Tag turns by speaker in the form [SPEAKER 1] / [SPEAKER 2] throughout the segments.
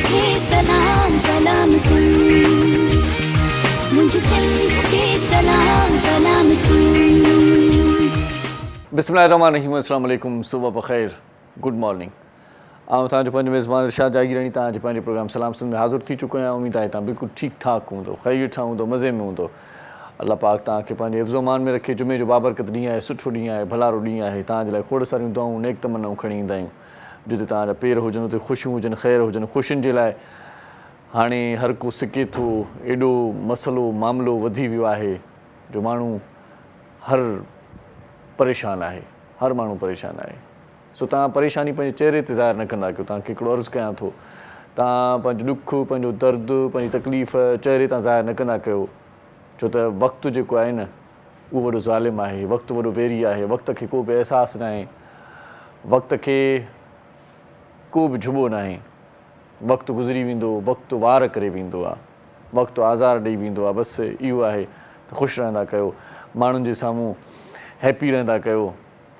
[SPEAKER 1] खे सलाम सलाम सुन, मुझे सिंध खे सलाम सलाम सुन।
[SPEAKER 2] बिस्मिल्लाहिर्रहमानिर्रहीम, अस्सलाम वालेकुम, सुबह बख़ैर, गुड मॉर्निंग। आउं तव्हांजो पंहिंजो मेज़बान इरशाद जागीरानी तव्हांजे पंहिंजे प्रोग्राम सलाम सिंध में हाज़िर थी चुको आहियां। उमेद आहे तव्हां बिल्कुलु ठीकु ठाक हूंदो, ख़ैरियत सां हूंदो, मज़े में हूंदो। अल्लाह पाक तव्हांखे पंहिंजे हिफ़्ज़ो मान में रखे। जुमे जो बाबरकत ॾींहुं आहे, सुठो ॾींहुं आहे, भलारो ॾींहुं आहे। तव्हांजे लाइ खोड़ सारियूं दुआऊं नेक तमन्नाऊं खणी ईंदा आहियूं। जिते तव्हांजा पेर हुजनि उते ख़ुशियूं हुजनि, ख़ैर हुजनि। ख़ुशियुनि जे लाइ हाणे हर को सिके थो, एॾो मसइलो मामिलो वधी वियो आहे जो माण्हू हर परेशान आहे, हर माण्हू परेशान आहे। सो तव्हां परेशानी पंहिंजे चहिरे ते ज़ाहिर न कंदा कयो। तव्हांखे हिकिड़ो अर्ज़ु कयां थो, तव्हां पंहिंजो ॾुखु, पंहिंजो दर्दु, पंहिंजी तकलीफ़ चहिरे तां ज़ाहिर न कंदा कयो। छो त वक़्तु जेको आहे न उहो वॾो ज़ालिम आहे, वक़्तु वॾो वेरी आहे। वक़्त खे को बि अहसासु न आहे, वक़्त खे को बि झुॿो न आहे। वक़्तु गुज़री वेंदो, वक़्तु वार करे वेंदो आहे, वक़्तु आज़ार ॾेई वेंदो आहे। बसि इहो आहे त ख़ुशि रहंदा कयो, माण्हुनि जे साम्हूं हैप्पी रहंदा कयो।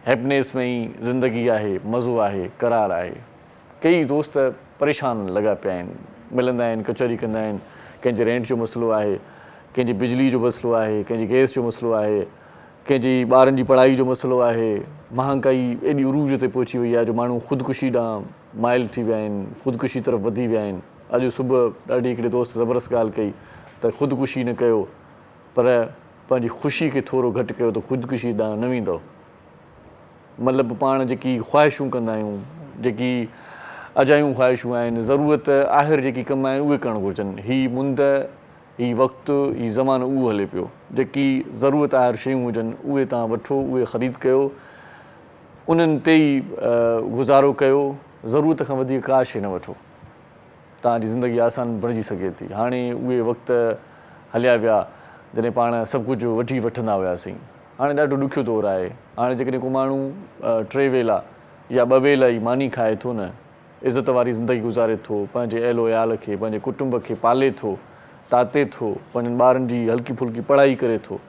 [SPEAKER 2] हैप्पीनेस में ई ज़िंदगी आहे, मज़ो आहे, करार आहे। कई दोस्त परेशान लॻा पिया आहिनि, मिलंदा आहिनि, कचहरी कंदा आहिनि। कंहिंजे रेंट जो मसइलो आहे, कंहिंजी बिजली जो मसइलो आहे, कंहिंजी गैस जो मसइलो आहे, कंहिंजी ॿारनि जी पढ़ाई जो मसइलो आहे। महांगाई एॾी उरूज ते पहुची वई आहे जो माण्हू ख़ुदकुशी ॾांहुं माइल थी विया आहिनि, ख़ुदकुशी तरफ़ वधी विया आहिनि। अॼु सुबुह ॾाढी हिकिड़े दोस्त ज़बरदस्त ॻाल्हि कई त ख़ुदकुशी न कयो, पर पंहिंजी ख़ुशी खे थोरो घटि कयो त ख़ुदकुशी ॾांहुं न वेंदव। मतिलबु पाण जेकी ख़्वाहिशूं कंदा आहियूं, जेकी अजायूं ख़्वाहिशूं आहिनि, ज़रूरत आख़िर जेकी कम आहिनि उहे करणु घुरिजनि। हीअ मुंद, हीअ वक़्तु, हीअ ज़मानो उहो हले पियो। जेकी ज़रूरत आख़िर शयूं हुजनि उहे तव्हां वठो, उहे ख़रीद कयो, उन्हनि ते ई गुज़ारो कयो। ज़रूरत खां वधीक का शइ न वठो, तव्हांजी ज़िंदगी आसान बणिजी सघे थी। हाणे उहे वक़्त हलिया विया जॾहिं पाण सभु कुझु वठी वठंदा हुआसीं। हाणे ॾाढो ॾुखियो दौरु आहे। हाणे जेकॾहिं को माण्हू 3 वेला या 2 वेला ई मानी खाए थो न, इज़त वारी ज़िंदगी गुज़ारे थो, पंहिंजे अहलो याल खे, पंहिंजे कुटुंब खे पाले थो, ताते थो, पंहिंजनि ॿारनि जी हल्की फुल्की पढ़ाई करे थो,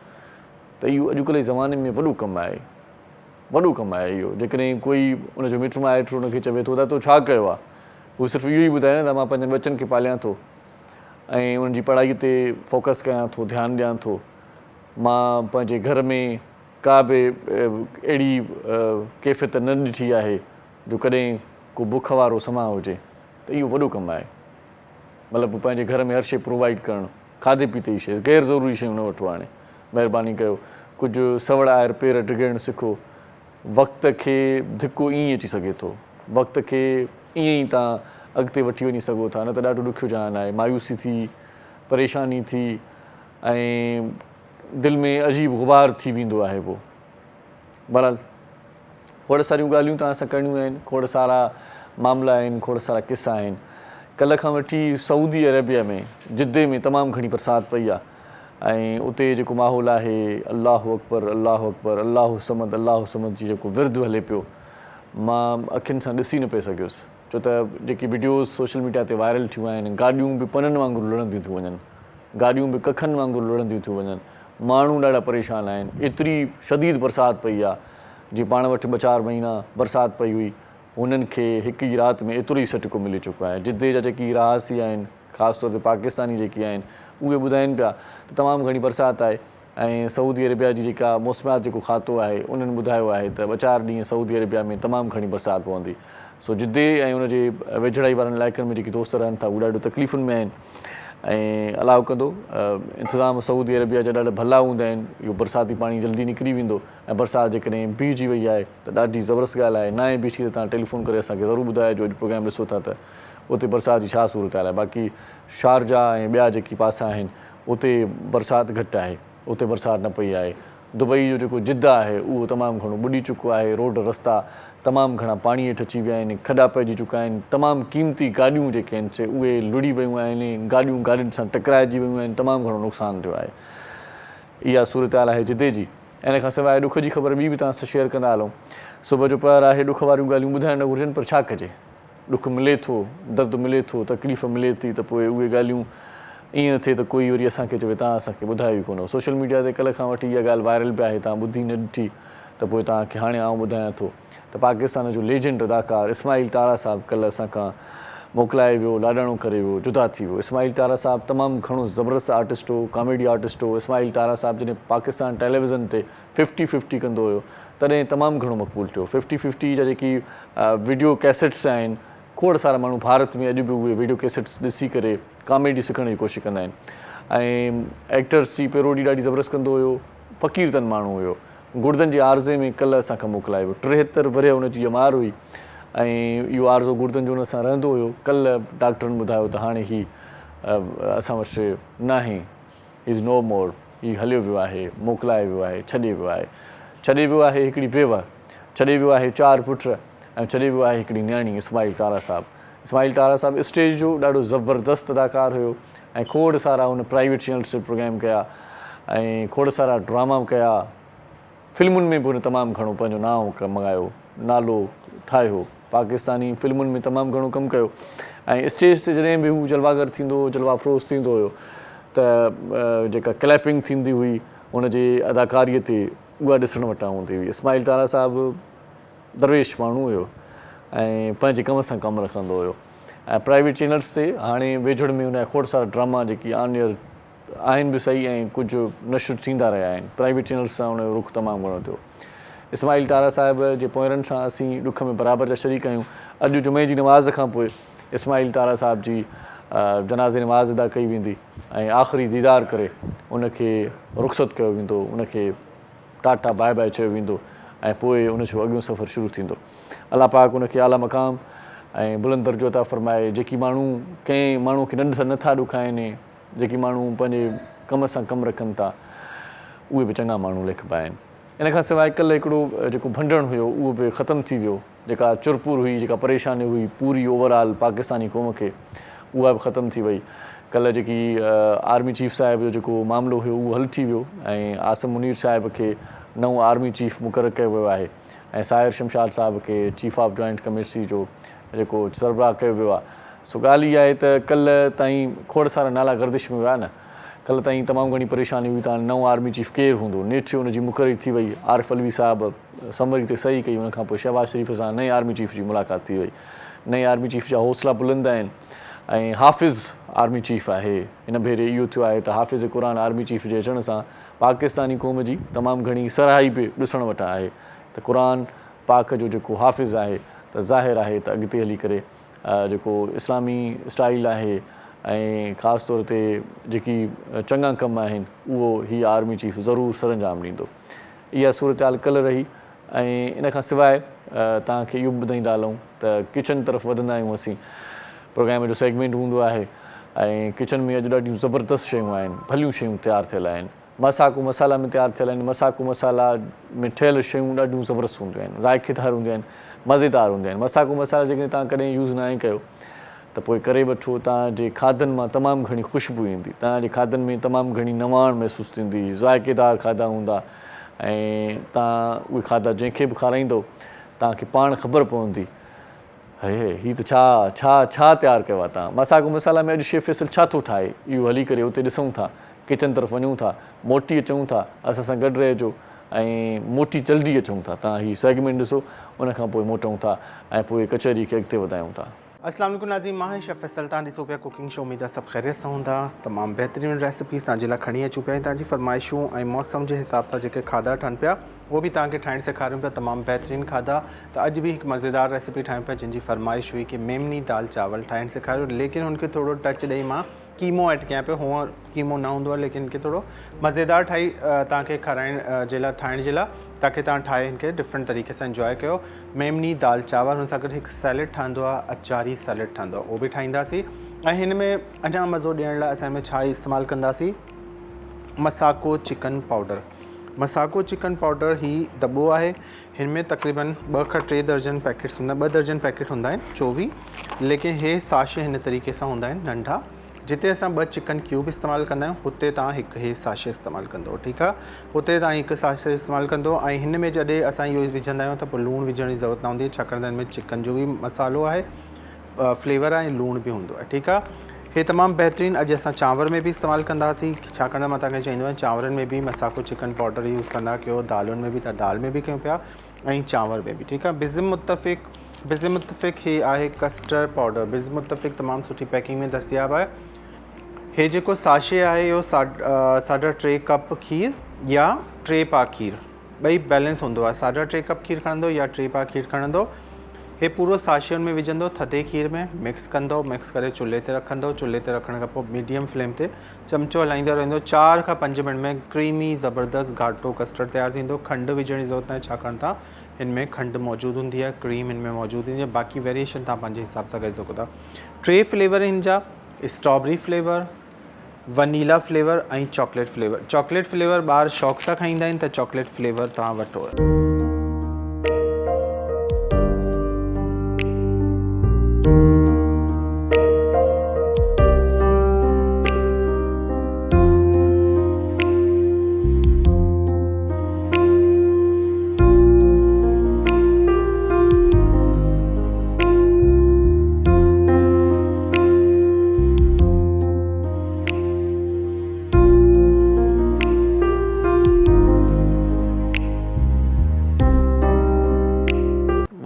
[SPEAKER 2] त इहो अॼुकल्ह जे ज़माने में वॾो कमु आहे, वॾो कमु आहे इहो। जेकॾहिं कोई उनजो मिटु माइटु उनखे चवे थो त तो छा कयो आहे, हू सिर्फ़ु इहो ई ॿुधाए न त मां पंहिंजनि बचनि खे पालियां थो ऐं उन्हनि जी पढ़ाईअ ते फोकस कयां थो, ध्यानु ॾियां थो। मां पंहिंजे घर में का बि अहिड़ी कैफ़ियत न ॾिठी आहे जो कॾहिं को बुख वारो समा हुजे, त इहो वॾो कमु आहे। मतिलबु पंहिंजे घर में हर शइ प्रोवाइड करणु, खाधे पीते जी शइ, गैर ज़रूरी शयूं न वठो। हाणे महिरबानी कयो, कुझु सवड़ आहिर पेर डिघणु सिखो। वक़्त खे धिको ईअं अची सघे थो, वक़्त खे ईअं ई तव्हां अॻिते वठी वञी सघो था, न त ॾाढो ॾुखियो जहान आहे। मायूसी थी, परेशानी थी ऐं दिलि में अजीब गुबार थी वेंदो आहे पोइ। बहरहाल खोड़ सारियूं ॻाल्हियूं तव्हां सां करणियूं आहिनि, खोड़ सारा मामला आहिनि, खोड़ सारा किसा आहिनि। कल्ह खां वठी सऊदी अरेबिया में जिद्दे में तमामु घणी बरसाति पई आहे ऐं उते जेको माहौल आहे, अल्लाहु अकबर अल्लाहु अकबर, अल्लाहु समद जी जेको विर्दु हले पियो, मां अखियुनि सां ॾिसी न पिए सघियुसि। छो त जेकी वीडियोज़ सोशल मीडिया ते वायरल थियूं आहिनि, गाॾियूं बि पननि वांगुरु लुड़ंदियूं थियूं वञनि, गाॾियूं बि कखनि वांगुरु लुड़ंदियूं थियूं वञनि। माण्हू ॾाढा परेशान आहिनि। एतिरी शदीद बरसाति पई आहे, जीअं पाण वटि 2-4 महीना बरसाति पई हुई, हुननि खे हिकु ई राति में एतिरो ई सटको मिली चुको आहे। जिद्दे जा जेकी रहासी आहिनि, ख़ासि तौर ते पाकिस्तानी जेकी आहिनि, उहे ॿुधाइनि पिया त तमामु घणी बरसाति आहे ऐं सऊदी अरेबिया जी जेका मौसमियात जेको खातो आहे उन्हनि ॿुधायो आहे त 2-4 ॾींहं सऊदी अरेबिया में तमामु घणी बरसाति पवंदी। सो जिद्दे ऐं उनजे वेझड़ाई वारनि इलाइक़नि में जेके दोस्त रहनि था, उहे ॾाढो तकलीफ़ुनि में आहिनि ऐं अलाउ कंदो इंतिज़ाम सऊदी अरेबिया जा ॾाढा भला हूंदा आहिनि। इहो बरसाती पाणी जल्दी निकिरी वेंदो ऐं बरसाति जेकॾहिं बीहजी वई आहे त ॾाढी ज़बरदस्त ॻाल्हि आहे। नाहे बीठी त तव्हां टेलीफोन करे असांखे ज़रूरु ॿुधाइजो, अॼु प्रोग्राम ॾिसो था त उते बरसाति जी छा सूरत आहे। बाक़ी शारजाह ऐं ॿिया जेकी पासा आहिनि उते बरसाति घटि आहे, उते बरसाति न पई आहे। दुबई जो जेको जिद्दा आहे उहो तमामु घणो ॿुॾी चुको आहे, रोड रस्ता तमामु घणा पाणी हेठि अची विया आहिनि, खॾा पइजी चुका आहिनि। तमामु क़ीमती गाॾियूं जेके आहिनि से उहे लुड़ी वियूं आहिनि, गाॾियूं गाॾियुनि सां टकराइजी वियूं आहिनि, तमामु घणो नुक़सानु थियो आहे। इहा सूरत हाल आहे जिद्दे जी। इन खां सवाइ ॾुख जी ख़बर ॿी बि तव्हां सां शेयर कंदा हलूं। सुबुह जो पहर आहे, ॾुख वारियूं ॻाल्हियूं ॿुधाइण न घुरिजनि, पर छा कजे, ॾुख मिले थो, दर्दु मिले थो, तकलीफ़ मिले थी, त पोइ उहे ॻाल्हियूं ईअं न थिए त कोई वरी असांखे चवे तव्हां असांखे ॿुधायो ई कोन। सोशल मीडिया ते कल्ह खां वठी इहा ॻाल्हि वायरल बि आहे, तव्हां ॿुधी न ॾिठी त पोइ तव्हांखे हाणे आउं ॿुधायां थो त पाकिस्तान जो लेजेंड अदाकार इस्माइल तारा साहिबु कल्ह असां खां मोकिलाए वियो, लाॾाणो करे वियो, जुदा थी वियो। इस्माइल तारा साहिबु तमामु घणो ज़बरदस्त आर्टिस्ट हो, कॉमेडी आर्टिस्ट हो। इस्माइल तारा साहिबु जॾहिं पाकिस्तान टेलीविज़न ते 50-50 कंदो हुयो तॾहिं तमामु घणो मक़बूल थियो। 50-50 जा जेकी वीडियो कैसेट्स आहिनि, खोड़ सारा माण्हू भारत में अॼु बि उहे वीडियो कैसेट्स ॾिसी करे कॉमेडी सिखण जी कोशिशि कंदा आहिनि। ऐं एक्टर्स जी पेरोडी ॾाढी ज़बरदस्त कंदो हुयो, फ़क़ीरतन माण्हू हुयो। गुर्दनि जे आर्ज़े में कल्ह असांखां मोकिलाए वियो। 73 वरे हुनजी ॼमार हुई ऐं इहो आर्ज़ो गुर्दनि जो हुन सां रहंदो हुयो। कल्ह डॉक्टरनि ॿुधायो त हाणे ही असां वटि न आहे, इज़ नो मोर, हीउ हलियो वियो आहे, मोकिलाए वियो आहे, छॾे वियो आहे। छॾे वियो आहे हिकिड़ी बेवा, छॾे वियो आहे 4 पुट ऐं छॾे वियो आहे हिकिड़ी न्याणी इस्माइल तारा साहिबु। इस्माइल तारा साहिबु स्टेज जो ॾाढो ज़बरदस्त अदाकार हुयो ऐं खोड़ सारा हुन प्राइवेट चैनल्स ते प्रोग्राम कया ऐं खोड़ सारा ड्रामा कया। फिल्मुनि में बि हुन तमामु घणो पंहिंजो नाम कमायो, नालो ठाहियो। पाकिस्तानी फिल्मुनि में तमामु घणो कमु कयो ऐं स्टेज ते जॾहिं बि हू जलवागर थींदो हुओ, जलवा अफ़रोज़ थींदो हुयो त जेका क्लैपिंग थींदी हुई हुनजे अदाकारीअ ते उहा ॾिसण वटां हूंदी हुई। इस्माइल तारा साहिबु दरवेश माण्हू हुयो ऐं पंहिंजे कम सां कमु रखंदो हुयो ऐं प्राइवेट चैनल्स ते हाणे वेझड़ में हुनजा खोड़ सारा ड्रामा जेकी ऑन एयर आहिनि बि सही ऐं कुझु नशर थींदा रहिया आहिनि। प्राइवेट चैनल्स सां हुनजो रुख़ तमामु घणो थियो। इस्माइल तारा साहिब जे पोयरनि सां असीं ॾुख में बराबरि जा शरीक आहियूं। अॼु जुमे जी नमाज़ खां पोइ इस्माइल तारा साहिब जी जनाज़े नमाज़ अदा कई वेंदी ऐं आख़िरी दीदार करे उनखे रुख़सत कयो वेंदो, उनखे टाटा बाय बाय चयो वेंदो ऐं पोइ उनजो अॻियों सफ़र शुरू थींदो। अलाह पाक उनखे आला मक़ाम ऐं बुलंद दर्जो अता फ़रमाए। जेकी माण्हू कंहिं माण्हू खे नथा ॾुखाइनि, जेकी माण्हू पंहिंजे कम सां कमु रखनि था, उहे बि चङा माण्हू लिखबा आहिनि। इन खां सवाइ कल्ह हिकिड़ो जेको भंडण हुयो उहो बि ख़तमु थी वियो। जेका चुरपुर हुई, जेका परेशानी हुई पूरी ओवरऑल पाकिस्तानी क़ौम खे, उहा बि ख़तमु थी वई। कल्ह जेकी आर्मी चीफ साहिब जो जेको मामिलो हुयो उहो हल थी वियो ऐं आसिम मुनीर साहिब खे नओं आर्मी चीफ मुक़ररु कयो वियो आहे ऐं साहिर शमशाद साहिब खे चीफ ऑफ जॉइंट कमिटी जो जेको सरबराह कयो वियो आहे। सो ॻाल्हि इहा आहे त कल्ह ताईं खोड़ सारा नाला गर्दिश में विया न। कल्ह ताईं तमामु घणी परेशानी हुई त नओं आर्मी चीफ केरु हूंदो। नेठि हुनजी मुक़ररी थी वई, आरिफ अलवी साहिबु समरी ते सही कई। हुनखां पोइ शहबाज़ शरीफ़ सां नए आर्मी चीफ जी मुलाक़ात थी वई। नए आर्मी चीफ जा हौसला बुलंद आहिनि ऐं हाफ़िज़ आर्मी चीफ आहे। हिन भेरे इहो थियो आहे त हाफ़िज़ क़ुरान आर्मी चीफ जे अचण सां पाकिस्तानी क़ौम जी तमामु घणी सराही बि ॾिसण वटां आहे त क़ुरान पाक जो जेको हाफ़िज़ आहे त ज़ाहिर आहे त अॻिते हली करे जेको इस्लामी स्टाइल आहे ऐं ख़ासि तौर ते जेकी चङा कम आहिनि उहो हीअ आर्मी चीफ ज़रूरु सरंजाम ॾींदो। इहा सूरत हाल कल्ह रही। ऐं इन खां सवाइ तव्हांखे इहो ॿुधाईंदा हलूं त किचन तरफ़ वधंदा आहियूं असीं। प्रोग्राम जो सेगमेंट हूंदो आहे ऐं किचन में अॼु ॾाढियूं ज़बरदस्त शयूं आहिनि, भलियूं शयूं तयारु थियल आहिनि। मसाकू मसाला में तयारु थियल आहिनि। मसाकू मसाला में ठहियल शयूं ॾाढियूं ज़बरदस्त हूंदियूं आहिनि, ज़ाइक़ेदार हूंदियूं आहिनि, मज़ेदार हूंदियूं आहिनि। मसाकू मसाला जेकॾहिं तव्हां कॾहिं यूज़ न आहे कयो त पोइ करे वठो। तव्हांजे खाधनि मां तमामु घणी ख़ुशबू ईंदी, तव्हांजे खाधनि में तमामु घणी नवाण महसूसु थींदी, ज़ाइक़ेदार खाधा हूंदा ऐं तव्हां उहे खाधा जंहिंखे बि खाराईंदो तव्हांखे पाण ख़बर पवंदी हीअ त छा छा छा तयारु कयो आहे तव्हां। मसाकू मसाला में अॼु शेफ फैसल छा थो ठाहे, इहो हली करे उते ॾिसूं था, किचन तरफ़ वञूं था, मोटी अचूं था। असां सां गॾु रहिजो ऐं मोटी जल्दी अचूं था। तव्हां हीउ सेगमेंट ॾिसो, उनखां पोइ मोटूं था ऐं पोइ कचहरी खे अॻिते वधायूं था।
[SPEAKER 3] अस्सलाम वालेकुम नाज़रीन, मां शेफ फैसल तव्हां ॾिसो पिया कुकिंग शो। उम्मीद आहे सभु ख़ैरियत सां हूंदा। तमामु बहितरीनु रेसिपीज़ तव्हांजे लाइ खणी अचूं पिया। तव्हांजी फरमाइशूं ऐं मौसम जे हिसाब सां जेके खाधा ठहनि पिया उहो बि तव्हांखे ठाहिणु सेखारियूं पिया, तमामु बहितरीनु खाधा। त अॼु बि हिकु मज़ेदार रेसिपी ठाहियूं पिया जंहिंजी फरमाइश हुई की मेमनी दाल चावल ठाहिणु सेखारियो, लेकिन हुनखे थोरो टच ॾेई मां कीमो ऐड कयां पियो। हूअं कीमो न हूंदो आहे, लेकिन हिनखे थोरो मज़ेदार ठाही तव्हांखे खाराइण जे लाइ, ठाहिण जे लाइ, ताकी तव्हां ठाहे हिनखे डिफरेंट तरीक़े सां इंजॉय कयो। मेमनी दाल चावल, हुन सां गॾु हिकु सैलेड ठहंदो आहे, अचारी सैलेड ठहंदो आहे, उहो बि ठाहींदासीं। ऐं हिन में अञा मज़ो ॾियण लाइ असां हिन में छा इस्तेमालु कंदासीं, मसाको चिकन पाउडर। मसाको चिकन पाउडर ही दॿो आहे, हिन में तक़रीबन 2 खां 3 दर्जन पैकेट्स हूंदा, 2 दर्जन पैकेट हूंदा आहिनि 24, लेकिन हे साशे हिन तरीक़े सां हूंदा आहिनि नंढा। जिते असां 2 चिकन क्यूब इस्तेमालु कंदा आहियूं हुते तव्हां हिकु हे साशे इस्तेमालु कंदो, ठीकु आहे। हुते तव्हां हिकु साशे इस्तेमालु कंदो। ऐं हिन में जॾहिं असां इहो विझंदा आहियूं त पोइ लूणु विझण जी ज़रूरत न हूंदी, छाकाणि त हिन में चिकन जो बि मसालो आहे, फ्लेवर आहे, ऐं लूणु बि हूंदो आहे, ठीकु आहे। हे तमामु बहितरीनु। अॼु असां चांवर में बि इस्तेमालु कंदासीं, छाकाणि त मां तव्हांखे चवंदो आहियां चांवरनि में बि मसाको चिकन पाउडर यूज़ कंदा कयो, दालुनि में बि त दाल में बि कयूं पिया ऐं चांवर में बि, ठीकु आहे। बिज़िम मुतफ़िक़ बिज़ मुतफ़िक़ ही आहे कस्टर्ड पाउडर। बिज़ मुतफ़िक़ तमामु सुठी पैकिंग में दस्तियाब आहे। हे जेको साशे आहे इहो 3.5 कप खीर या 3 पा खीर, ॿई बैलेंस हूंदो आहे। 3.5 कप खीर खणंदो या 3 पा खीर खणंदो। हे पूरो साशे में विझंदो, थधे खीर में मिक्स कंदो, मिक्स करे चुल्हे ते रखंदो। चुल्हे ते रखण खां पोइ मीडियम फ्लेम ते चमचो हलाईंदो रहंदो। 4 खां 5 मिनट में क्रीमी ज़बरदस्त घाटो कस्टर्ड तयारु थींदो। खंडु विझण जी ज़रूरत न आहे, छाकाणि त हिन में खंडु मौजूदु हूंदी आहे, क्रीम हिन में मौजूदु हूंदी आहे। बाक़ी वेरिएशन तव्हां पंहिंजे हिसाब सां करे सघो था। 3 फ्लेवर हिन जा, स्ट्रॉबेरी फ्लेवर, वनीला फ्लेवर ऐं चॉकलेट फ्लेवर। चॉकलेट फ्लेवर ॿार शौक़ सां खाईंदा आहिनि, त चॉकलेट फ्लेवर तव्हां वठो।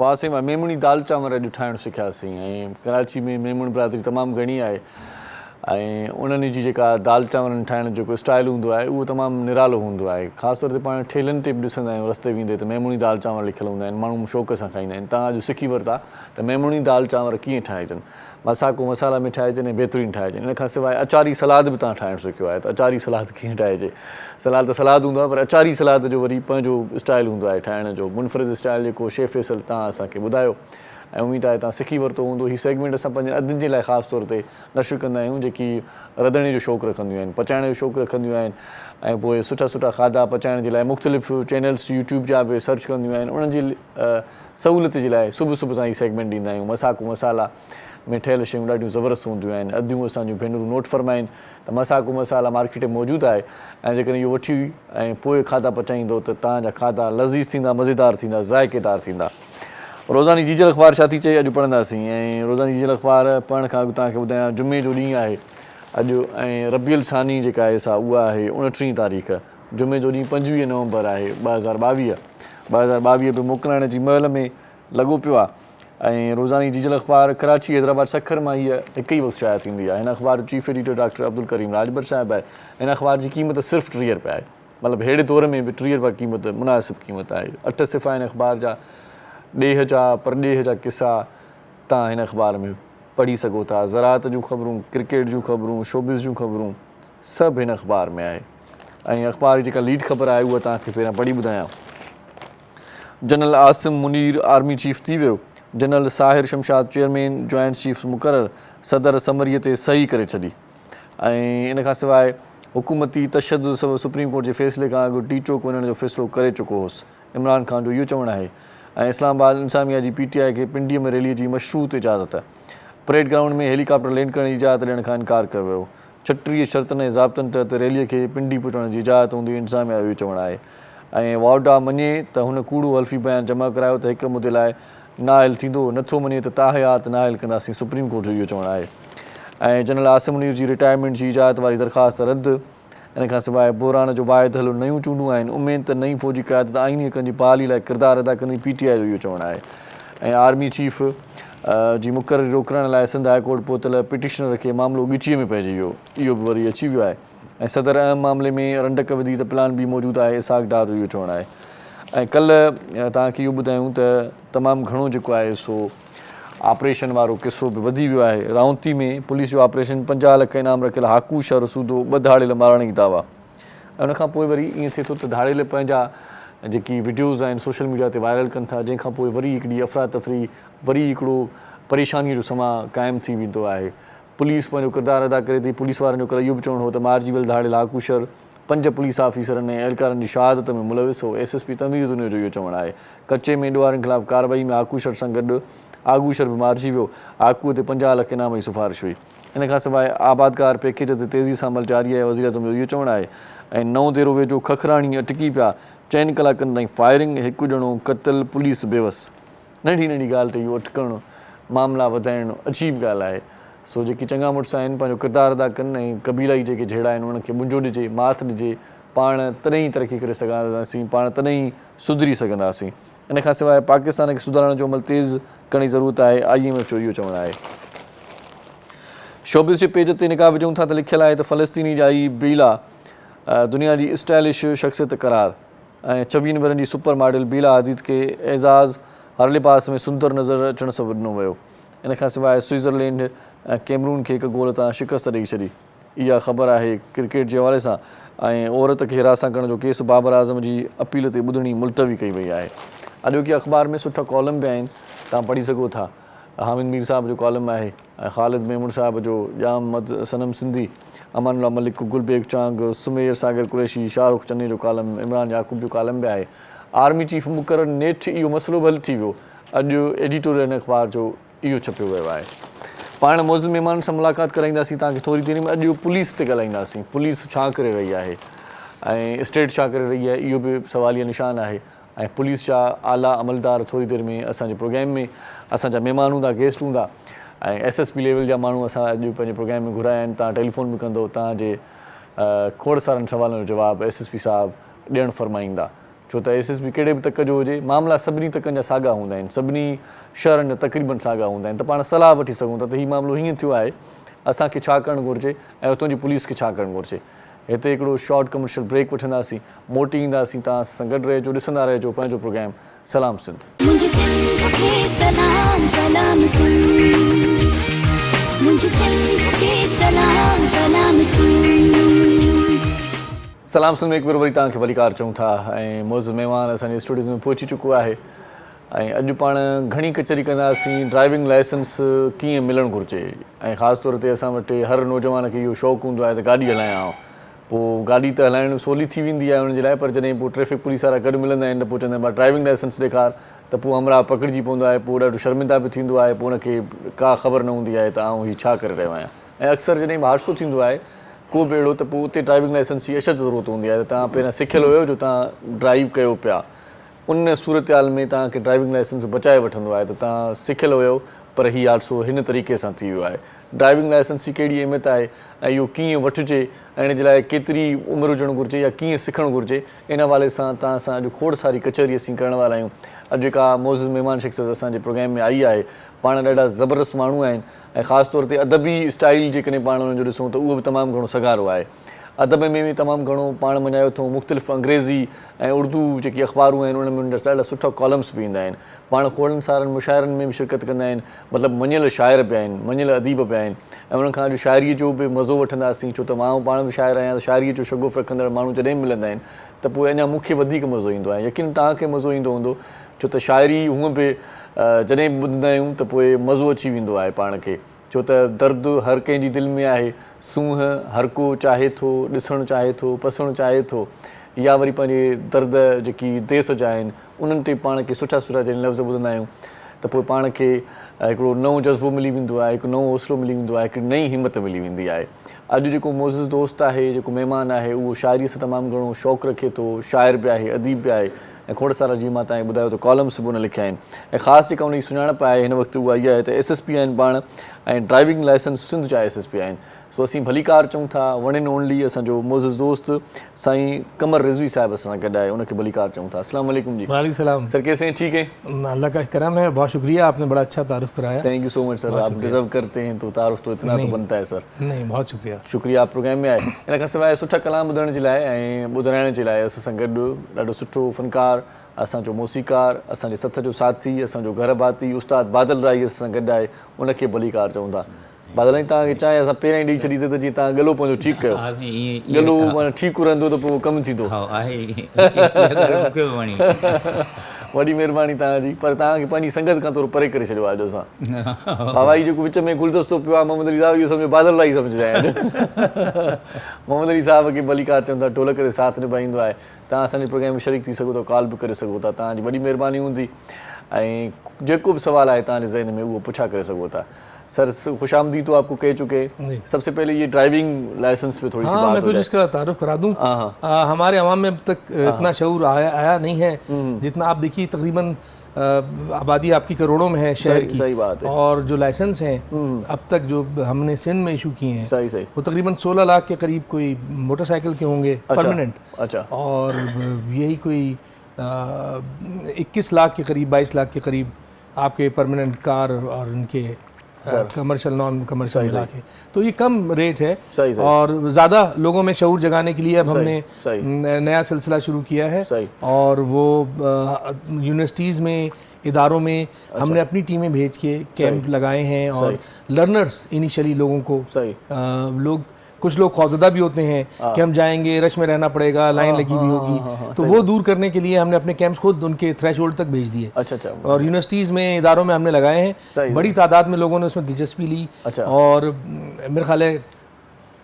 [SPEAKER 2] वासिम मेमूनी दाल चांवर अॼु ठाहिणु सिखियासीं ऐं कराची में मेमून बिरादरी तमामु घणी आहे ऐं उन्हनि जी जेका दाल चांवरनि ठाहिण जेको स्टाइल हूंदो आहे उहो तमामु निरालो हूंदो आहे। ख़ासि तौर ते पाण ठेलनि ते बि ॾिसंदा आहियूं रस्ते वेंदे त मेमूनी दाल चांवर लिखियलु हूंदा आहिनि, माण्हू शौक़ सां खाईंदा आहिनि। तव्हां अॼु सिखी वरिता त मेमूनी दाल चांवर कीअं ठाहिजनि, मसाको मसाला में ठाहिजनि ऐं बहितरीनु ठाहिजनि। इन खां सवाइ अचारी सलाद बि तव्हां ठाहिणु सिखियो आहे, त अचारी सलाद कीअं ठाहिजे। सलाद त सलाद हूंदो आहे, पर अचारी सलाद जो वरी पंहिंजो स्टाइल हूंदो आहे ठाहिण जो, मुनफ़रिद स्टाइल जेको शेफ़ फैसल तव्हां असांखे ॿुधायो ऐं उमेदु आहे तव्हां सिखी वरितो हूंदो। हीउ सेगमेंट असां पंहिंजे अदियुनि जे लाइ ख़ासि तौर ते नशर कंदा आहियूं, जेकी रधणे जो शौक़ु रखंदियूं आहिनि, पचाइण जो शौक़ु रखंदियूं आहिनि ऐं पोइ सुठा सुठा खाधा पचाइण जे लाइ मुख़्तलिफ़ चैनल्स यूट्यूब जा बि सर्च कंदियूं आहिनि। उन्हनि जी सहूलियत जे लाइ सुबुह सुबुह सां हीउ सेगमेंट ॾींदा आहियूं। मसाको मसाला में ठहियल शयूं ॾाढियूं ज़बरदस्त हूंदियूं आहिनि। अदियूं असांजूं भेनरूं नोट फरमाइनि त मसाको मसाला मार्केट में मौजूदु आहे ऐं जेकॾहिं इहो वठी ऐं पोइ खाधा पचाईंदो त तव्हांजा खाधा लज़ीज़ थींदा, मज़ेदार थींदा, ज़ाइक़ेदार थींदा। रोज़ानी जीजल अख़बार छा थी चए अॼु पढ़ंदासीं ऐं रोज़ानी जीजल अख़बार पढ़ण खां अॻु तव्हांखे ॿुधायां जुमे जो ॾींहुं आहे अॼु ऐं रबियुल सानी जेका आहे सा उहा आहे 29 तारीख़। जुमे जो ॾींहुं 25 नवंबर आहे 2022 बि मोकिलाइण जी महल में लॻो पियो आहे ऐं रोज़ानी जीजल अख़बार कराची हैदराबाद सखर मां हीअ हिकु ई वक़्तु शाया थींदी आहे। हिन अख़बार जो chief editor doctor Abdul Karim Rajbhar साहिबु आहे। हिन अख़बार जी क़ीमत सिर्फ़ु 30 रुपया आहे, मतिलबु अहिड़े तौर में बि 30 रुपया क़ीमत मुनासिबु क़ीमत आहे। 8 सिफ़ा हिन अख़बार जा, ॾेह जा परॾेह जा किसा तव्हां हिन अख़बार में पढ़ी सघो था। ज़राअत जूं ख़बरूं, क्रिकेट जूं ख़बरूं, शोबिज़ जूं ख़बरूं सभु हिन अख़बार में आहे। ऐं अख़बार जी जेका लीड ख़बर आहे उहा तव्हांखे पहिरियां पढ़ी ॿुधायां। General Asim Munir army chief थी वियो। General Sahir Shamshad chairman joint chief मुक़ररु, सदर समरीअ ते सही करे छॾी। ऐं इन खां सवाइ हुकूमती तशदुद सबबि सुप्रीम कोर्ट जे फ़ैसिले खां अॻु टी चौक वञण जो फ़ैसिलो करे चुको हुउसि। इमरान ख़ान जो इहो चवणु आहे। ऐं इस्लामाबाद इंसामिया जी PTI खे पिंडीअ में रैलीअ जी मशरूत इजाज़त। परेड ग्राउंड में हेलीकॉप्टर लैंड करण जी इजाज़त ॾियण खां इनकार कयो वियो। 36 शर्तनि ऐं ज़ाब्तनि तहत रैलीअ खे पिंडी पहुचण जी इजाज़त हूंदी, इंसामिया जो इहो चवणु आहे। ऐं वाउडा मञे त हुन कूड़ो हल्फ़ी बयानु जमा करायो त हिकु मुदे लाइ नाइल थींदो, नथो मञे त ताहयात नाइल कंदासीं, सुप्रीम कोर्ट जो इहो चवणु आहे। ऐं जनरल आसिम मुनीर जी रिटायरमेंट जी इजाज़त वारी दरख़्वास्त रद्द। इन खां सवाइ बहिरान जो वाइदु हलो नयूं चूंडूं आहिनि, उमेद त नई फ़ौजी क़यादत आईनी हक़नि जी बहाली लाइ किरदारु अदा कंदी, PTI जो इहो चवणु आहे। ऐं आर्मी चीफ जी मुक़ररी रोकण लाइ सिंध हाई कोर्ट पहुतल पिटिशनर खे मामिलो ॻिचीअ में पइजी वियो, इहो बि वरी अची वियो आहे। ऐं सदर अहम मामले में रंडक विधी त प्लान बि मौजूदु आहे, इसाक डार जो इहो चवणु आहे। ऐं कल्ह तव्हांखे इहो ॿुधायूं त तमामु घणो जेको आहे सो ऑपरेशन वारो किसो बि वधी वियो आहे। राउंती में पुलिस जो ऑपरेशन 50 लख इनाम रखियल हाकू शहर सूदो 2 धाड़ियल मारण जी दावा। ऐं उनखां पोइ वरी ईअं थिए थो त धाड़ियल पंहिंजा जेकी वीडियोज़ आहिनि सोशल मीडिया ते वायरल कनि था, जंहिंखां पोइ वरी हिकिड़ी अफ़रा तफ़री, वरी हिकिड़ो परेशानीअ जो समा क़ाइमु थी वेंदो आहे। पुलिस पंहिंजो किरदारु अदा करे थी। पुलिस वारनि जो कल्ह इहो बि चवणो हो त मारिजी वियल धाड़ियल हाकू शहर 5 पुलिस ऑफिसरनि ऐं एहलकारनि जी शहादत में मुलविस हो। SSP तमीर दुनिया जो इहो चवणु आहे। कचे में ॾुआरनि ख़िलाफ़ु कार्रवाई में आगूशर सां गॾु आगूशर बि मारिजी वियो। आगूअ ते 50 लख इनाम जी सिफ़ारिश हुई। इन खां सवाइ आबादकार पैकेज ते तेज़ी सां अमल जारी आहे, वज़ीर आज़म जो इहो चवणु आहे। ऐं 9 देरो वेझो खखराणी अटकी पिया, 4 कलाकनि ताईं फायरिंग, हिकु ॼणो क़तल, पुलिस बेवस। नंढी नंढी ॻाल्हि ते इहो अटकणु, मामला वधाइणु अजीब ॻाल्हि आहे। सो जेके चङा मुड़ुस आहिनि पंहिंजो किरदारु अदा कनि ऐं क़बीलाई जेके जहिड़ा आहिनि उन्हनि खे मुंझो ॾिजे, मात ॾिजे, पाण तॾहिं ई तरक़ी करे सघंदासीं, पाण तॾहिं ई सुधरी सघंदासीं। इन खां सवाइ पाकिस्तान खे सुधारण जो अमल तेज़ करण जी ज़रूरत आहे, IMF जो इहो चवणु आहे। शोबिस जे पेज ते निगाह विझूं था त लिखियलु आहे त फ़लस्तीनी जाई बीला दुनिया जी स्टाइलिश शख़्सियत करार ऐं 24 वरनि जी सुपर मॉडल बीला हदीद खे एज़ाज़ हर लिबास में सुंदर नज़र अचण सां ॾिनो वियो। इन खां सवाइ स्विट्ज़रलैंड ऐं कैमरून खे 1 गोल तां शिकस्त ॾेई छॾी। इहा ख़बर आहे क्रिकेट जे हवाले सां। ऐं औरत खे हिरासत करण जो केस बाबर आज़म जी अपील ते ॿुधणी मुलतवी कई वई आहे। अॼोकी अख़बार में सुठा कॉलम बि आहिनि, तव्हां पढ़ी सघो था। हामिद मीर साहब जो कॉलम आहे ऐं ख़ालिद मेमून साहब जो जाम सनम सिंधी, अमानुल्ला मलिक, गुलबेग चांग, सुमेर सागर कुरैशी, शाहरुख चन्ने जो कॉलम, इमरान याकूब जो कॉलम बि आहे। आर्मी चीफ मुक़रर नेठि इहो मसइलो बि हल थी वियो। अॼु एडिटोरियल अख़बार जो इहो छपियो वियो आहे। पाण मौज़ूद महिमाननि सां मुलाक़ात कराईंदासीं तव्हांखे थोरी देरि में। अॼु पुलिस ते ॻाल्हाईंदासीं, पुलिस छा करे रही आहे ऐं स्टेट छा करे रही आहे, इहो बि सवालिया निशान आहे। ऐं पुलिस जा आला अमलदार थोरी देरि में असांजे प्रोग्राम में असांजा महिमान हूंदा, गेस्ट हूंदा ऐं SSP लेवल जा माण्हू असां अॼु पंहिंजे प्रोग्राम में घुराया आहिनि। तव्हां टेलीफोन बि कंदो, तव्हांजे खोड़ सारनि सवालनि जो जवाबु SSP साहब ॾियणु फरमाईंदा। छो त SSP कहिड़े बि तक जो हुजे, मामला सभिनी तकनि जा साॻा हूंदा आहिनि, सभिनी शहरनि जा तक़रीबन साॻा हूंदा आहिनि। त पाण सलाह वठी सघूं था त हीउ मामिलो हीअं थियो आहे, असांखे छा करणु घुरिजे ऐं उतां जी पुलिस खे छा करणु घुरिजे। हिते हिकिड़ो शॉर्ट कमर्शियल ब्रेक वठंदासीं, मोटी ईंदासीं। तव्हां सां गॾु रहिजो, ॾिसंदा रहिजो पंहिंजो प्रोग्राम सलाम सिंध।
[SPEAKER 1] मुझे सिंध के सलाम सलाम सिंध, मुझे सिंध के सलाम सलाम सिंध।
[SPEAKER 2] सलाम सिंध में हिकु भेरो वरी तव्हांखे वलीकार चऊं था ऐं मौज़ूद महिमान असांजे स्टूडियो में पहुची चुको आहे। ऐं अॼु पाण घणी कचहरी कंदासीं, ड्राइविंग लाइसेंस कीअं मिलणु घुरिजे ऐं ख़ासि तौर ते असां वटि हर नौजवान खे इहो शौक़ु हूंदो आहे त गाॾी हलायां। पोइ गाॾी त हलाइण सवली थी वेंदी आहे हुनजे लाइ, पर जॾहिं पोइ ट्रैफिक पुलिस वारा गॾु मिलंदा आहिनि त पोइ चवंदा आहिनि ड्राइविंग लाइसेंस ॾेखार, त पोइ हमरा पकड़िजी पवंदो आहे। पोइ ॾाढो शर्मिंदा बि थींदो आहे, पोइ हुनखे का ख़बर न हूंदी आहे त आउं हीउ छा करे रहियो आहियां। ऐं अक्सर जॾहिं हादसो थींदो आहे को बि अहिड़ो, त पोइ उते ड्राइविंग लाइसेंस जी अशद ज़रूरत हूंदी आहे त तव्हां पहिरियां सिखियलु हुयो जो तव्हां ड्राइव कयो पिया। उन सूरत हाल में तव्हांखे ड्राइविंग लाइसेंस बचाए वठंदो आहे त तव्हां सिखियलु हुयो, पर हीउ हादसो हिन तरीक़े सां थी वियो आहे। ड्राइविंग लाइसेंस जी कहिड़ी अहमियत आहे ऐं इहो कीअं वठिजे ऐं इन जे लाइ केतिरी उमिरि हुजणु घुरिजे या कीअं सिखणु घुरिजे, इन हवाले सां तव्हां सां अॼु खोड़ सारी कचहरी असीं करण वारा आहियूं। अॼु जेका मौज़ूद महिमान शख़्सियत असांजे प्रोग्राम में आई आहे, पाण ॾाढा ज़बरदस्त माण्हू आहिनि ऐं ख़ासि तौर ते अदबी स्टाइल जेकॾहिं पाण हुनजो ॾिसूं त उहो बि तमामु घणो सगारो आहे। अदब में बि तमामु घणो पाण मञायो अथऊं। मुख़्तलिफ़ अंग्रेज़ी ऐं उर्दू जेकी अख़बारूं आहिनि उन में ॾाढा सुठा कॉलम्स बि ईंदा आहिनि। पाण खोड़नि सारनि मुशाइरनि में बि शिरकत कंदा आहिनि, मतिलबु मञियल शाइर बि आहिनि, मञियल अदीब बि आहिनि। ऐं उन्हनि खां अॼु शाइरीअ जो बि मज़ो वठंदासीं, छो त मां पाण बि शाइर आहियां। त शाइरीअ जो शगुफ़ रखंदड़ माण्हू जॾहिं मिलंदा आहिनि त पोइ अञा मूंखे वधीक मज़ो ईंदो आहे। यकीन तव्हांखे मज़ो ईंदो हूंदो, छो त शाइरी हूअं बि जॾहिं ॿुधंदा आहियूं त पोइ मज़ो अची वेंदो आहे पाण खे। छो त दर्दु हर कंहिंजी दिलि में आहे, सूंहं हर को चाहे थो, ॾिसणु चाहे थो, पसणु चाहे थो। या वरी पंहिंजे दर्द जेकी देस जा आहिनि उन्हनि ते पाण खे सुठा सुठा जॾहिं लफ़्ज़ ॿुधंदा आहियूं त पोइ पाण खे हिकिड़ो नओं जज़्बो मिली वेंदो आहे, हिकु नओं हौसलो मिली वेंदो आहे, हिकिड़ी नई हिमत मिली वेंदी आहे। अॼु जेको मौज़ूद दोस्त आहे, जेको महिमान आहे, उहो शाइरीअ सां तमामु घणो शौक़ु रखे थो, शाइर बि आहे, अदीब बि आहे ऐं खोड़ सारा जीअं मां तव्हांखे ॿुधायो त कॉलम्स बि उन लिखिया आहिनि। ऐं ख़ासि जेका उनजी सुञाणप आहे हिन वक़्तु उहा इहा आहे त SSP आहिनि पाण ऐं ड्राइविंग लाइसेंस सिंध जा SSP आहिनि। सो असीं भलीकार चऊं था, वन एंड ओनली असांजो मौज़ूद दोस्त साईं कमर रिज़वी साहिब असां सां गॾु आहे, उनखे भलीकार चऊं था। अस्सलाम वालेकुम जी।
[SPEAKER 4] वालेकुम सलाम
[SPEAKER 2] सर, कैसे हैं? ठीक है,
[SPEAKER 4] अल्लाह का करम है, बहुत शुक्रिया, आपने बड़ा अच्छा तारुफ कराया।
[SPEAKER 2] Thank you so much sir. आप डिजर्व करते हैं तो तारुफ तो इतना तो बनता है सर।
[SPEAKER 4] नहीं, बहुत शुक्रिया।
[SPEAKER 2] शुक्रिया आप प्रोग्राम में आए। इन खां सवाइ सुठा कलाम ॿुधण जे लाइ ऐं ॿुधाइण जे लाइ असां सां गॾु ॾाढो सुठो फ़नकार, असांजो मौसीकार, असांजे सथ जो साथी, असांजो घर भाती उस्ताद बादल राई असां सां गॾु आहे, उनखे भलीकार चऊं था। बादल साईं, तव्हांखे चांहि असां पहिरियां ई ॾेई छॾी त जीअं तव्हां गलो पंहिंजो ठीकु कयो। गलो माना ठीकु रहंदो त पोइ कमु थींदो। वॾी महिरबानी तव्हांजी, पर तव्हांखे पंहिंजी संगत खां थोरो परे करे छॾियो आहे अॼु असां। हवाई जेको विच में गुलदस्तो पियो आहे मोहम्मद अली साहिब, इहो सम्झो बादल राई सम्झंदा आहिनि। मोहम्मद अली साहिब खे भलीकार चवनि था, ढोलक ते साथ निभाईंदो आहे। तव्हां असांजे प्रोग्राम में शरीक थी सघो था, कॉल बि करे सघो था, तव्हांजी वॾी महिरबानी हूंदी। ऐं जेको बि सुवाल आहे तव्हांजे ज़हन में उहो पुछा करे सघो था। सर, खुश आमदीद तो आपको कह चुके हैं। सबसे पहले ये ड्राइविंग लाइसेंस पे थोड़ी सी बात
[SPEAKER 4] मैं कुछ इसका तारुफ करा दूं। हमारे अवाम में अब तक इतना शऊर आया नहीं है जितना आप देखिए। तकरीबन आबादी आपकी करोड़ों में है शहर की।
[SPEAKER 2] सही बात है।
[SPEAKER 4] और जो लाइसेंस हैं अब तक जो हमने सिंध में इशू किए हैं,
[SPEAKER 2] सही
[SPEAKER 4] वो तकरीबन 16 लाख के करीब कोई मोटरसाइकिल के होंगे परमानेंट।
[SPEAKER 2] अच्छा।
[SPEAKER 4] और यही कोई 21 लाख के करीब, 22 लाख के करीब आपके परमानेंट कार और उनके कमर्शियल नॉन कमर्शियल मिला के, तो ये कम रेट है।
[SPEAKER 2] सही, सही।
[SPEAKER 4] और ज़्यादा लोगों में शऊर जगाने के लिए अब हमने नया सिलसिला शुरू किया है।
[SPEAKER 2] सही।
[SPEAKER 4] और वो यूनिवर्सिटीज़ में, इदारों में हमने अपनी टीमें भेज के कैंप लगाए हैं और लर्नर्स इनिशियली लोगों को कुछ लोग खौफजदा भी होते हैं कि हम जाएंगे, रश में रहना पड़ेगा, लाइन लगी हुई होगी, तो वो दूर करने के लिए हमने अपने कैंप्स खुद उनके थ्रेशोल्ड तक भेज दिए।
[SPEAKER 2] अच्छा।
[SPEAKER 4] और यूनिवर्सिटीज़ में, इदारों में हमने लगाए हैं। बड़ी तादाद में लोगों ने उसमें दिलचस्पी ली। और मेरे ख्याल है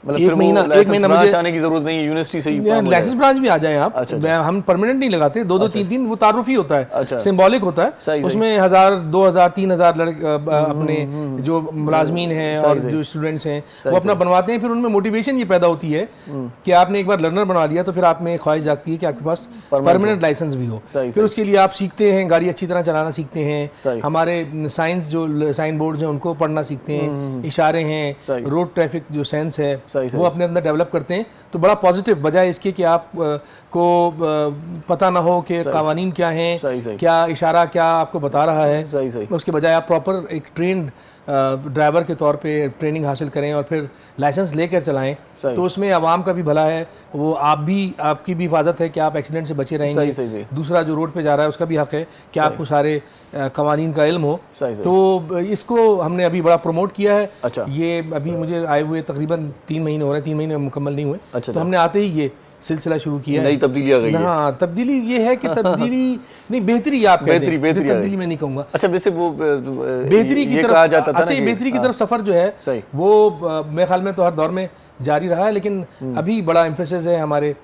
[SPEAKER 2] मतलब
[SPEAKER 4] एक महीना मुझे
[SPEAKER 2] आने की जरूरत नहीं है, यूनिवर्सिटी से ही
[SPEAKER 4] लाइसेंस ब्रांच भी आ जाए आप। हम परमानेंट नहीं लगाते, 2-2 3-3 वो तारुफी होता है, सिंबॉलिक होता है। उसमें 1000, 2000, 3000 लड़के अपने जो मुलाजमीन हैं और जो स्टूडेंट्स हैं वो अपना बनवाते हैं। फिर उनमें मोटिवेशन ये पैदा होती है कि आपने एक बार लर्नर बना लिया तो फिर आप में ख्वाहिश जागती है कि आपके पास परमानेंट लाइसेंस भी हो। फिर उसके लिए आप सीखते हैं, गाड़ी अच्छी तरह चलाना सीखते हैं, हमारे साइंस जो साइन बोर्ड हैं उनको पढ़ना सीखते हैं, इशारे हैं, रोड ट्रैफिक जो सेंस है वो अपने अंदर डेवलप करते हैं। तो बड़ा पॉजिटिव, बजाय इसके कि आप को पता ना हो कि कावानीन क्या हैं, क्या इशारा क्या आपको बता रहा है, उसके बजाय आप प्रॉपर एक ट्रेंड ड्राइवर के तौर पे ट्रेनिंग हासिल करें और फिर लाइसेंस लेकर चलाएं, तो उसमें आवाम का भी भला है, वो आपकी भी हिफाजत है कि आप एक्सीडेंट से बचे रहेंगे। दूसरा जो रोड पे जा रहा है उसका भी हक है कि आपको सारे कवानीन का इल्म हो। तो इसको हमने अभी बड़ा प्रमोट किया है। ये अभी मुझे आए हुए तकरीबन 3 महीने हो रहे हैं, 3 महीने मुकम्मल नहीं हुए। तो हमने आते ही ये सिलसिला शुरू किया है।
[SPEAKER 2] नई तब्दीली आ गई है।
[SPEAKER 4] हाँ, तब्दीली ये है कि तब्दीली नहीं, बेहतरी आप कहते हैं, तब्दीली मैं नहीं कहूँगा।
[SPEAKER 2] अच्छा, वैसे वो
[SPEAKER 4] बेहतरी की तरफ कहा जाता था। अच्छा, बेहतरी की तरफ सफर जो है वो मेरे ख्याल में तो हर दौर में जारी रहा है, लेकिन अभी बड़ा एम्फेसिस है हमारे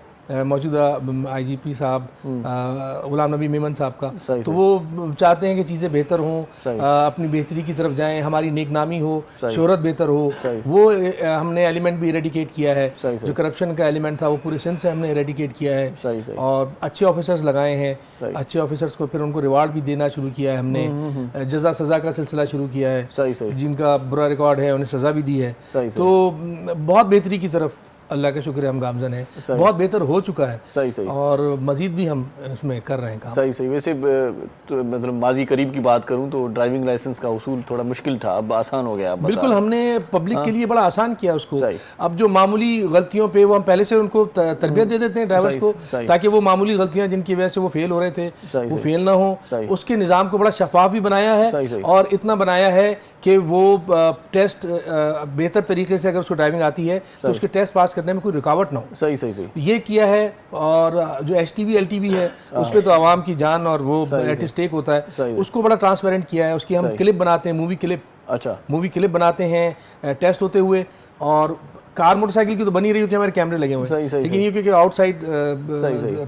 [SPEAKER 4] मौजूदा IGP साहब गुलाम नबी मेमन साहब का। तो वो चाहते हैं कि चीज़ें बेहतर हों, अपनी बेहतरी की तरफ जाएं, हमारी नेकनामी हो, शोहरत बेहतर हो। वो हमने एलिमेंट भी इरेडिकेट किया है। जो करप्शन का एलिमेंट था वो पूरे सिंध से हमने इरेडिकेट किया है। और अच्छे ऑफिसर्स लगाए हैं, अच्छे ऑफिसर्स को फिर उनको रिवार्ड भी देना शुरू किया है हमने। जजा सज़ा का सिलसिला शुरू किया है, जिनका बुरा रिकॉर्ड है उन्हें सज़ा भी दी है। तो बहुत बेहतरी की तरफ अल्लाह का शुक्र है हम गामजन है, बहुत बेहतर हो चुका है। और मजीद भी हम इसमें कर रहे हैं काम।
[SPEAKER 2] सही। वैसे तो मतलब माजी करीब की बात करूं तो ड्राइविंग लाइसेंस का उसूल थोड़ा मुश्किल था, अब आसान हो गया।
[SPEAKER 4] बिल्कुल, हमने पब्लिक के लिए बड़ा आसान किया उसको। अब जो मामूली गलतियों पे वो हम पहले से उनको तरबियत दे देते हैं ड्राइवर्स को, ताकि वो मामूली गलतियां जिनकी वजह से वो फेल हो रहे थे वो फेल ना हो। उसके निज़ाम को बड़ा शफाफ भी बनाया है और इतना बनाया है कि वो टेस्ट बेहतर तरीके से अगर उसको ड्राइविंग आती है तो उसके टेस्ट पास करने में कोई रुकावट ना हो।
[SPEAKER 2] सही
[SPEAKER 4] ये किया है। और जो STV LTV है उस पर तो आवाम की जान और वो एट स्टेक होता है, उसको बड़ा ट्रांसपेरेंट किया है। उसकी हम क्लिप बनाते हैं, मूवी क्लिप बनाते हैं टेस्ट होते हुए। और कार मोटरसाइकिल की तो बनी रही होती है, हमारे कैमरे लगे हुए हैं, लेकिन ये क्योंकि आउटसाइड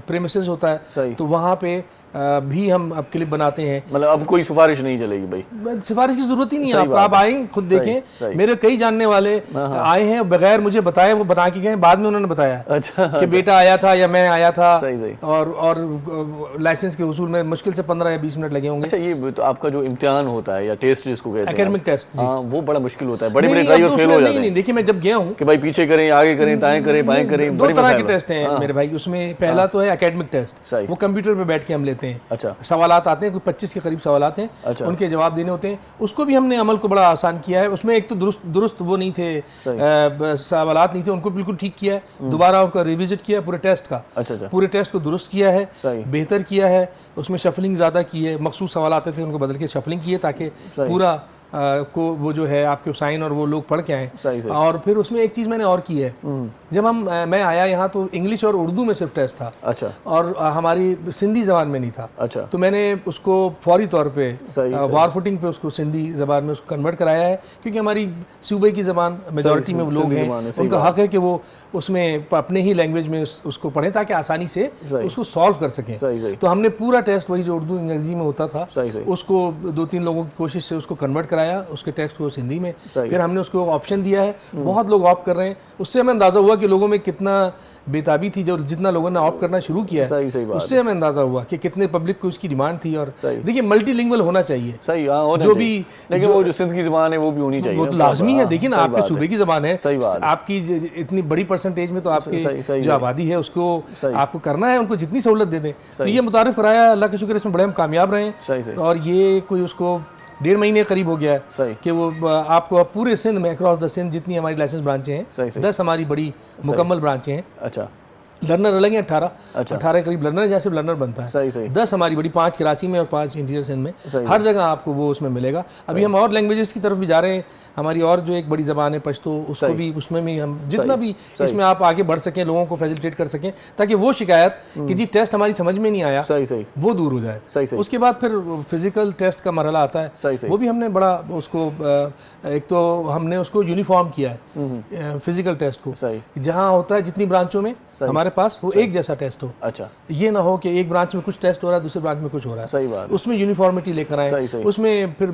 [SPEAKER 4] प्रेमिसेस होता है तो वहाँ पे भी हम अब क्लिप बनाते हैं।
[SPEAKER 2] मतलब अब कोई सिफारिश नहीं चलेगी भाई,
[SPEAKER 4] सिफारिश की जरूरत ही नहीं है। आप आएंगे खुद देखें। मेरे कई जानने वाले आए हैं बगैर मुझे बताए, वो बता के गए, बाद में उन्होंने बताया कि बेटा आया था या मैं आया था। और लाइसेंस के उसूल में मुश्किल से 15 या 20 मिनट लगे होंगे।
[SPEAKER 2] अच्छा, ये तो आपका जो इम्तिहान होता है या टेस्ट जिसको कहते हैं,
[SPEAKER 4] एकेडमिक टेस्ट,
[SPEAKER 2] वो बड़ा मुश्किल होता है। बड़े ड्राइवर फेल हो जाते हैं।
[SPEAKER 4] देखिए, मैं जब गया हूँ
[SPEAKER 2] कि भाई पीछे करें, आगे करें, दाएं करें, बाएं करें,
[SPEAKER 4] 2 तरह के टेस्ट हैं मेरे भाई। उसमें पहला तो है एकेडमिक टेस्ट, वो कंप्यूटर पे बैठ के हम लेते हैं।
[SPEAKER 2] अच्छा,
[SPEAKER 4] सवालात आते हैं, कोई 25 के करीब सवालात हैं। अच्छा। उनके जवाब देने होते हैं। उसको भी हमने अमल को बड़ा आसान किया है। उसमें एक तो दुरुस्त वो नहीं थे, सवालात नहीं थे, उनको बिल्कुल ठीक किया है। दोबारा उनका रिविजिट किया पूरे टेस्ट का। अच्छा। पूरे टेस्ट को दुरुस्त किया है, बेहतर किया है। उसमें शफलिंग ज़्यादा की है, मखसूस सवाल आते थे उनको बदल के शफलिंग किए ताकि पूरा को वो जो है आपके साइन और वो लोग पढ़ के आए। और फिर उसमें एक चीज़ मैंने और की है, जब मैं आया यहाँ तो इंग्लिश और उर्दू में सिर्फ टेस्ट था। अच्छा। और हमारी सिंधी ज़बान में नहीं था। अच्छा। तो मैंने उसको फौरी तौर पे वार फुटिंग पे उसको सिंधी ज़बान में उसको कन्वर्ट कराया है, क्योंकि हमारी सूबे की ज़बान मेजॉरिटी में लोग हैं, उनका हक है कि वो उसमें अपने ही लैंग्वेज में उसको पढ़ें ताकि आसानी से उसको सॉल्व कर सकें। तो हमने पूरा टेस्ट वही जो उर्दू अंग्रेजी में होता था उसको 2-3 लोगों की कोशिश से उसको कन्वर्ट कराया आया उसके टेक्स्ट को हिंदी में, फिर हमने उसको ऑप्शन दिया है, बहुत लोग ऑप्ट कर रहे हैं। उससे हमें अंदाज़ा हुआ कि लोगों में कितना बेताबी थी, जो जितना लोगों ने ऑप्ट करना शुरू किया है, उससे हमें अंदाजा हुआ कि कितने पब्लिक को उसकी डिमांड थी। और देखिए मल्टीलिंगुअल होना चाहिए,
[SPEAKER 2] सही
[SPEAKER 4] जो भी,
[SPEAKER 2] लेकिन वो जो सिंध की ज़बान है वो भी होनी चाहिए,
[SPEAKER 4] वो तो लाजमी है। देखिए ना, आपके सूबे की ज़बान है, आपकी इतनी बड़ी परसेंटेज में तो आपकी जो आबादी है उसको आपको करना है, उनको जितनी सहूलत दे दें। तो ये मुतारिफ कराया, अल्लाह का शुक्र, इसमें बड़े हम कामयाब रहे हैं। और ये कोई उसको 1.5 महीने करीब हो गया है कि वो आपको पूरे सिंध में, अक्रॉस द सिंध जितनी हमारी लाइसेंस ब्रांचें हैं, 10 हमारी बड़ी मुकम्मल ब्रांचें हैं।
[SPEAKER 2] अच्छा,
[SPEAKER 4] लर्नर अलग हैं 18 करीब लर्नर है, जैसे लर्नर बनता है। 10 हमारी बड़ी, 5 कराची में और 5 इंटीरियर सिंध में, हर जगह आपको वो उसमें मिलेगा। अभी हम और लैंग्वेजेस की तरफ भी जा रहे हैं। हमारी और जो एक बड़ी ज़बान है पश्तो, उसको भी, उसमें भी हम जितना भी इसमें आप आगे बढ़ सकें, लोगों को फैसिलिटेट कर सकें, ताकि वो शिकायत कि जी टेस्ट हमारी समझ में नहीं आया, वो दूर हो जाए। उसके बाद फिर फिजिकल टेस्ट का मरहला आता है, वो भी हमने बड़ा उसको, एक तो हमने उसको यूनिफॉर्म किया है फिजिकल टेस्ट को, जहाँ होता है जितनी ब्रांचों में हमारे पास वो एक जैसा टेस्ट हो।
[SPEAKER 2] अच्छा,
[SPEAKER 4] ये ना हो कि एक ब्रांच में कुछ टेस्ट हो रहा है, दूसरे ब्रांच में कुछ हो रहा है।
[SPEAKER 2] सही बात,
[SPEAKER 4] उसमें यूनिफॉर्मिटी लेकर आए, उसमें फिर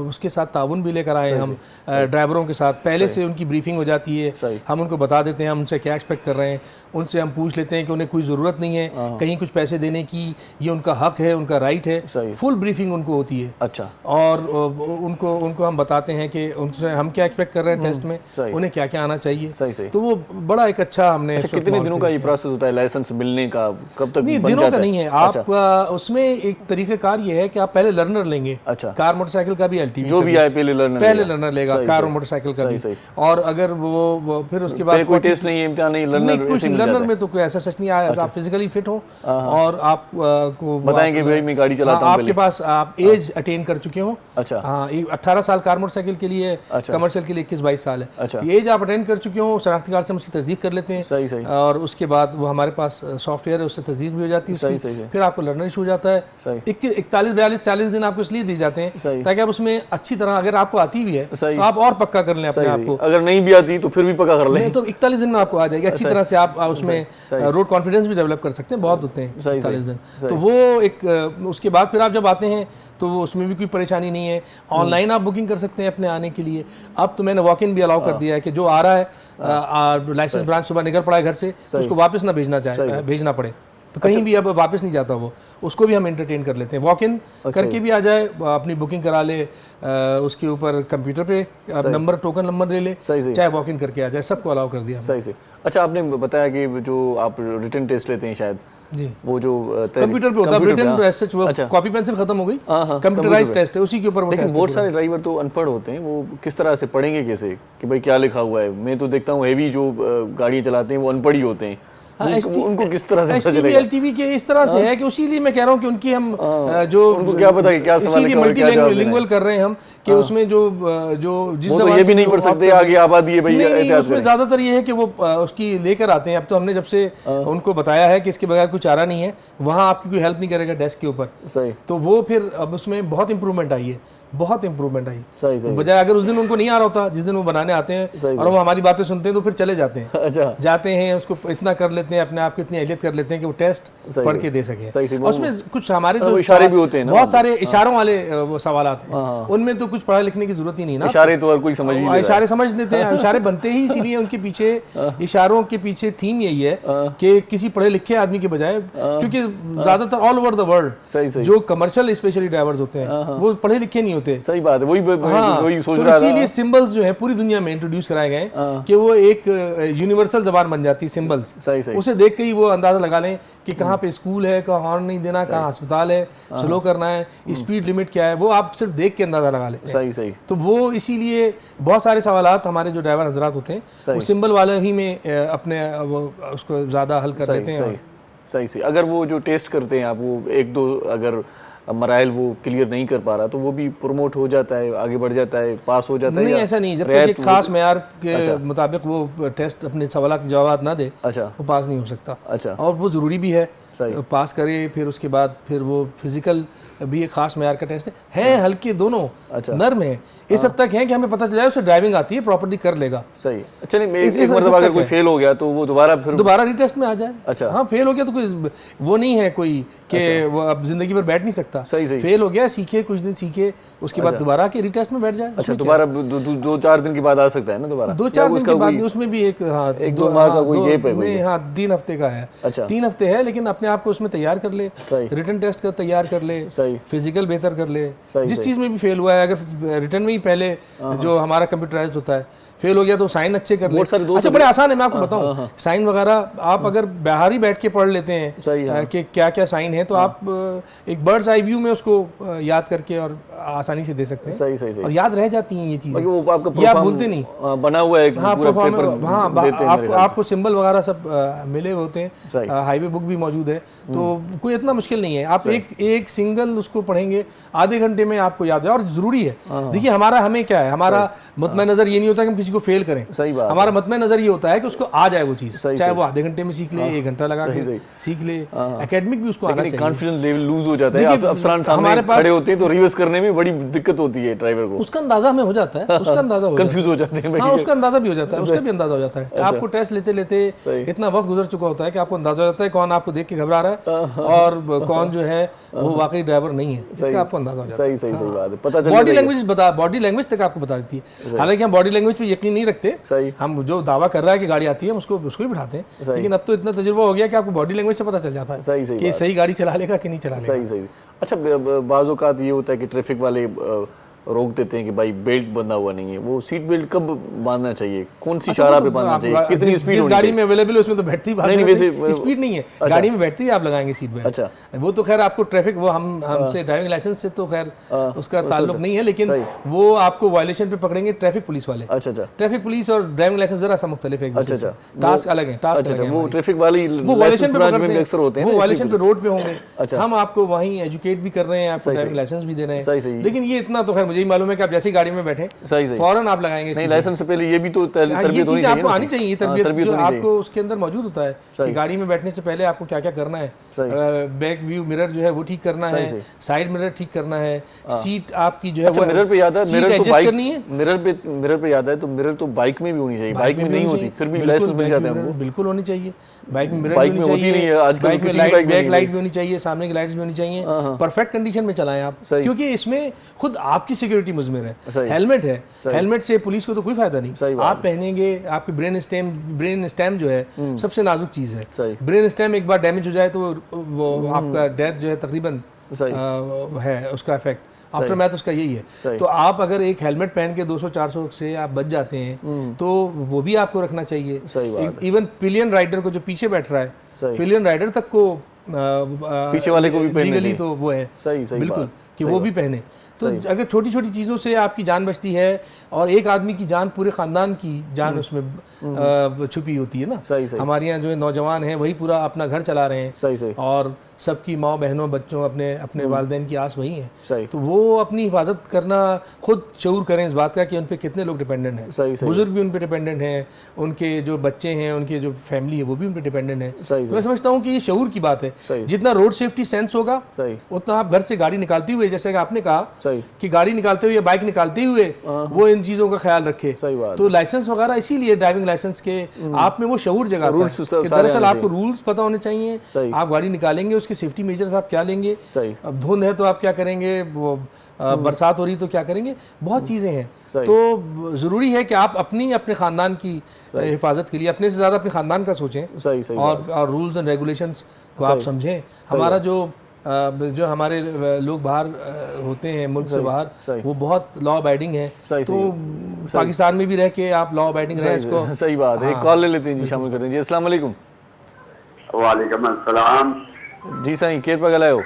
[SPEAKER 4] उसके साथ ताउन भी लेकर आए हम ड्राइवरों के साथ। पहले से उनकी ब्रीफिंग हो जाती है, हम उनको बता देते हैं हम उनसे क्या एक्सपेक्ट कर रहे हैं, उनसे हम पूछ लेते हैं कि उन्हें कोई ज़रूरत नहीं है कहीं कुछ पैसे देने की, ये उनका हक है, उनका राइट है। फुल ब्रीफिंग उनको होती है।
[SPEAKER 2] अच्छा,
[SPEAKER 4] और उनको हम बताते हैं कि उनसे हम क्या एक्सपेक्ट कर रहे हैं टेस्ट में, उन्हें क्या क्या आना चाहिए। तो वो बड़ा एक अच्छा हमने।
[SPEAKER 2] कितने दिनों का ये प्रोसेस होता है लाइसेंस मिलने का, कब तक?
[SPEAKER 4] नहीं, दिनों का नहीं है। आपका उसमें एक तरीक़ाकार ये है कि आप पहले लर्नर लेंगे।
[SPEAKER 2] अच्छा,
[SPEAKER 4] कार मोटरसाइकिल का भी एलटीवी
[SPEAKER 2] जो भी आए पहले लर्नर
[SPEAKER 4] लेगा, कार और मोटरसाइकिल का भी। और अगर वो फिर उसके बाद
[SPEAKER 2] कोई टेस्ट नहीं है, इम्तिहान नहीं,
[SPEAKER 4] लर्नर में तो कोई ऐसा सच नहीं आया। आप फिजिकली फिट हो और आप को
[SPEAKER 2] बताएंगे भाई मैं गाड़ी चलाता हूं,
[SPEAKER 4] आपके पास आप एज अटेन कर चुके हो।
[SPEAKER 2] अच्छा,
[SPEAKER 4] हाँ, 18 साल कार मोटरसाइकिल के लिए, कमर्शियल के लिए 21-22 साल है।
[SPEAKER 2] अच्छा,
[SPEAKER 4] ये एज आप अटेन कर चुके हो, शनाख्ती कार्ड से हम उसकी तस्दीक कर लेते हैं। और उसके बाद वो हमारे पास सॉफ्टवेयर है, उससे तस्दीक भी हो जाती है। फिर आपको लर्नर इशू हो जाता है। 41, 42, 40 दिन आपको इसलिए दिए जाते हैं ताकि आप उसमें अच्छी तरह, अगर आपको आती भी है तो आप और पक्का कर लें अपने आप को।
[SPEAKER 2] अगर नहीं भी आती तो फिर भी पक्का कर लें,
[SPEAKER 4] तो 41 दिन में आपको आ जाएगी अच्छी तरह से। आप उसमें रोड कॉन्फिडेंस भी डेवलप कर सकते हैं, बहुत होते हैं 41 दिन। तो वो एक, उसके बाद फिर आप जब आते हैं तो वो उसमें भी कोई परेशानी नहीं है। ऑनलाइन आप बुकिंग कर सकते हैं अपने आने के लिए। अब तो मैंने वॉक इन भी अलाउ कर दिया है कि जो आ रहा है लाइसेंस ब्रांच सुबह निकल पड़ा है घर से, तो उसको वापस ना भेजना पड़े, तो कहीं भी अब वापस नहीं जाता वो, उसको भी हम एंटरटेन कर लेते हैं। वॉक इन करके भी आ जाए, अपनी बुकिंग करा ले, उसके ऊपर कंप्यूटर पे नंबर, टोकन नंबर ले ले, चाहे वॉक इन करके आ जाए, सबको अलाउ कर दिया।
[SPEAKER 2] सही से। अच्छा, आपने बताया कि जो आप रिटन टेस्ट लेते हैं शायद
[SPEAKER 4] जी,
[SPEAKER 2] वो जो
[SPEAKER 4] कंप्यूटर पे होता है, रिटन कॉपी पेंसिल खत्म हो गई, कंप्यूटराइज्ड टेस्ट है, उसी के ऊपर वो टेस्ट।
[SPEAKER 2] लेकिन बहुत सारे ड्राइवर तो अनपढ़ होते हैं, वो किस तरह से पढ़ेंगे कैसे कि भाई क्या लिखा हुआ है? मैं तो देखता हूँ हेवी जो गाड़ियाँ चलाते हैं वो अनपढ़ ही होते हैं। उनको किस तरह से पता चलेगा?
[SPEAKER 4] एलटीवी के इस तरह से है कि इसीलिए मैं कह रहा हूँ कि उनकी हम जो
[SPEAKER 2] उनको क्या पता है क्या सवाल है,
[SPEAKER 4] मल्टीलिंगुअल कर रहे हैं हम कि उसमें जो जिस
[SPEAKER 2] तो ये भी नहीं पढ़ सकते आगे आबादी है भाई,
[SPEAKER 4] उसमें ज्यादातर ये है कि वो उसकी लेकर आते हैं। अब तो हमने जब से उनको बताया है कि इसके बगैर कुछ चारा नहीं है, वहाँ आपकी कोई हेल्प नहीं करेगा डेस्क के ऊपर, तो वो फिर अब उसमें बहुत इंप्रूवमेंट आई है, बहुत इंप्रूवमेंट आई।
[SPEAKER 2] सही
[SPEAKER 4] बजाय अगर उस दिन उनको नहीं आ रहा होता, जिस दिन वो बनाने आते हैं और वो हमारी बातें सुनते हैं तो फिर चले जाते हैं।
[SPEAKER 2] अच्छा,
[SPEAKER 4] जाते हैं, उसको इतना कर लेते हैं, अपने आप की इतनी अहलियत कर लेते हैं कि वो टेस्ट पढ़ के दे सकें। उसमें कुछ हमारे जो
[SPEAKER 2] इशारे भी होते हैं ना,
[SPEAKER 4] बहुत सारे इशारों वाले वो सवालात हैं, उनमें तो कुछ पढ़ा लिखने की जरूरत ही नहीं ना,
[SPEAKER 2] इशारे तो हर कोई समझ ही,
[SPEAKER 4] इशारे समझ लेते हैं। इशारे बनते ही इसीलिए उनके पीछे, इशारों के पीछे थीम यही है कि किसी पढ़े लिखे आदमी के बजाय, क्योंकि ज्यादातर ऑल ओवर द वर्ल्ड जो कमर्शियल स्पेशली ड्राइवर्स होते हैं वो पढ़े लिखे नहीं होते।
[SPEAKER 2] सही बात है, वही सोच
[SPEAKER 4] तो
[SPEAKER 2] रहा था।
[SPEAKER 4] इसीलिए सिंबल्स जो है पूरी दुनिया में इंट्रोड्यूस कराए गए कि वो एक यूनिवर्सल जबान बन जाती है सिंबल्स।
[SPEAKER 2] सही।
[SPEAKER 4] उसे देख के ही वो अंदाजा लगा लें कि कहाँ पे स्कूल है, कहाँ हॉर्न नहीं देना, कहाँ अस्पताल है, स्लो करना है, स्पीड लिमिट क्या है, वो आप सिर्फ देख के अंदाजा लगा लेते हैं।
[SPEAKER 2] सही।
[SPEAKER 4] तो वो इसीलिए बहुत सारे सवालात हमारे जो ड्राइवर हजरात होते हैं वो सिंबल वाले ही में अपने वो उसको ज्यादा हल कर लेते हैं।
[SPEAKER 2] सही। अगर वो जो टेस्ट करते हैं आप, वो एक दो अगर मराइल वो क्लियर नहीं कर पा रहा तो वो भी प्रमोट हो जाता है, आगे बढ़ जाता है, पास हो जाता है?
[SPEAKER 4] नहीं, ऐसा नहीं, जब तक एक खास मेयार के मुताबिक वो टेस्ट अपने सवाल के जवाब ना दे, वो पास नहीं हो सकता।
[SPEAKER 2] अच्छा,
[SPEAKER 4] और वो जरूरी भी है पास करे, फिर उसके बाद फिर वो फिजिकल भी एक खास मेयार का टेस्ट है हल्के दोनों, नर्म है, इस हद तक है कि हमें पता चल जाए उसे ड्राइविंग आती है, प्रॉपर्ली कर लेगा।
[SPEAKER 2] सही। चलिए एक मतलब अगर कोई फेल हो गया तो वो दोबारा
[SPEAKER 4] रीटेस्ट में आ जाए।
[SPEAKER 2] अच्छा।
[SPEAKER 4] हाँ, फेल हो गया तो कोई वो नहीं है कोई कि वो अब जिंदगी भर बैठ नहीं सकता।
[SPEAKER 2] सही।
[SPEAKER 4] फेल हो गया, सीखे, कुछ दिन सीखे, उसके बाद दोबारा के रीटेस्ट में बैठ जाए।
[SPEAKER 2] अच्छा, दोबारा 2-4 दिन के बाद आ सकता है ना दोबारा?
[SPEAKER 4] 2-4 दिन के बाद, उसमें भी एक
[SPEAKER 2] 1-2 माह का कोई गैप है?
[SPEAKER 4] नहीं, हाँ 3 हफ्ते का है।
[SPEAKER 2] अच्छा।
[SPEAKER 4] 3 हफ्ते है, लेकिन अपने आप को उसमें तैयार कर ले, रिटन टेस्ट का तैयार कर ले, फिजिकल बेहतर कर ले। जिस चीज़ में भी फेल हुआ है, अगर रिटर्न में ही पहले जो हमारा कंप्यूटराइज्ड होता है, फेल हो गया तो साइन अच्छे कर ले। अच्छा, बड़े आसान है, मैं आपको बताऊं, साइन वगैरह आप अगर बाहर ही बैठ के पढ़ लेते हैं कि क्या क्या साइन है, तो आप एक बर्ड्स आई व्यू में उसको याद करके और आसानी से दे सकते हैं।
[SPEAKER 2] सही।
[SPEAKER 4] और याद रह जाती हैं ये चीजें,
[SPEAKER 2] वो
[SPEAKER 4] ये आप भूलते नहीं,
[SPEAKER 2] बना हुआ है पूरा पेपर।
[SPEAKER 4] हाँ, आपको सिंबल वगैरह सब मिले होते हैं, हाईवे बुक भी मौजूद है, तो कोई इतना मुश्किल नहीं है। आप एक सिंगल उसको पढ़ेंगे, आधे घंटे में आपको याद है। और जरूरी है, देखिए हमें क्या है, हमारा मतम नजर ये नहीं होता कि हम किसी को फेल करें।
[SPEAKER 2] सही बात।
[SPEAKER 4] हमारा मतम नजर ये होता है कि उसको आ जाए वो चीज, चाहे वो आधे घंटे में सीख ले, 1 घंटा लगा के सीख ले, एकेडमिक भी उसको आना चाहिए।
[SPEAKER 2] कॉन्फिडेंस लेवल लूज हो जाता है, अफसरान सामने खड़े होते हैं तो रिवर्स करने में बड़ी दिक्कत होती है ड्राइवर को।
[SPEAKER 4] उसका अंदाजा हमें हो जाता है, उसका अंदाजा
[SPEAKER 2] कंफ्यूज हो जाते हैं।
[SPEAKER 4] हाँ, उसका अंदाजा भी हो जाता है, उसका भी अंदाजा हो जाता है। आपको टेस्ट लेते लेते इतना वक्त गुजर चुका होता है कि आपको अंदाजा हो जाता है कौन आपको देख के घबरा रहा है और कौन जो है वो वाकई ड्राइवर नहीं है, इसका आपको अंदाजा हो जाता है।
[SPEAKER 2] सही बात है, पता चल।
[SPEAKER 4] बॉडी लैंग्वेज तक आपको बता देती है। हालांकि हम बॉडी लैंग्वेज पे यकीन नहीं रखते, हम जो दावा कर रहा है कि गाड़ी आती है हम उसको भी बिठाते हैं, लेकिन अब तो इतना तजुर्बा हो गया कि आपको बॉडी लैंग्वेज से पता चल जाता है कि सही गाड़ी चला लेगा कि नहीं चला लेगा।
[SPEAKER 2] सही। अच्छा, बाज़ औक़ात ये होता है कि ट्रैफिक वाले रोक देते हैं कि भाई बेल्ट बंधा हुआ नहीं है, वो सीट बेल्ट कब बांधना चाहिए, कौन सी शारा पे बांधना चाहिए, कितनी स्पीड
[SPEAKER 4] जिस गाड़ी में अवेलेबल है उसमें तो बैठती है, स्पीड नहीं है। गाड़ी में बैठती है, आप लगाएंगे सीट बेल्ट।
[SPEAKER 2] अच्छा,
[SPEAKER 4] वो तो खैर आपको ट्रैफिक, वो हमसे ड्राइविंग लाइसेंस से तो खैर उसका ताल्लुक नहीं है, लेकिन वो आपको वायलेशन पे पकड़ेंगे ट्रैफिक पुलिस वाले।
[SPEAKER 2] अच्छा।
[SPEAKER 4] ट्रैफिक पुलिस और ड्राइविंग लाइसेंस जरा सा मुख्तलिफ है।
[SPEAKER 2] अच्छा,
[SPEAKER 4] टास्क अलग है, टास्क अलग है।
[SPEAKER 2] वो ट्रैफिक वाली
[SPEAKER 4] वो वायलेशन पे
[SPEAKER 2] में अक्सर होते हैं,
[SPEAKER 4] वो वायलेशन पे रोड पे होंगे। हम आपको वहीं एजुकेट भी कर रहे हैं, आपको ड्राइविंग लाइसेंस भी दे रहे हैं, लेकिन ये इतना तो खैर मुझे ही मालूम है कि आप जैसे गाड़ी में बैठे फौरन आप लगाएंगे।
[SPEAKER 2] नहीं, लाइसेंस से पहले ये भी तो तरबियत होनी चाहिए,
[SPEAKER 4] आपको आनी चाहिए, तरबियत जो आपको उसके अंदर मौजूद होता है कि गाड़ी में बैठने से पहले आपको क्या क्या करना है। बैक व्यू मिरर जो है वो ठीक करना है, साइड मिरर ठीक करना है, सीट आपकी जो है वो
[SPEAKER 2] मिरर पे याद है,
[SPEAKER 4] मिरर तो बाइक करनी है,
[SPEAKER 2] मिरर पे याद है तो मिरर तो बाइक में भी होनी चाहिए, बाइक में नहीं होती, फिर भी लाइसेंस मिल जाता है हमको।
[SPEAKER 4] बिल्कुल होनी चाहिए, बाइक में मिरर
[SPEAKER 2] बाइक में होती नहीं है आजकल,
[SPEAKER 4] बाइक में बैक लाइट भी होनी चाहिए, सामने की लाइट्स भी होनी चाहिए, परफेक्ट कंडीशन में चलाएं आप, क्योंकि इसमें खुद आपकी सिक्योरिटी मुज़मिर है। हेलमेट है, हेलमेट से पुलिस को तो कोई फायदा नहीं, आप पहनेंगे, आपकी ब्रेन स्टेम जो है सबसे नाजुक चीज है। ब्रेन स्टेम एक बार डैमेज हो जाए तो वो आपका डेथ जो है तकरीबन है उसका इफेक्ट, आफ्टर मैथ उसका यही है। तो आप अगर एक हेलमेट पहन के 200-400 से आप बच जाते हैं तो वो भी आपको रखना चाहिए। इवन पिलियन राइडर को जो पीछे बैठ रहा है, पिलियन राइडर तक को
[SPEAKER 2] पीछे वाले को भी पहनना चाहिए,
[SPEAKER 4] तो वो है
[SPEAKER 2] बिल्कुल
[SPEAKER 4] कि वो भी पहने। तो अगर छोटी छोटी चीज़ों से आपकी जान बचती है और एक आदमी की जान पूरे ख़ानदान की जान उसमें छुपी होती है ना। हमारे यहाँ जो नौजवान हैं वही पूरा अपना घर चला रहे हैं और सबकी माँ बहनों बच्चों अपने वालिदैन की आस वही है। तो वो अपनी हिफाजत करना खुद शऊर करें इस बात का कि उन पे कितने लोग डिपेंडेंट हैं, बुजुर्ग भी उन पे डिपेंडेंट हैं, उनके जो बच्चे हैं, उनके जो फैमिली है वो भी उन पे डिपेंडेंट है। तो मैं समझता हूँ कि ये शऊर की बात है। जितना रोड सेफ्टी सेंस होगा उतना आप घर से गाड़ी निकालते हुए, जैसे कि आपने कहा कि गाड़ी निकालते हुए या बाइक निकालते हुए वो इन चीज़ों का ख्याल रखे। तो लाइसेंस वगैरह इसीलिए ड्राइविंग लाइसेंस के आप में वो शऊर जगाता है कि दरअसल आपको रूल्स पता होने चाहिए। आप गाड़ी निकालेंगे उसके सेफ्टी मेजर्स आप क्या लेंगे, अब धुंध है तो आप क्या करेंगे, वो बरसात हो रही तो क्या करेंगे, बहुत चीज़ें हैं। तो ज़रूरी है कि आप अपने ख़ानदान की हिफाजत के लिए अपने से ज़्यादा अपने ख़ानदान का सोचें और रूल्स एंड रेगुलेशंस को आप समझें। हमारा जो हमारे लोग बाहर होते हैं मुल्क से बाहर, वो बहुत लॉ अबाइडिंग है। तो पाकिस्तान में भी रह के आप लॉ अबाइडिंग रहें, इसको
[SPEAKER 2] सही बात है। एक कॉल ले लेते हैं जी, शामिल करते हैं जी। अस्सलाम वालेकुम।
[SPEAKER 5] वालेकुम अस्सलाम
[SPEAKER 2] जी साईं, केर पर गलायो?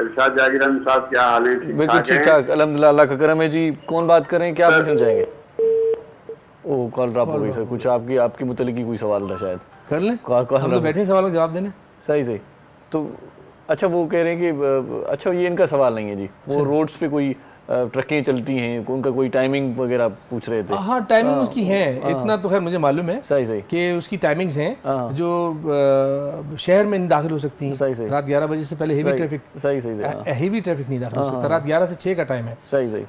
[SPEAKER 5] इरशाद जागीरन साहब, क्या हाल है?
[SPEAKER 2] बिल्कुल ठीक ठाक अल्हम्दुलिल्लाह, अल्लाह का करम है जी। कौन बात करें, क्या पूछना चाहेंगे? ओह, कॉल ड्रॉप हो गई सर। कुछ आपकी मुतल्लिक ही कोई सवाल था शायद, कर लें। हम तो बैठे सवालों का जवाब देने। सही तो अच्छा, वो कह रहे हैं कि अच्छा ये इनका सवाल नहीं है जी, वो रोड्स पे कोई ट्रकें चलती हैं, उनका कोई टाइमिंग वगैरह पूछ रहे थे।
[SPEAKER 4] हाँ, टाइमिंग उसकी है, इतना तो खैर मुझे मालूम है
[SPEAKER 2] सही
[SPEAKER 4] कि उसकी टाइमिंग्स हैं जो शहर में नहीं दाखिल हो सकती हैं।
[SPEAKER 2] सही
[SPEAKER 4] रात 11 बजे से पहले हेवी ट्रैफिक नहीं दाखिल हो सकता। रात 11 से 6 का टाइम है।
[SPEAKER 2] सही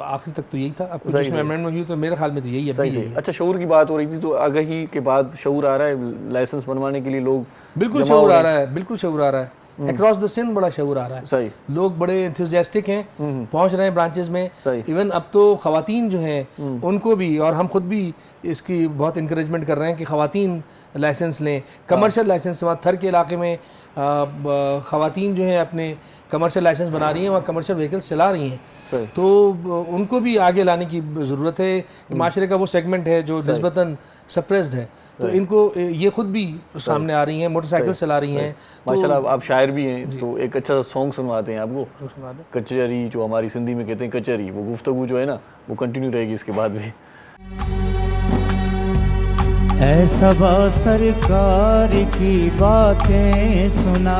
[SPEAKER 4] आखिर तक तो यही था। अब कुछ इसमें अमेंडमेंट हुई तो मेरे ख्याल में तो यही है।
[SPEAKER 2] अच्छा, शऊर की बात हो रही थी, तो आगाही के बाद शऊर आ रहा है लाइसेंस बनवाने के लिए, लोग
[SPEAKER 4] बिल्कुल शऊर आ रहा है, बिल्कुल शऊर आ रहा है। अक्रॉस द सिंध बड़ा शऊर आ रहा है।
[SPEAKER 2] सही,
[SPEAKER 4] लोग बड़े एंथुसियास्टिक हैं, पहुंच रहे हैं ब्रांचेस में। इवन अब तो खवातीन जो हैं उनको भी, और हम खुद भी इसकी बहुत इंकरेजमेंट कर रहे हैं कि खवातीन लाइसेंस लें, कमर्शियल लाइसेंस। वहाँ थर के इलाके में खवातीन जो हैं अपने कमर्शियल लाइसेंस बना रही हैं, वहाँ कमर्शियल व्हीकल्स चला रही हैं, तो उनको भी आगे लाने की ज़रूरत है। माशरे का वो सेगमेंट है जो निस्बतन सप्रेस्ड है, तो इनको ये खुद भी सामने आ रही हैं, मोटरसाइकिल चला रही हैं।
[SPEAKER 2] माशाल्लाह आप शायर भी हैं, तो एक अच्छा सा सॉन्ग सुनवाते हैं आपको। कचहरी, जो हमारी सिंधी में कहते हैं कचहरी, वो गुफ्तगू जो है ना वो कंटिन्यू रहेगी इसके बाद भी।
[SPEAKER 6] ऐसा सरकार की बातें सुना,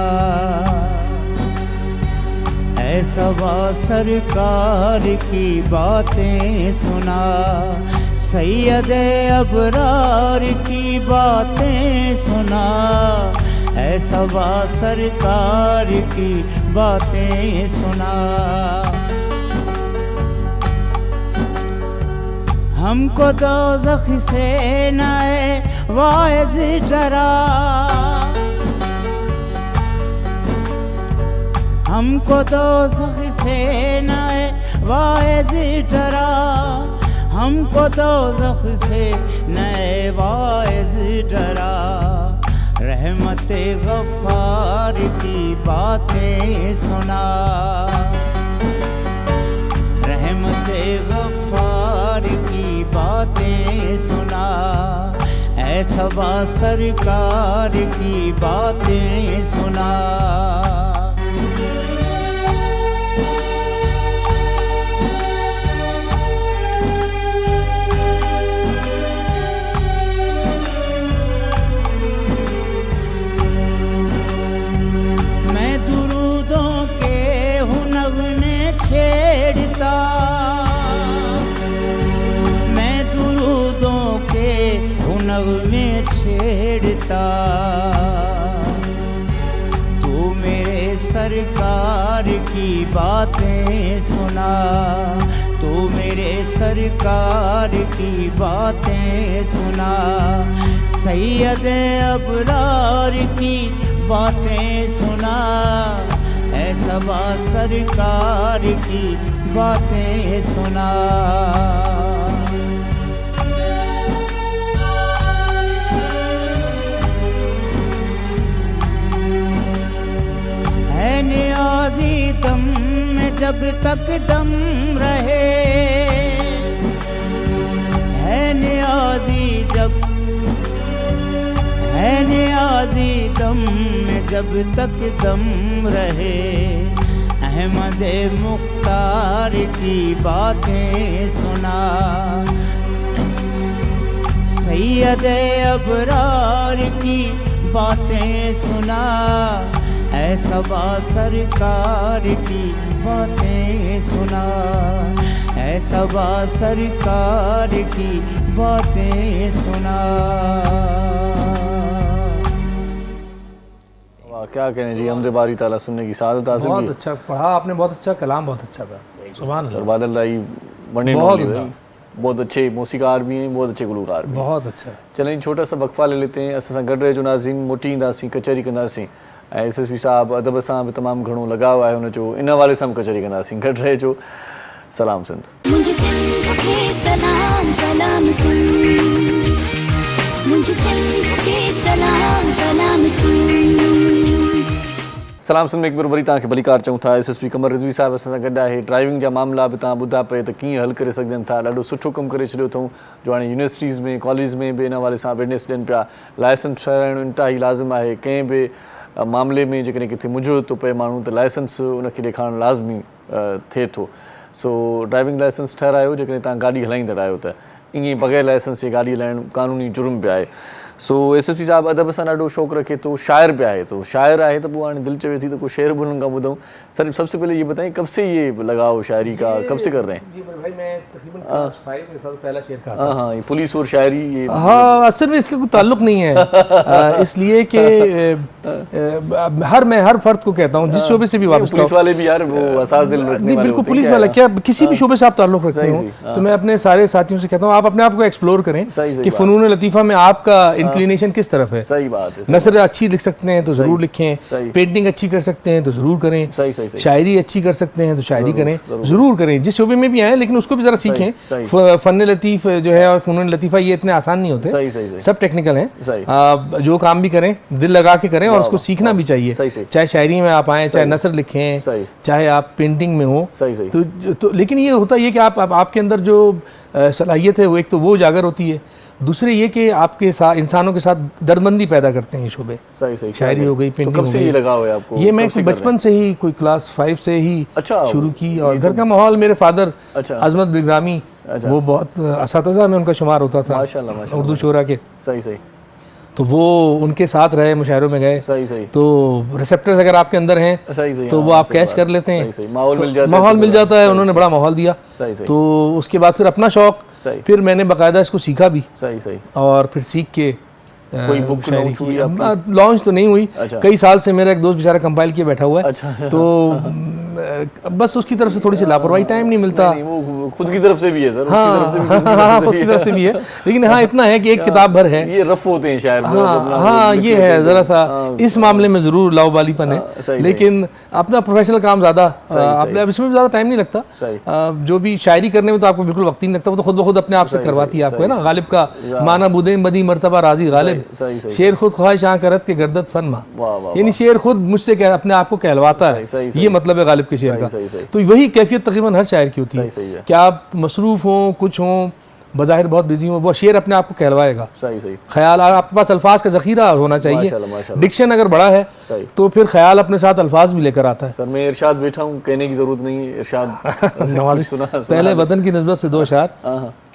[SPEAKER 6] ऐसा सरकार की बातें सुना, सैयदे अबरार की बातें सुना, ऐसा सरकार की बातें सुना। हमको दोज़ख से नए वाइज़ डरा, हमको दोज़ख से नए वाइज़ डरा, हमको दोज़ख से नए वाइज़ डरा। रहमते गफ़ार की बातें सुना, रहमते गफ़ार की बातें सुना, ऐसा सरकार की बातें सुना। मैं दुरूदों के हुनर में छेड़ता, मैं दुरूदों के हुनर में छेड़ता, तू मेरे सरकार की बातें सुना, तू मेरे सरकार की बातें सुना, सैयदे अबरार की बातें सुना, ऐसा सरकार की बातें सुना। है नियाज़ी दम में जब तक दम रहे, है नियाज़ी जब, है नियाज़ी दम में जब तक दम रहे, अहमद मुख्तार की बातें सुना, सैयदे अबरार की बातें सुना, ऐसा सरकार की बातें सुना, ऐसा सरकार की बातें सुना।
[SPEAKER 2] क्या कहने जी, हमदे बारी ताला सुनने की सादत हासिल की।
[SPEAKER 4] बहुत अच्छा पढ़ा आपने, बहुत अच्छा कलाम, बहुत अच्छा था। सुभान
[SPEAKER 2] सर बादल राई बने बहुत अच्छे मौसीकार भी हैं, बहुत अच्छे गुलकार भी,
[SPEAKER 4] बहुत अच्छा।
[SPEAKER 2] चलें छोटा सा वक्फा ले लेते हैं। असां गॾु रहिजो नाज़रीन, मोटी ईंदासीं, कचहरी कंदासीं, ऐं SSP साहब अदब सां बि तमामु घणो लगाव आहे हुनजो, इन हवाले सां बि कचहरी कंदासीं। गॾु रहिजो। सलाम सिंध।
[SPEAKER 1] मुझे सिंध के सलाम सलाम सिंध, मुझे सिंध के सलाम सलाम सिंध।
[SPEAKER 2] सलाम सिंध में एक बार वरी तव्हांखे भलीकार चऊं था। SSP कमर रिज़वी साहिब असां सां गॾु आहे। ड्राइविंग जा मामला बि तव्हां ॿुधा पए त कीअं हल करे सघजनि था। ॾाढो सुठो कमु करे छॾियो अथऊं, जो हाणे यूनिवर्सिटीज़ में कॉलेज में बि इन हवाले सां अवेयरनेस ॾियनि पिया। लाइसेंस ठहिराइणु इंतिहाई लाज़िम आहे। कंहिं बि मामले में जेकॾहिं किथे मुझड़ो थो पए माण्हू, त लाइसेंस उनखे ॾेखारणु लाज़मी थिए थो। सो ड्राइविंग लाइसेंस ठहिरायो जेकॾहिं तव्हां गाॾी हलाईंदड़ आहियो त। ईअं बग़ैर लाइसेंस जे गाॾी हलाइणु क़ानूनी जुर्म बि आहे। सो SSP साहब अदब सां ॾाढो शौक़ु रखे तो शायर पे आहे तो शायर आहे तो वो दिल चवे थी तो कोई शेर बोलने का ॿुधूं। सर सबसे पहले ये बताएं कब से ये लगाव शायरी का कब से कर रहे हैं?
[SPEAKER 4] ये भाई मैं तकरीबन क्लास 5 में था तो पहला शेर कहा था।
[SPEAKER 2] हाँ, ये पुलिस और शायरी ये
[SPEAKER 4] हाँ, असल में इसका कोई ताल्लुक नहीं है, इसलिए कि मैं हर फर्द को कहता हूँ जिस शोबे से भी वापस
[SPEAKER 2] पुलिस वाले भी यार वो असास दिल रखने वाले
[SPEAKER 4] बिल्कुल पुलिस वाला क्या किसी भी शोबे से आप ताल्लुक रखते हो तो मैं अपने सारे साथियों से कहता हूँ आप अपने आप को एक्सप्लोर करें कि फ़नून लतीफ़ा में आपका इंक्लिनेशन किस तरफ है।
[SPEAKER 2] सही बात है।
[SPEAKER 4] नसर अच्छी लिख सकते हैं तो ज़रूर लिखें, पेंटिंग अच्छी कर सकते हैं तो ज़रूर करें, शायरी अच्छी कर सकते हैं तो शायरी करें, ज़रूर करें जिस शोबे में भी आए, लेकिन उसको भी ज़रा सीखें। फ़न लतीफ़ जो है और फ़नून लतीफ़ा ये इतने आसान नहीं होते, सब टेक्निकल हैं। जो काम भी करें दिल लगा के करें और उसको सीखना भी चाहिए, चाहे शायरी में आप आएँ, चाहे नसर लिखें, चाहे आप पेंटिंग में हो तो लेकिन ये होता है कि आपके अंदर जो सलाहियत है वो एक तो वो उजागर होती है, दूसरे ये कि आपके साथ इंसानों के साथ दर्दमंदी पैदा करते हैं ये शोबे। शायरी हो गई, पेंटिंग हो गई।
[SPEAKER 2] ये लगा हुआ है आपको?
[SPEAKER 4] ये मैं बचपन से ही कोई क्लास 5 से ही शुरू की और घर का माहौल मेरे फादर अजमत बिग्रामी वो बहुत असातिज़ा में उनका शुमार होता था उर्दू शोरा के।
[SPEAKER 2] सही
[SPEAKER 4] तो वो उनके साथ रहे, मुशायरों में गए।
[SPEAKER 2] सही तो
[SPEAKER 4] रिसेप्टर्स अगर आपके अंदर हैं तो वो आप कैच कर लेते हैं, माहौल मिल जाता है। उन्होंने बड़ा माहौल दिया, तो उसके बाद फिर अपना शौक, फिर मैंने बाकायदा इसको सीखा भी और फिर सीख के
[SPEAKER 2] कोई बुक
[SPEAKER 4] लॉन्च तो नहीं हुई, कई साल से मेरा एक दोस्त बेचारा कंपाइल किए बैठा हुआ है, तो बस उसकी तरफ से थोड़ी सी लापरवाही, टाइम नहीं मिलता।
[SPEAKER 2] वो खुद की तरफ से भी है सर,
[SPEAKER 4] हाँ खुद की तरफ से भी है, लेकिन हाँ इतना है कि एक किताब भर है।
[SPEAKER 2] ये रफ होते हैं शायद।
[SPEAKER 4] हाँ ये है जरा सा इस मामले में जरूर लावालीपन है, लेकिन अपना प्रोफेशनल काम ज्यादा अपने अब इसमें ज्यादा टाइम नहीं लगता। जो भी शायरी करने में तो आपको बिल्कुल वक्त नहीं लगता, वो तो खुद ब खुद अपने आप से करवाती है आपको, है ना। गालिब का माना बुदे मदी मर्तबा राजी गालिब, शेर खुद ख्वाहिश करत के गर्दत फनमा, यानी शेर खुद मुझसे अपने आप को कहलवाता है, ये मतलब है गालिब के शेर का। तो वही कैफियत तकरीबन हर शायर की होती है कि आप मसरूफ हों, कुछ हों, बज़ाहिर बहुत बिजी हो, वो शेर अपने आप को कहलवाएगा। ख्याल आपके पास अल्फाज का ज़ख़ीरा होना चाहिए, डिक्शन अगर बड़ा है तो फिर ख्याल अपने साथ अल्फाज भी लेकर आता है।
[SPEAKER 2] सर मैं इरशाद बैठा हूँ, कहने की जरूरत नहीं है, इरशाद
[SPEAKER 4] नवाज़ सुना पहले वतन की निस्बत से 2 अशार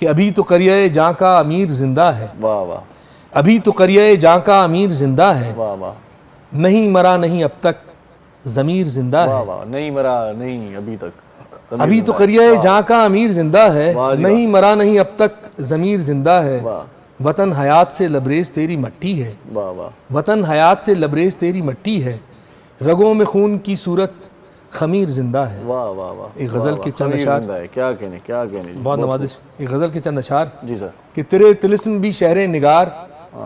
[SPEAKER 4] कि अभी तो करिए जहाँ का अमीर जिंदा है,
[SPEAKER 2] वाह वाह,
[SPEAKER 4] अभी तो करिए जहाँ का अमीर जिंदा है,
[SPEAKER 2] वाह वाह,
[SPEAKER 4] नहीं मरा नहीं अब तक ज़मीर जिंदा है,
[SPEAKER 2] नहीं मरा नहीं अभी तक,
[SPEAKER 4] अभी तो करिए जहाँ का अमीर जिंदा है, नहीं मरा नहीं अब तक ज़मीर जिंदा है, वतन हयात से लबरेज तेरी मट्टी है, वतन हयात से लबरेज तेरी मट्टी है, रगों में खून की सूरत खमीर जिंदा है।
[SPEAKER 2] वाह वाह वाह,
[SPEAKER 4] एक गज़ल के चंद अशार,
[SPEAKER 2] क्या कहने
[SPEAKER 4] बहुत नवाजिश। एक गज़ल के चंद अशार
[SPEAKER 2] जी सर,
[SPEAKER 4] कि तेरे तिलिस्म भी शहरे निगार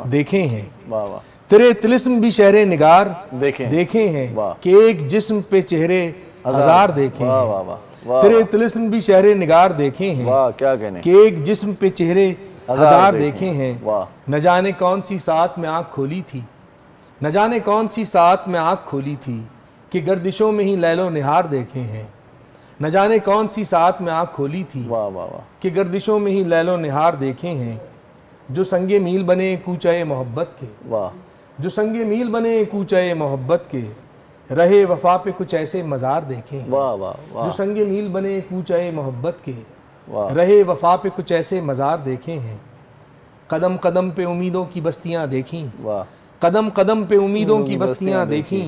[SPEAKER 4] देखे हैं,
[SPEAKER 2] वाह वाह,
[SPEAKER 4] तेरे तिलिस्म भी शहरे निगार देखे हैं, कि एक जिस्म पे चेहरे हजार देखे हैं,
[SPEAKER 2] वाह वाह,
[SPEAKER 4] तेरे तिलिस्म भी शहरे निगार देखे हैं,
[SPEAKER 2] वाह क्या कहने,
[SPEAKER 4] कि एक जिस्म पे चेहरे हजार देखे हैं, न जाने कौन सी साथ में आँख खोली थी, न जाने कौन सी साथ में आँख खोली थी, कि गर्दिशों में ही लैलो निहार देखे हैं, न जाने कौन सी साथ में आँख खोली थी,
[SPEAKER 2] वाह वाह वाह,
[SPEAKER 4] कि गर्दिशों में ही लैलो निहार देखे हैं, जो संगे मील बने कूचाए मोहब्बत के,
[SPEAKER 2] वाह, जो
[SPEAKER 4] संगे मील बने कूचाए मोहब्बत के, रहे वफा पे कुछ ऐसे मज़ार देखे हैं,
[SPEAKER 2] वाह वाह वाह,
[SPEAKER 4] जो संगे मील बने कूचाए मोहब्बत के, रहे वफा पे कुछ ऐसे मज़ार देखे हैं, कदम कदम पे उम्मीदों की बस्तियां देखी,
[SPEAKER 2] वाह,
[SPEAKER 4] कदम कदम पे उम्मीदों की बस्तियां देखी,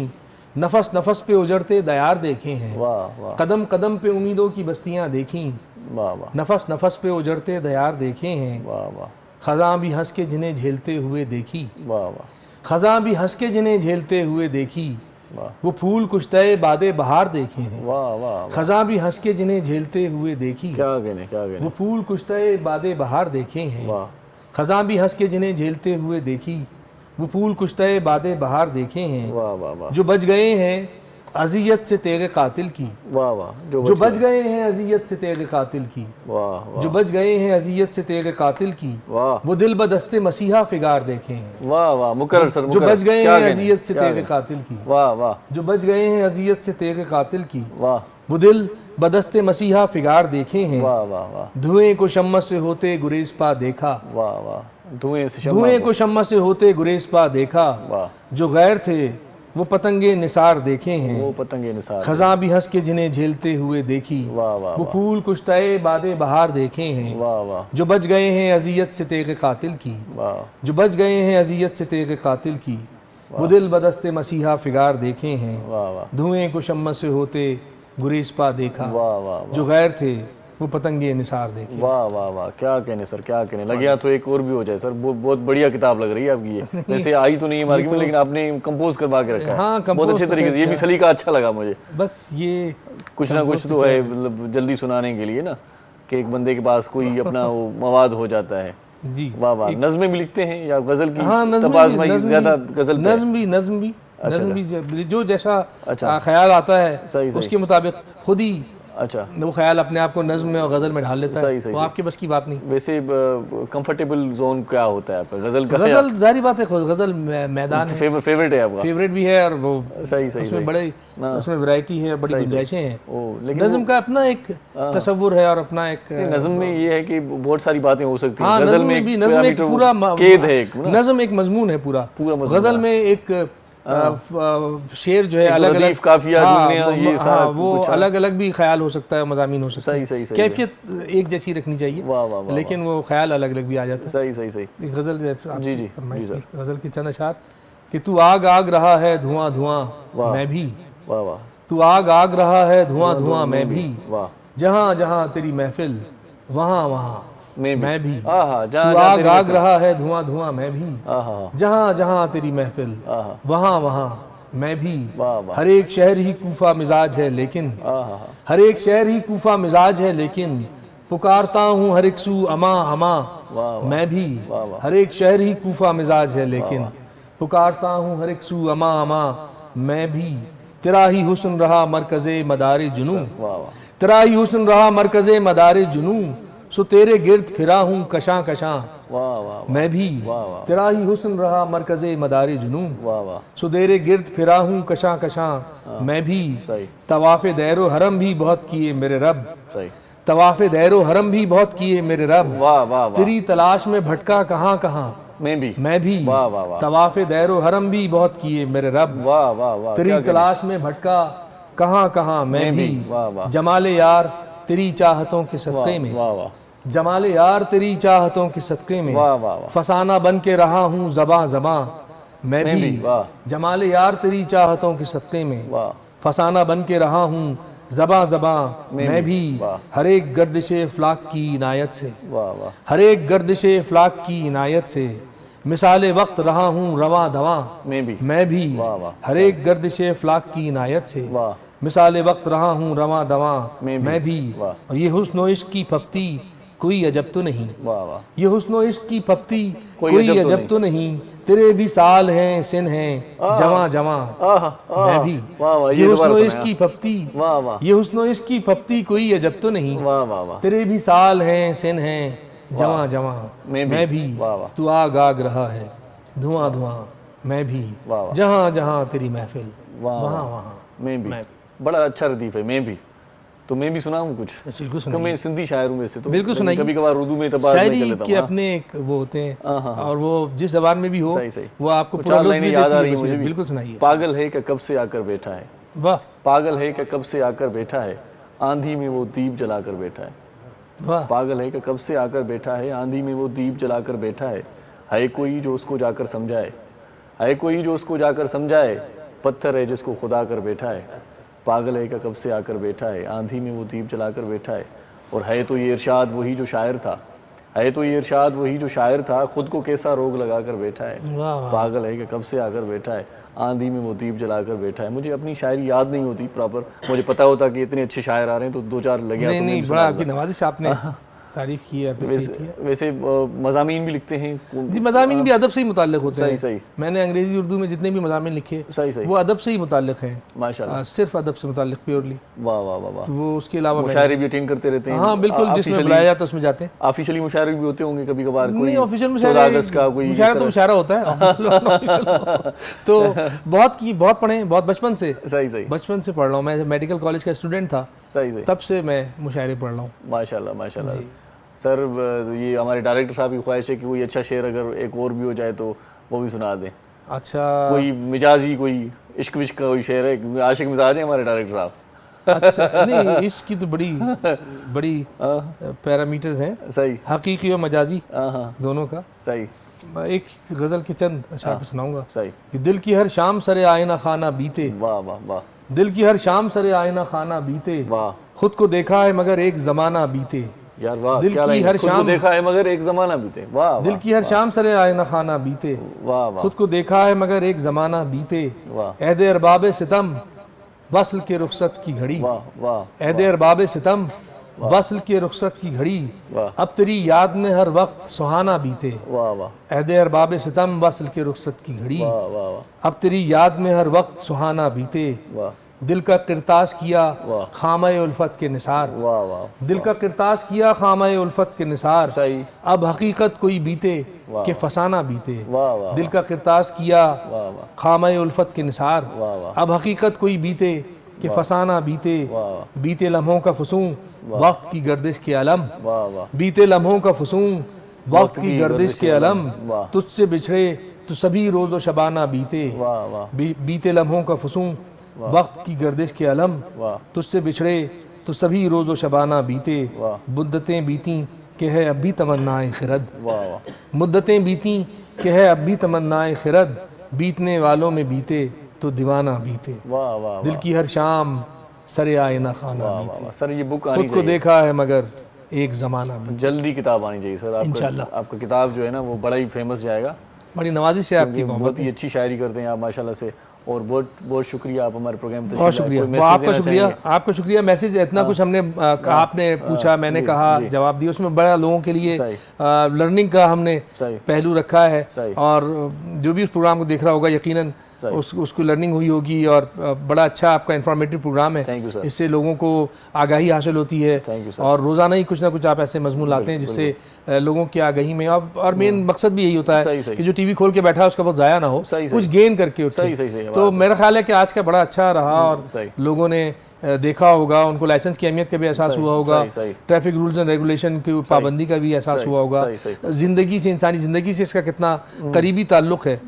[SPEAKER 4] नफस नफस पे उजड़ते दयार देखे हैं,
[SPEAKER 2] वाह वाह,
[SPEAKER 4] कदम कदम पे उम्मीदों की बस्तियां देखी,
[SPEAKER 2] वाह वाह,
[SPEAKER 4] नफस नफस पे उजड़ते दयार देखे हैं,
[SPEAKER 2] वाह वाह,
[SPEAKER 4] खज़ां भी हंस के जिन्हें झेलते हुए देखी,
[SPEAKER 2] वाह वाह,
[SPEAKER 4] खज़ां भी हंस के जिन्हें झेलते हुए देखी, वो फूल कुश्ते बादे बहार देखे हैं,
[SPEAKER 2] वाह वाह,
[SPEAKER 4] खज़ां भी हंस के जिन्हें झेलते हुए देखी,
[SPEAKER 2] क्या कहने,
[SPEAKER 4] वो फूल कुश्ते बादे बहार देखे हैं,
[SPEAKER 2] वाह,
[SPEAKER 4] खज़ां भी हंस के जिन्हें झेलते हुए देखी, वो फूल कुश्ते बादे बहार देखे हैं,
[SPEAKER 2] वाह वाह वाह,
[SPEAKER 4] जो बच गए हैं अज़ियत से तेगे कातिल की,
[SPEAKER 2] वाह वाह,
[SPEAKER 4] जो बच गए हैं अज़ियत से तेगे कातिल की,
[SPEAKER 2] वाह,
[SPEAKER 4] जो बच गए हैं अज़ियत से तेगे कातिल की,
[SPEAKER 2] वाह,
[SPEAKER 4] वो दिल बदस्ते मसीहा फिगार देखे हैं,
[SPEAKER 2] वाह वाह, मुकर्रर सर,
[SPEAKER 4] जो बच गए हैं अज़ियत से तेगे कातिल की,
[SPEAKER 2] वाह वाह,
[SPEAKER 4] जो बच गए हैं अज़ियत से तेगे कातिल की,
[SPEAKER 2] वाह,
[SPEAKER 4] वो दिल बदस्ते मसीहा फिगार देखे हैं,
[SPEAKER 2] वाह वाह वाह,
[SPEAKER 4] धुएं को शम्मा से होते गुरेज पा देखा,
[SPEAKER 2] वाह वाह, धुएं
[SPEAKER 4] को शम्मा से होते गुरेज पा देखा,
[SPEAKER 2] वाह,
[SPEAKER 4] जो गैर थे वो पतंगे निसार देखे हैं,
[SPEAKER 2] वो पतंगे निसार,
[SPEAKER 4] खज़ां भी हंस के जिन्हें झेलते हुए देखी,
[SPEAKER 2] वाह वाह
[SPEAKER 4] वो फूल कुश्ताए बादे बहार देखे हैं,
[SPEAKER 2] वाह वाह
[SPEAKER 4] जो बच गए हैं अजियत से तेग कातिल की,
[SPEAKER 2] वाह,
[SPEAKER 4] जो बच गए हैं अजियत से तेग कातिल की, वो दिल बदस्ते मसीहा फिगार देखे हैं,
[SPEAKER 2] वाह वाह,
[SPEAKER 4] धुएं को शम्मत से होते गुरेज पा देखा,
[SPEAKER 2] वाह वाह,
[SPEAKER 4] जो गैर थे वो पतंगे निसार देखे।
[SPEAKER 2] वाह वाह वाह, क्या कहने सर, क्या कहने लगे। यहाँ तो एक और भी हो जाए सर, बहुत बढ़िया किताब लग रही है आपकी ये। वैसे आई तो नहीं है मार्केट में, लेकिन आपने कंपोज करवा के रखा है।
[SPEAKER 4] हाँ,
[SPEAKER 2] बहुत अच्छे तरीके से, ये भी सलीका अच्छा लगा मुझे।
[SPEAKER 4] बस ये
[SPEAKER 2] कुछ ना कुछ तो है, मतलब जल्दी सुनाने के लिए ना, कि एक बंदे के पास कोई अपना वो मवाद हो जाता है।
[SPEAKER 4] जी,
[SPEAKER 2] वाह वाह। नज़्में भी लिखते हैं या गजल की?
[SPEAKER 4] हाँ,
[SPEAKER 2] तबाज़ ज्यादा गजल पे है।
[SPEAKER 4] नज्म भी जो जैसा ख्याल आता है
[SPEAKER 2] सही, सही।
[SPEAKER 4] उसके मुताबिक खुद ही
[SPEAKER 2] अच्छा,
[SPEAKER 4] वो ख्याल अपने आप को नज्म में और गजल में ढाल लेता
[SPEAKER 2] सही,
[SPEAKER 4] है।
[SPEAKER 2] सही,
[SPEAKER 4] वो
[SPEAKER 2] सही।
[SPEAKER 4] आपके बस की बात नहीं।
[SPEAKER 2] वैसे कंफर्टेबल जोन क्या होता है आपका गजल का?
[SPEAKER 4] गजल जारी बात है, गजल मैदान है,
[SPEAKER 2] फेवरेट है आपका?
[SPEAKER 4] फेवरेट भी है, और वो
[SPEAKER 2] सही सही
[SPEAKER 4] उसमें बड़े उसमें वैरायटी है, बड़ी गुंजाइशें हैं।
[SPEAKER 2] लेकिन
[SPEAKER 4] नज्म का अपना एक तसव्वुर है और अपना एक
[SPEAKER 2] नज्म में ये है कि बहुत सारी बातें हो सकती हैं।
[SPEAKER 4] हाँ,
[SPEAKER 2] गजल में
[SPEAKER 4] भी नज्म एक पूरा
[SPEAKER 2] कैद है, एक
[SPEAKER 4] नज्म एक मजमून है पूरा
[SPEAKER 2] मजमून।
[SPEAKER 4] गजल में एक शेर जो है अलग अलग
[SPEAKER 2] काफिया, ये सारा
[SPEAKER 4] वो अलग अलग भी ख्याल हो सकता है, मज़ामीन हो सकता है।
[SPEAKER 2] सही,
[SPEAKER 4] कैफियत एक जैसी रखनी चाहिए,
[SPEAKER 2] वाह वाह,
[SPEAKER 4] लेकिन वो ख्याल अलग अलग भी आ जाता है।
[SPEAKER 2] सही सही सही।
[SPEAKER 4] गजल
[SPEAKER 2] जी जी सर,
[SPEAKER 4] गजल के चंद अशार कि तू आग आग रहा है धुआं धुआं मैं भी,
[SPEAKER 2] वाह वाह,
[SPEAKER 4] तू आग आग रहा है धुआं धुआं मैं भी,
[SPEAKER 2] वाह,
[SPEAKER 4] जहाँ जहाँ तेरी महफिल वहाँ वहाँ मैं भी,
[SPEAKER 2] आहा,
[SPEAKER 4] तू आग आग रहा है धुआं धुआं मैं भी,
[SPEAKER 2] आहा,
[SPEAKER 4] जहाँ जहाँ तेरी महफिल वहाँ वहाँ मैं भी,
[SPEAKER 2] वाह वाह,
[SPEAKER 4] हर एक शहर ही कूफा मिजाज है लेकिन, हर एक शहर ही कूफा मिजाज है लेकिन, पुकारता हूँ हर एक सू अमा अमा मैं भी, हर एक शहर ही कूफा मिजाज है लेकिन, पुकारता हूँ हर एक सू अमा अमा मैं भी, तेरा ही हुस्न रहा मरकज़े मदारे जुनूं, तेरा ही हुस्न रहा मरकज़े मदारे जुनूं, सो तेरे गिर्द फिरा हूँ कशां कशां मैं भी, तेरा ही हुस्न रहा मरकज़े मदारे जुनूं, सो तेरे गिर्द फिरा हूँ कशां कशां मैं भी, तवाफ़े दैरो हरम भी बहुत किए मेरे रब, तवाफ़े दैरो हरम भी बहुत किए मेरे रब, तेरी तलाश में भटका कहाँ कहाँ मैं भी, तवाफ़े दैरो हरम भी बहुत किए मेरे रब, तेरी तलाश में भटका कहाँ कहाँ मैं भी, जमाले यार तेरी चाहतों के सदक़े में, जमाले यार तेरी चाहतों के सदक़े में, फसाना बन के रहा हूँ ज़बां ज़बां मैं भी, जमाले यार तेरी चाहतों के सदक़े में, फसाना बन के रहा हूँ ज़बां ज़बां मैं भी, हर एक गर्दिशे फ़लाक की इनायत से, हर एक गर्दिशे फ़लाक की इनायत से, मिसाले वक्त रहा हूँ रवां दवां मैं भी, हर एक गर्दिशे फ़लाक की इनायत से, मिसाले वक्त रहा हूँ रवां दवां मैं भी, और ये हुस्न व इश्क की फप्ती कोई अजब तो नहीं, ये हुस्न व इश्क की फप्ती कोई अजब तो नहीं, तेरे भी साल हैं सिन हैं जवां जवां मैं भी, ये हुस्न व इश्क की फप्ती, ये हुस्न व इश्क की फप्ती कोई अजब तो नहीं, तेरे भी साल हैं सिन हैं जवां जवां मैं भी, तू आग आग रहा है धुआं धुआं मैं भी, जहाँ जहाँ तेरी महफिल वहाँ वहाँ
[SPEAKER 2] मैं भी। बड़ा अच्छा रदीफ है मैं भी। तो मैं भी सुनाऊं कुछ?
[SPEAKER 4] बिल्कुल,
[SPEAKER 2] मैं सिंधी शायर हूँ वैसे तो,
[SPEAKER 4] बिल्कुल सुनाइए।
[SPEAKER 2] कभी कभार उर्दू में तबादला कर लेता हूं।
[SPEAKER 4] के अपने एक वो होते हैं, और वो जिस जबान में भी हो वो आपको पूरा
[SPEAKER 2] लुत्फ भी याद आ रही है मुझे।
[SPEAKER 4] बिल्कुल सुनाइए।
[SPEAKER 2] पागल है कि कब से आकर बैठा है,
[SPEAKER 4] वाह,
[SPEAKER 2] पागल है कि कब से आकर बैठा है, आंधी में वो दीप जलाकर बैठा है,
[SPEAKER 4] वाह,
[SPEAKER 2] पागल है कि कब से आकर बैठा है, आंधी में वो दीप जलाकर बैठा है कोई जो उसको जाकर समझाए, है कोई जो उसको जाकर समझाए, पत्थर है जिसको खुदा कर बैठा है, पागल है कि कब से आकर बैठा है, आंधी में वो दीप जलाकर बैठा है। और है तो ये इरशाद वही जो शायर था, है तो ये इरशाद वही जो शायर था, खुद को कैसा रोग लगा कर बैठा है, पागल है कि कब से आकर बैठा है, आंधी में वो दीप जलाकर बैठा है। मुझे अपनी शायरी याद नहीं होती प्रॉपर, मुझे पता होता कि इतने अच्छे शायर आ रहे हैं तो दो चार लगे।
[SPEAKER 4] नहीं, बड़ा आपकी नवाजिश, आपने तारीफ की है।
[SPEAKER 2] वैसे मज़ामीन भी लिखते हैं
[SPEAKER 4] जी, मज़ामीन भी अदब से ही मुताल्लिक़ होते हैं।
[SPEAKER 2] सही।
[SPEAKER 4] मैंने अंग्रेज़ी उर्दू में जितने भी मज़ामीन लिखे
[SPEAKER 2] सही
[SPEAKER 4] वो अदब से ही मुताल्लिक़ हैं
[SPEAKER 2] माशाल्लाह,
[SPEAKER 4] सिर्फ अदब से मुताल्लिक़ प्योरली।
[SPEAKER 2] वाह वाह वाह।
[SPEAKER 4] तो वो उसके अलावा
[SPEAKER 2] मुशायरे भी अटेंड करते रहते हैं?
[SPEAKER 4] हाँ बिल्कुल, जिसमें बुलाया जाता है उसमें जाते हैं।
[SPEAKER 2] ऑफिशियली मुशायरे भी होते होंगे कभी कभार?
[SPEAKER 4] नहीं, ऑफिशियल मुशायरा तो मुशायरा होता है तो बहुत पढ़े, बहुत बचपन से,
[SPEAKER 2] सही
[SPEAKER 4] बचपन से पढ़ रहा हूँ। मैं मेडिकल कॉलेज का स्टूडेंट था,
[SPEAKER 2] सही
[SPEAKER 4] तब से मैं मुशायरे पढ़ रहा हूँ।
[SPEAKER 2] माशाल्लाह। सर ये हमारे डायरेक्टर साहब की ख्वाहिश है कि कोई अच्छा शेर अगर एक और भी हो जाए तो वो भी सुना दें।
[SPEAKER 4] अच्छा,
[SPEAKER 2] कोई मिजाजी कोई इश्क विश्क का कोई शेर है, आशिक मिजाज है हमारे डायरेक्टर साहब।
[SPEAKER 4] अच्छा नहीं, इश्क की तो बड़ी बड़ी पैरामीटर्स हैं,
[SPEAKER 2] सही,
[SPEAKER 4] हकीकी और मजाजी
[SPEAKER 2] हाँ
[SPEAKER 4] दोनों का।
[SPEAKER 2] सही,
[SPEAKER 4] एक गज़ल के चंद अशार सुनाऊंगा
[SPEAKER 2] सही।
[SPEAKER 4] कि दिल की हर शाम सरे आईना खाना बीते,
[SPEAKER 2] वाह वाह वाह,
[SPEAKER 4] दिल की हर शाम सरे आईना खाना बीते,
[SPEAKER 2] वाह
[SPEAKER 4] खुद को देखा है मगर एक ज़माना बीते,
[SPEAKER 2] यार वाह,
[SPEAKER 4] दिल
[SPEAKER 2] क्या
[SPEAKER 4] की
[SPEAKER 2] लाइन,
[SPEAKER 4] हर
[SPEAKER 2] खुद को
[SPEAKER 4] शाम
[SPEAKER 2] देखा है मगर एक जमाना बीते, वाह
[SPEAKER 4] दिल
[SPEAKER 2] वाह
[SPEAKER 4] की हर शाम सरे आईना खाना बीते,
[SPEAKER 2] वाह वाह
[SPEAKER 4] खुद को देखा है मगर एक ज़माना बीते,
[SPEAKER 2] वाह
[SPEAKER 4] ऐदे अरबाब सितम वस्ल के रुखसत की घड़ी,
[SPEAKER 2] वाह वाह
[SPEAKER 4] ऐदे अरबाब सितम वस्ल के रुखसत की घड़ी,
[SPEAKER 2] वाह
[SPEAKER 4] अब तेरी याद में हर वक्त सुहाना बीते,
[SPEAKER 2] वाह वाह
[SPEAKER 4] ऐदे अरबाब सितम वस्ल के रुखसत की घड़ी,
[SPEAKER 2] वाह वाह
[SPEAKER 4] अब तेरी याद में हर वक्त सुहाना बीते,
[SPEAKER 2] वाह
[SPEAKER 4] दिल का किरतास किया
[SPEAKER 2] वाह।
[SPEAKER 4] खामे उल्फत के निसार,
[SPEAKER 2] वाह वाह,
[SPEAKER 4] दिल का किरतास किया खामे उल्फत के निसार,
[SPEAKER 2] सही,
[SPEAKER 4] अब हकीकत कोई बीते के फसाना बीते,
[SPEAKER 2] वाह वाह
[SPEAKER 4] दिल का किरतास किया
[SPEAKER 2] वाह वाह
[SPEAKER 4] खामे उल्फत के निसार,
[SPEAKER 2] वाह वाह,
[SPEAKER 4] अब हकीकत कोई बीते कि फसाना बीते,
[SPEAKER 2] वाह
[SPEAKER 4] बीते लम्हों का फसूं वक्त की गर्दिश के अलम,
[SPEAKER 2] वाह वाह,
[SPEAKER 4] बीते लम्हों का फसूं वक्त की गर्दिश के अलम,
[SPEAKER 2] वाह।
[SPEAKER 4] तुझसे बिछड़े तो सभी रोज़ व शबाना बीते,
[SPEAKER 2] वाह वाह
[SPEAKER 4] बीते लम्हों का फसूं वक्त की गर्दिश के अलम,
[SPEAKER 2] वाह
[SPEAKER 4] तुझसे बिछड़े तो सभी रोज़ व शबाना बीते,
[SPEAKER 2] वाह।
[SPEAKER 4] मुद्दतें बीती कि है अब भी तमन्नाए खिरद,
[SPEAKER 2] वाह वाह,
[SPEAKER 4] मुद्दतें बीती कि है अब भी तमन्नाए खिरद, बीतने वालों में बीते तो दीवाना बीते,
[SPEAKER 2] वाह वाह,
[SPEAKER 4] दिल की हर शाम सरे आए ना खाना
[SPEAKER 2] वाह
[SPEAKER 4] बीते,
[SPEAKER 2] वाह। सर ये बुक आनी
[SPEAKER 4] खुद को
[SPEAKER 2] चाहिए,
[SPEAKER 4] देखा है मगर एक ज़माना बीते।
[SPEAKER 2] जल्दी किताब आनी चाहिए सर,
[SPEAKER 4] इंशाल्लाह।
[SPEAKER 2] आपका किताब जो है ना वो बड़ा ही फेमस जाएगा,
[SPEAKER 4] बड़ी नवाजिश है आपकी,
[SPEAKER 2] बहुत ही अच्छी शायरी करते हैं आप माशाल्लाह से, और बहुत बहुत शुक्रिया आप हमारे प्रोग्राम में
[SPEAKER 4] बहुत शुक्रिया, वो आपका शुक्रिया, आपका शुक्रिया। मैसेज इतना कुछ हमने आपने पूछा, मैंने कहा, जवाब दिया, उसमें बड़ा लोगों के लिए लर्निंग का हमने पहलू रखा है, और जो भी उस प्रोग्राम को देख रहा होगा यकीनन उसको लर्निंग हुई होगी, और बड़ा अच्छा आपका इंफॉर्मेटिव प्रोग्राम है, इससे लोगों को आगाही हासिल होती है, और रोज़ाना ही कुछ ना कुछ आप ऐसे मजमून लाते हैं जिससे लोगों की आगाही में, और मेन मकसद भी यही होता है कि जो टीवी खोल के बैठा है उसका बहुत ज़ाया ना हो, कुछ गेन करके उठे। तो मेरा ख्याल है कि आज का बड़ा अच्छा रहा, और लोगों ने देखा होगा, उनको लाइसेंस की अहमियत का भी एहसास हुआ होगा, ट्रैफिक रूल्स एंड रेगुलेशन की पाबंदी का भी एहसास हुआ होगा, ज़िंदगी से, इंसानी ज़िंदगी से इसका कितना करीबी ताल्लुक़ है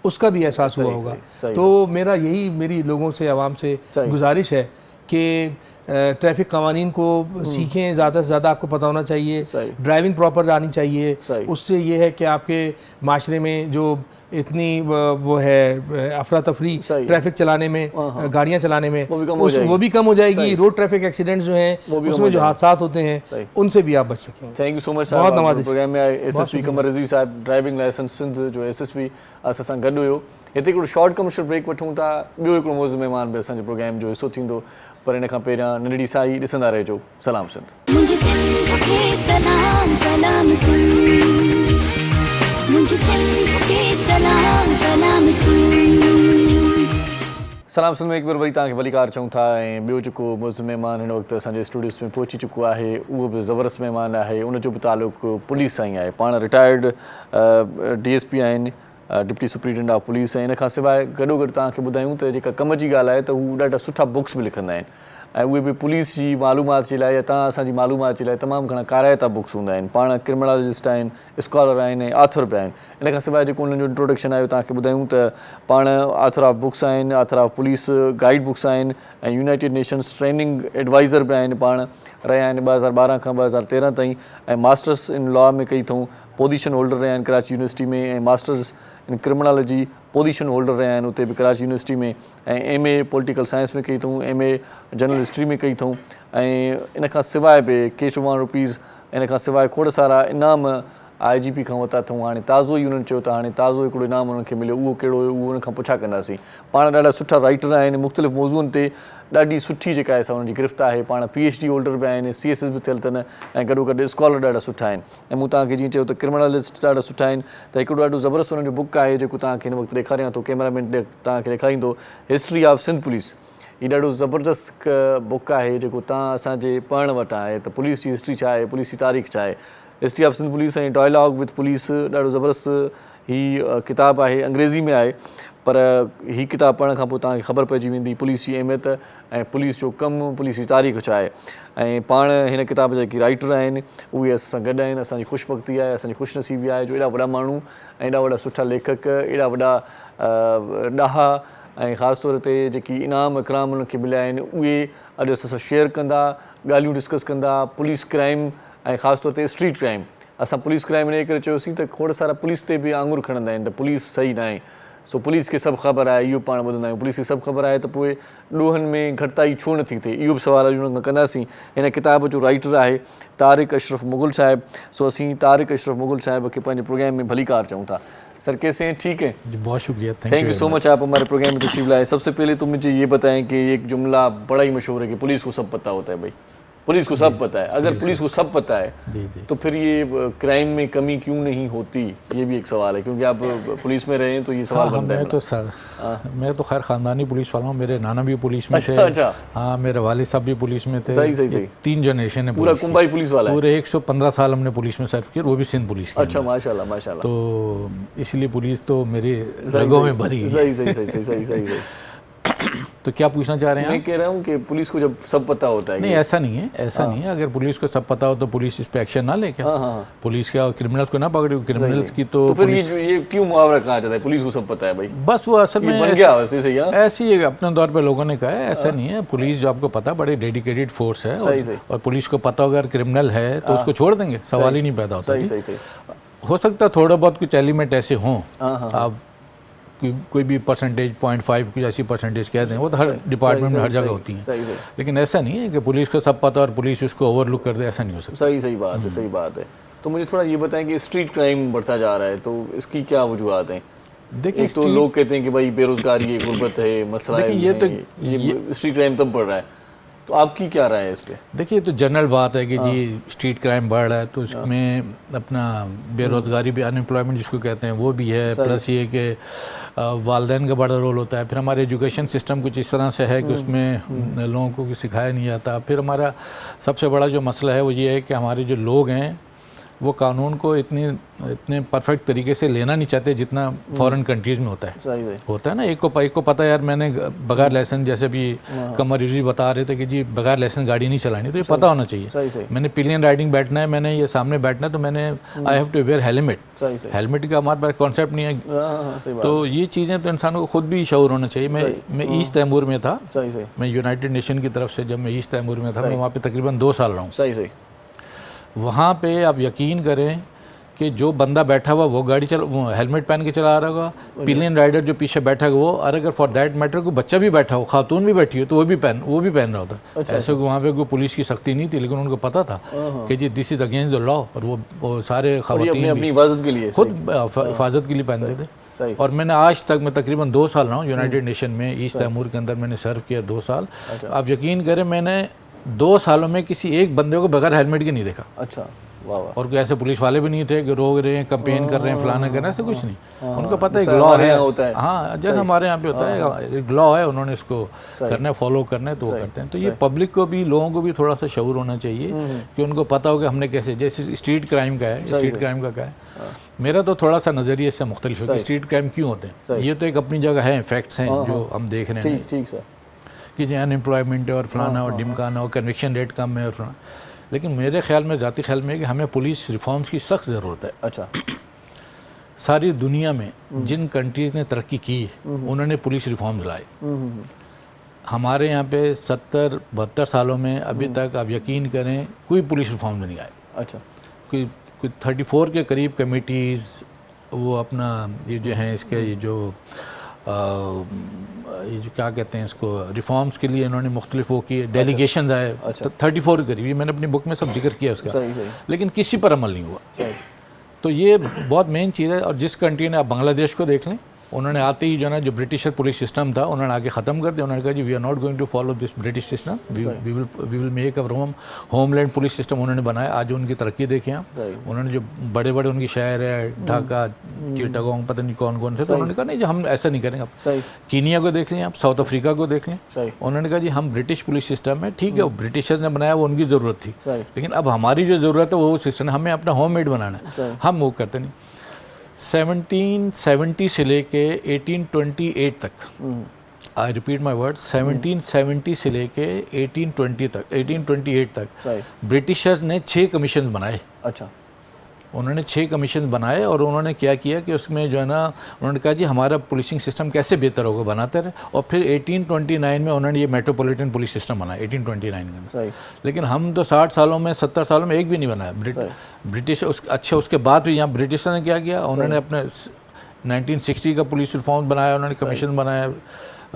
[SPEAKER 4] उसका भी एहसास हुआ होगा। तो मेरी लोगों से, आवाम से गुजारिश है कि ट्रैफिक कवानीन को सीखें, ज़्यादा से ज़्यादा आपको पता होना चाहिए, ड्राइविंग प्रॉपर आनी चाहिए, उससे ये है कि आपके माशरे में जो इतनी वो है अफरा तफरी ट्रैफिक चलाने में, गाड़ियाँ चलाने में, वो भी कम हो जाएगी, रोड ट्रैफिक एक्सीडेंट्स जो हैं उसमें जो हादसात होते हैं उनसे भी आप बच सकें।
[SPEAKER 2] थैंक यू सो मच,
[SPEAKER 4] बहुत नवाज़िश।
[SPEAKER 2] प्रोग्राम में एसएसपी कमर रिज़वी साहब ड्राइविंग लाइसेंस जो एसएसपी असां सां गॾु हुयो। हिते हिकिड़ो शॉर्ट कमर्शियल ब्रेक वठूं था, ॿियो हिकिड़ो मौज़ूअ महिमान बि असांजे प्रोग्राम जो हिसो थींदो, पर इन खां पहिरियां नंढड़ी साई ॾिसंदा रहिजो। सलाम सिंध।
[SPEAKER 1] मुझे सिंध के सलाम सलाम सिंध, मुझे सिंध के सलाम सलाम सिंध।
[SPEAKER 2] सलाम सिंध में एक बार वरी तव्हांखे भलीकार चऊं था, ऐं ॿियो जेको मुज़्ज़ महिमान हिन वक़्तु असांजे स्टूडियोस में पहुची चुको आहे उहो बि ज़बरदस्त महिमान आहे, उनजो बि तालुक़ु पुलिस सां ई आहे। पाण रिटायर्ड DSP आहिनि, डिप्टी सुप्रिटेंडेंट ऑफ पुलिस, ऐं इन खां सवाइ गॾोगॾु तव्हांखे ॿुधायूं त जेका कम जी ॻाल्हि आहे त हू ॾाढा सुठा बुक्स बि लिखंदा आहिनि, ऐं उहे बि पुलिस जी मालूमात जे लाइ या तव्हां असांजी मालूमात जे लाइ तमामु घणा काराइता बुक्स हूंदा आहिनि। पाण क्रिमिनोलॉजिस्ट आहिनि, स्कॉलर आहिनि, ऐं ऑथर बि आहिनि। इन खां सवाइ जेको उन्हनि जो इंट्रोडक्शन आहे तव्हांखे ॿुधायूं त पाण ऑथर ऑफ बुक्स आहिनि, author of police guide books आहिनि, ऐं यूनाइटेड नेशंस ट्रेनिंग एडवाइज़र बि आहिनि, पाण रहिया आहिनि 2012 खां 2013 ताईं, ऐं मास्टर्स इन लॉ में कई अथऊं, पोजीशन होल्डर रहिया आहिनि कराची यूनिवर्सिटी में, ऐं masters in criminology position holder रहिया आहिनि उते बि कराची यूनिवर्सिटी में, ऐं MA पॉलिटिकल साइंस में कई अथऊं, MA जनरल हिस्ट्री में कई अथऊं, ऐं इन खां सवाइ बि ₹1 इन खां सवाइ खोड़ सारा इनाम IGP खां वरिता अथऊं। हाणे ताज़ो ई उन्हनि चयो त हाणे ताज़ो हिकिड़ो इनाम उन्हनि खे मिलियो, उहो कहिड़ो हुयो उहो उन खां पुछा कंदासीं। पाण ॾाढा सुठा राइटर आहिनि, मुख़्तलिफ़ मौज़ूअनि ते ॾाढी सुठी जेका आहे सा हुनजी गिरफ़्त आहे। पाण PhD होल्डर बि आहिनि, CS बि थियल अथनि, ऐं गॾोगॾु स्कॉलर ॾाढा सुठा आहिनि। ऐं मूं तव्हांखे जीअं चयो त क्रिमिनलिस्ट ॾाढा सुठा आहिनि, त हिकिड़ो ॾाढो ज़बरदस्त हुननि जो बुक आहे जेको तव्हांखे हिन वक़्तु ॾेखारियां थो, कैमरामैन तव्हांखे ॾेखारींदो, हिस्ट्री ऑफ सिंध पुलिस। हीउ ॾाढो ज़बरदस्त बुक आहे जेको तव्हां असांजे पढ़ण वटि आहे त पुलिस जी हिस्ट्री छा आहे, पुलिस जी तारीख़ छा आहे। हिस्ट्री ऑफ सिंध पुलिस ऐं डायलॉग विथ पुलिस ॾाढो ज़बरदस्त हीअ किताबु आहे, अंग्रेज़ी में आहे, पर हीअ किताबु पढ़ण खां पोइ तव्हांखे ख़बर पइजी वेंदी पुलिस जी अहमियत ऐं पुलिस जो कमु, पुलिस जी तारीख़ छा आहे। ऐं पाण हिन किताब जा जेकी राइटर आहिनि उहे असां गॾु आहिनि, असांजी ख़ुशबख़्ती आहे, असांजी ख़ुशनसीबी आहे जो एॾा वॾा माण्हू, एॾा वॾा सुठा लेखक, एॾा वॾा ॾाहा ऐं ख़ासि तौर ते जेकी इनाम इकराम उनखे मिलिया आहिनि उहे अॼु असां सां शेयर कंदा, ॻाल्हियूं डिस्कस कंदा। पुलिस क्राइम ऐं ख़ासि तौर ते स्ट्रीट क्राइम। असां पुलिस क्राइम इन करे चयोसीं त खोड़ सारा पुलिस ते बि आङुर खणंदा आहिनि त पुलिस सही न आहे। सो पुलिस खे सभु ख़बर आहे, इहो पाण ॿुधंदा आहियूं, पुलिस खे सभु ख़बर आहे त पोइ ॾोहनि में घटिताई छो नथी थिए। इहो बि सुवाल अॼु हुन खां कंदासीं। हिन किताब जो राइटर आहे तारिक अशरफ मुग़ल साहिब। सो असीं तारिक अशरफ मुग़ल साहिब खे पंहिंजे प्रोग्राम में भलीकार चऊं था। सर कैसे हैं? ठीक है
[SPEAKER 7] जी, बहुत शुक्रिया,
[SPEAKER 2] थैंक यू सो मच आप हमारे प्रोग्राम में तशरीफ लाए। सबसे पहले तो मुझे ये बताएं कि एक जुमला बड़ा ही मशहूर है कि पुलिस को सब पता होता है। भाई पुलिस को सब पता है। अगर पुलिस को सब पता है तो फिर ये क्राइम में कमी क्यों नहीं होती, ये भी एक सवाल है, क्योंकि आप पुलिस में रहे हैं तो ये सवाल बनता है।
[SPEAKER 7] मैं तो खैर ख़ानदानी पुलिस वाला हूँ, मेरे नाना भी पुलिस में थे।
[SPEAKER 2] अच्छा।
[SPEAKER 7] हाँ, मेरे वालिद साहब भी पुलिस में थे।
[SPEAKER 2] सही
[SPEAKER 7] 3 जनरेशन है,
[SPEAKER 2] पूरा कुंभाई पुलिस वाला है।
[SPEAKER 7] पूरे 115 साल हमने पुलिस में सर्व किया, वो भी सिंध पुलिस।
[SPEAKER 2] अच्छा, माशाल्लाह।
[SPEAKER 7] तो इसलिए पुलिस तो मेरी रगों में भरी है।
[SPEAKER 2] सही।
[SPEAKER 7] तो क्या पूछना चाह रहे हैं?
[SPEAKER 2] मैं कह रहा हूँ कि पुलिस को जब सब पता होता है।
[SPEAKER 7] नहीं, ऐसा नहीं है, ऐसा नहीं है। अगर पुलिस को सब पता हो तो पुलिस इस पे एक्शन ना ले क्या? पुलिस क्या क्रिमिनल्स को ना पकड़े? क्रिमिनल्स की तो
[SPEAKER 2] फिर ये क्यों मुहावरा कहा जाता है पुलिस को सब पता है? भाई
[SPEAKER 7] बस वो असल में
[SPEAKER 2] बन गया वैसे ही।
[SPEAKER 7] ऐसी है, अपने तौर पे लोगों ने कहा है, ऐसा नहीं है। पुलिस जो आपको पता बड़े डेडिकेटेड फोर्स है, और पुलिस को पता अगर क्रिमिनल है तो उसको छोड़ देंगे, सवाल ही नहीं पैदा होता। हो सकता है थोड़ा बहुत कुछ एलिमेंट ऐसे हों, आप कोई भी परसेंटेज 0.5 कुछ ऐसी परसेंटेज कहते हैं, वो तो हर डिपार्टमेंट में हर जगह होती है। लेकिन ऐसा नहीं है कि पुलिस को सब पता और पुलिस उसको ओवरलुक कर दे, ऐसा नहीं हो सकता।
[SPEAKER 2] सही बात है। तो मुझे थोड़ा ये बताएं कि स्ट्रीट क्राइम बढ़ता जा रहा है, तो इसकी क्या वजूहत हैं? देखिए, तो लोग कहते हैं कि भाई बेरोजगारी है, गुर्बत है, मसला है। ये स्ट्रीट क्राइम तब बढ़ रहा है, तो आपकी क्या राय है इस पे?
[SPEAKER 7] देखिए, तो जनरल बात है कि जी स्ट्रीट क्राइम बढ़ रहा है, तो इसमें अपना बेरोज़गारी भी, अनएम्प्लॉयमेंट जिसको कहते हैं, वो भी है। प्लस ये कि वालिदैन का बड़ा रोल होता है। फिर हमारे एजुकेशन सिस्टम कुछ इस तरह से है कि उसमें लोगों को सिखाया नहीं जाता। फिर हमारा सबसे बड़ा जो मसला है वो ये है कि हमारे जो लोग हैं वो कानून को इतने परफेक्ट तरीके से लेना नहीं चाहते जितना फॉरेन कंट्रीज़ में होता है। होता है ना, एक को पता है यार, मैंने बगैर लाइसेंस, जैसे भी कमर यूजी बता रहे थे कि जी बगैर लाइसेंस गाड़ी नहीं चलानी, तो ये पता होना चाहिए। मैंने पिलियन राइडिंग बैठना है, मैंने ये सामने बैठना है, तो मैंने I have to wear helmet. Helmet का हमारे पास कॉन्सेप्ट नहीं है। तो ये चीज़ें तो इंसान को खुद भी शऊर होना चाहिए। मैं ईस्ट तैमूर में था, मैं यूनाइटेड नेशन की तरफ से, जब मैं ईस्ट तैमूर में था, मैं वहाँ पर तकरीबन 2 साल रहा हूँ। वहाँ पे आप यकीन करें कि जो बंदा बैठा हुआ वो गाड़ी हेलमेट पहन के चला रहा होगा, पिलियन राइडर जो पीछे बैठा है वो, और अगर फॉर दैट मैटर कोई बच्चा भी बैठा हो, खातून भी बैठी हो, तो वो भी पहन रहा होता। ऐसे वहाँ पे कोई पुलिस की सख्ती नहीं थी, लेकिन उनको पता था कि जी this is against the law, और वो सारे खवातीन
[SPEAKER 2] अपनी हिफाजत के लिए,
[SPEAKER 7] खुद हिफाजत के लिए पहनते थे। और मैंने आज तक, मैं तकरीबन 2 साल रहा हूँ यूनाइटेड नेशन में, ईस्ट तैमूर के अंदर मैंने सर्व किया 2 साल। आप यकीन करें, मैंने 2 सालों में किसी एक बंदे को बगैर हेलमेट के नहीं देखा।
[SPEAKER 2] अच्छा,
[SPEAKER 7] और कोई ऐसे पुलिस वाले भी नहीं थे कि रोक रहे हैं, कंपेन कर रहे हैं, फलाना कर रहे हैं, ऐसे कुछ नहीं। उनको पता है लॉ है, हाँ, जैसे हमारे यहाँ पे होता है, एक लॉ है, उन्होंने इसको करना है, फॉलो करना है, तो वो करते हैं। तो ये पब्लिक को भी, लोगों को भी थोड़ा सा शऊर होना चाहिए कि उनको पता हो कि हमने कैसे, जैसे स्ट्रीट क्राइम का है, स्ट्रीट क्राइम का क्या है। मेरा तो थोड़ा सा नज़रिए से मुख्तलिफ है कि स्ट्रीट क्राइम क्यों होते हैं। ये तो एक अपनी जगह है, फैक्ट्स हैं जो हम देख रहे हैं कि जो अनएम्प्लॉयमेंट है और फलाना और ढिमकाना और कन्विक्शन रेट कम है और फलाना। लेकिन मेरे ख्याल में, ज़ाती ख्याल में, कि हमें पुलिस रिफॉर्म्स की सख्त ज़रूरत है।
[SPEAKER 2] अच्छा,
[SPEAKER 7] सारी दुनिया में जिन कंट्रीज़ ने तरक्की की, उन्होंने पुलिस रिफॉर्म्स लाए। हमारे यहाँ पे 70-72 सालों में अभी तक आप यकीन करें कोई पुलिस रिफॉर्म नहीं आए।
[SPEAKER 2] अच्छा,
[SPEAKER 7] कोई 34 के करीब कमेटीज़, वो अपना ये जो हैं, इसके ये जो क्या कहते हैं इसको, रिफॉर्म्स के लिए इन्होंने मुख्तलिफ वो किए, डेलीगेशंस आए। 34 के करीब, ये मैंने अपनी बुक में सब जिक्र किया उसका। लेकिन किसी पर अमल नहीं हुआ। तो ये बहुत मेन चीज़ है। और जिस कंट्री ने, आप बांग्लादेश को देख लें, उन्होंने आते ही जो ना, जो ब्रिटिशर पुलिस सिस्टम था, उन्होंने आगे ख़त्म कर दिया। उन्होंने कहा जी we are not going to follow this British system, we will make our homeland police system उन्होंने बनाया। आज उनकी तरक्की देखें आप, उन्होंने जो बड़े बड़े उनके शहर है, ढाका, चिटागोंग, पता नहीं कौन कौन से, तो उन्होंने कहा नहीं जी हम ऐसा नहीं करेंगे। कीनिया को देख लें आप, साउथ अफ्रीका को देख लें, उन्होंने कहा जी हम ब्रिटिश पुलिस सिस्टम है, ठीक है, वो ब्रिटिशर्स ने बनाया, वो उनकी ज़रूरत थी, लेकिन अब हमारी जो ज़रूरत है वो सिस्टम, हमें अपना होम मेड बनाना है, हम वो करते नहीं। 1770 से लेके 1828 तक, आई रिपीट माई वर्ड, 1770 से लेके 1828 तक ब्रिटिशर्स ने 6 कमीशन बनाए।
[SPEAKER 2] अच्छा,
[SPEAKER 7] उन्होंने 6 कमीशन बनाए और उन्होंने क्या किया कि उसमें जो है ना उन्होंने कहा जी हमारा पुलिसिंग सिस्टम कैसे बेहतर होगा, बनाते रहे। और फिर 1829 में उन्होंने ये मेट्रोपॉलिटन पुलिस सिस्टम बनाया 1829 के अंदर। लेकिन हम तो 60 सालों में 70 सालों में एक भी नहीं बनाया। ब्रिटिश उसके बाद भी यहाँ ब्रिटिशर ने क्या किया, उन्होंने अपने 1960 का पुलिस रिफॉर्म बनाया, उन्होंने कमीशन बनाया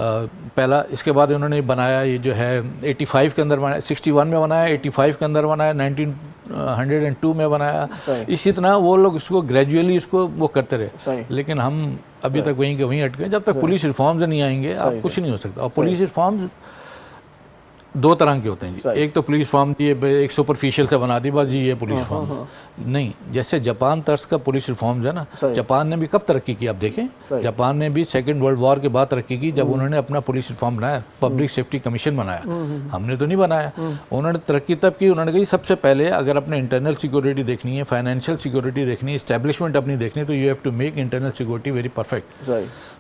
[SPEAKER 7] पहला। इसके बाद उन्होंने बनाया ये जो है 85 के अंदर बनाया, 61 में बनाया, 85 के अंदर बनाया, 1902 में बनाया। इसी तरह वो लोग इसको ग्रेजुअली इसको वो करते रहे। लेकिन हम अभी तक वहीं के वहीं अटके। जब तक पुलिस रिफॉर्म्स नहीं आएंगे आप कुछ नहीं हो सकता। और पुलिस रिफॉर्म्स 2 तरह के होते हैं जी। एक तो पुलिस रिफॉर्म ये एक सुपरफिशियल से बना दी बस जी ये पुलिस रिफॉर्म नहीं। जैसे जापान तर्ज का पुलिस रिफॉर्म्स है ना, जापान ने भी कब तरक्की की आप देखें। जापान ने भी सेकंड वर्ल्ड वॉर के बाद तरक्की की जब उन्होंने अपना पुलिस रिफॉर्म बनाया, पब्लिक सेफ्टी कमीशन बनाया। हमने तो नहीं बनाया। उन्होंने तरक्की तब की, उन्होंने कही सबसे पहले अगर अपने इंटरनल सिक्योरिटी देखनी है, फाइनेंशियल सिक्योरिटी देखनी है, इस्टेब्लिशमेंट अपनी देखनी है तो you have to make internal security very perfect.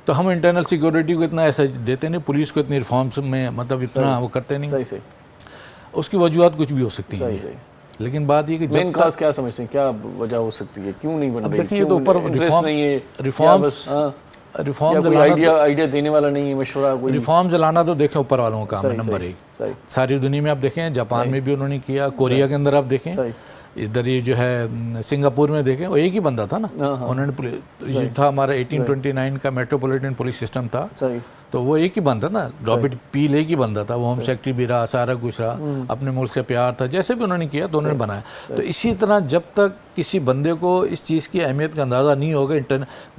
[SPEAKER 7] तो हम इंटरनल सिक्योरिटी को इतना ऐसा देते नहीं, पुलिस को इतनी रिफॉर्म्स में मतलब इतना वो करते नहीं। उसकी वजूहत कुछ भी हो सकती है। लेकिन बात ये कि
[SPEAKER 2] मेन काज क्या समझते हैं, क्या वजह हो सकती है, क्यों नहीं बन रही?
[SPEAKER 7] देखिए तो ऊपर रिफॉर्म्स
[SPEAKER 2] आइडिया देने वाला नहीं है, मशवरा कोई।
[SPEAKER 7] रिफॉर्म्स लाना तो देखें ऊपर वालों का काम है नंबर 1। सारी दुनिया में आप देखें, जापान में भी उन्होंने किया, कोरिया के अंदर आप देखें, इधर ये जो है सिंगापुर में देखें, वो एक ही बंदा था ना। उन्होंने ये था हमारा 1829 का मेट्रोपॉलिटन पुलिस सिस्टम था, तो वो एक ही बंदा था। रॉबर्ट पील एक ही बंदा था, वो होम सेक्रेटरी भी रहा, सारा कुछ रहा, अपने मुल्क से प्यार था, जैसे भी उन्होंने किया तो उन्होंने बनाया। तो इसी तरह जब तक किसी बंदे को इस चीज़ की अहमियत का अंदाज़ा नहीं होगा,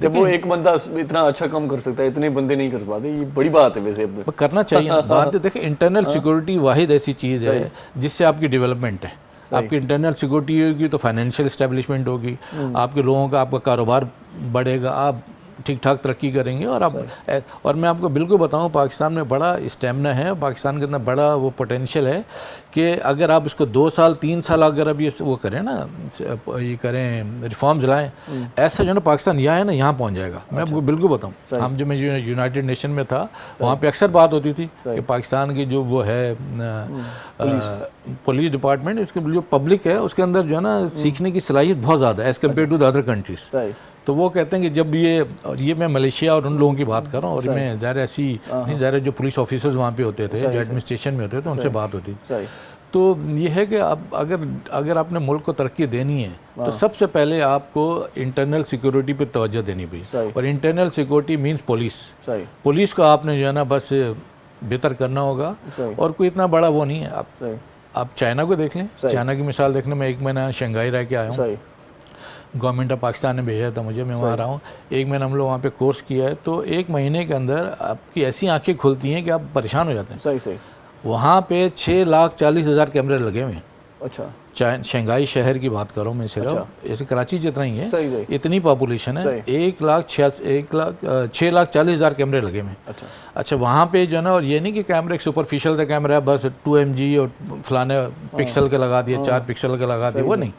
[SPEAKER 2] जब वो एक बंदा इतना अच्छा काम कर सकता है, इतने बंदे नहीं कर पाते, ये बड़ी बात है वैसे
[SPEAKER 7] करना चाहिए। बात देखिए इंटरनल सिक्योरिटी वाहिद ऐसी चीज़ है जिससे आपकी डेवलपमेंट है। आपकी इंटरनल सिक्योरिटी होगी तो फाइनेंशियल इस्टेब्लिशमेंट होगी, आपके लोगों का आपका कारोबार बढ़ेगा, आप ठीक ठाक तरक्की करेंगे। और मैं आपको बिल्कुल बताऊं पाकिस्तान में बड़ा स्टेमिना है, पाकिस्तान के अंदर बड़ा वो पोटेंशियल है कि अगर आप इसको 2 साल 3 साल अगर अब ये वो करें ना, ये करें रिफॉर्म्स लाएं, ऐसा जो ना पाकिस्तान यहाँ है ना यहाँ पहुँच जाएगा। मैं आपको बिल्कुल बताऊँ, हम जब मैं यूनाइटेड नेशन में था वहाँ पर अक्सर बात होती थी कि पाकिस्तान की जो वो है पुलिस डिपार्टमेंट, इसके जो पब्लिक है उसके अंदर जो है ना सीखने की सलाहियत बहुत ज़्यादा है as compare to the other countries. तो वो कहते हैं कि जब ये मैं मलेशिया और उन लोगों की बात कर रहा हूँ, और मैं ज़ाहिर ऐसी नहीं, ज़ाहिर जो पुलिस ऑफिसर्स वहाँ पे होते थे, जो एडमिनिस्ट्रेशन में होते थे, उनसे बात होती थी। तो ये है कि अब अगर आपने मुल्क को तरक्की देनी है तो सबसे पहले आपको इंटरनल सिक्योरिटी पे तवज्जो देनी पड़ी। और इंटरनल सिक्योरिटी मीन्स पुलिस को आपने जो है ना बस बेहतर करना होगा। और कोई इतना बड़ा वो नहीं है। आप चाइना को देख लें, चाइना की मिसाल देखने में 1 महीना शंघाई रह के आया हूँ, गवर्नमेंट ऑफ पाकिस्तान ने भेजा था मुझे, मैं वहाँ रहा हूँ 1 महीना, हम लोग वहाँ पे कोर्स किया है। तो 1 महीने के अंदर आपकी ऐसी आंखें खुलती हैं कि आप परेशान हो जाते हैं। वहाँ पे 6,40,000 कैमरे लगे हुए हैं। अच्छा, शंघाई शहर की बात करो मैं सिर्फ, ऐसे कराची जितना ही है, इतनी पॉपुलेशन है, 6,40,000 कैमरे लगे हुए। अच्छा, वहाँ पे जो है ना, और ये नहीं कि कैमरा एक सुपरफिशियल का कैमरा है बस 2 mg और फलाने पिक्सल के लगा दिए, 4 पिक्सल के लगा दिए, वो नहीं।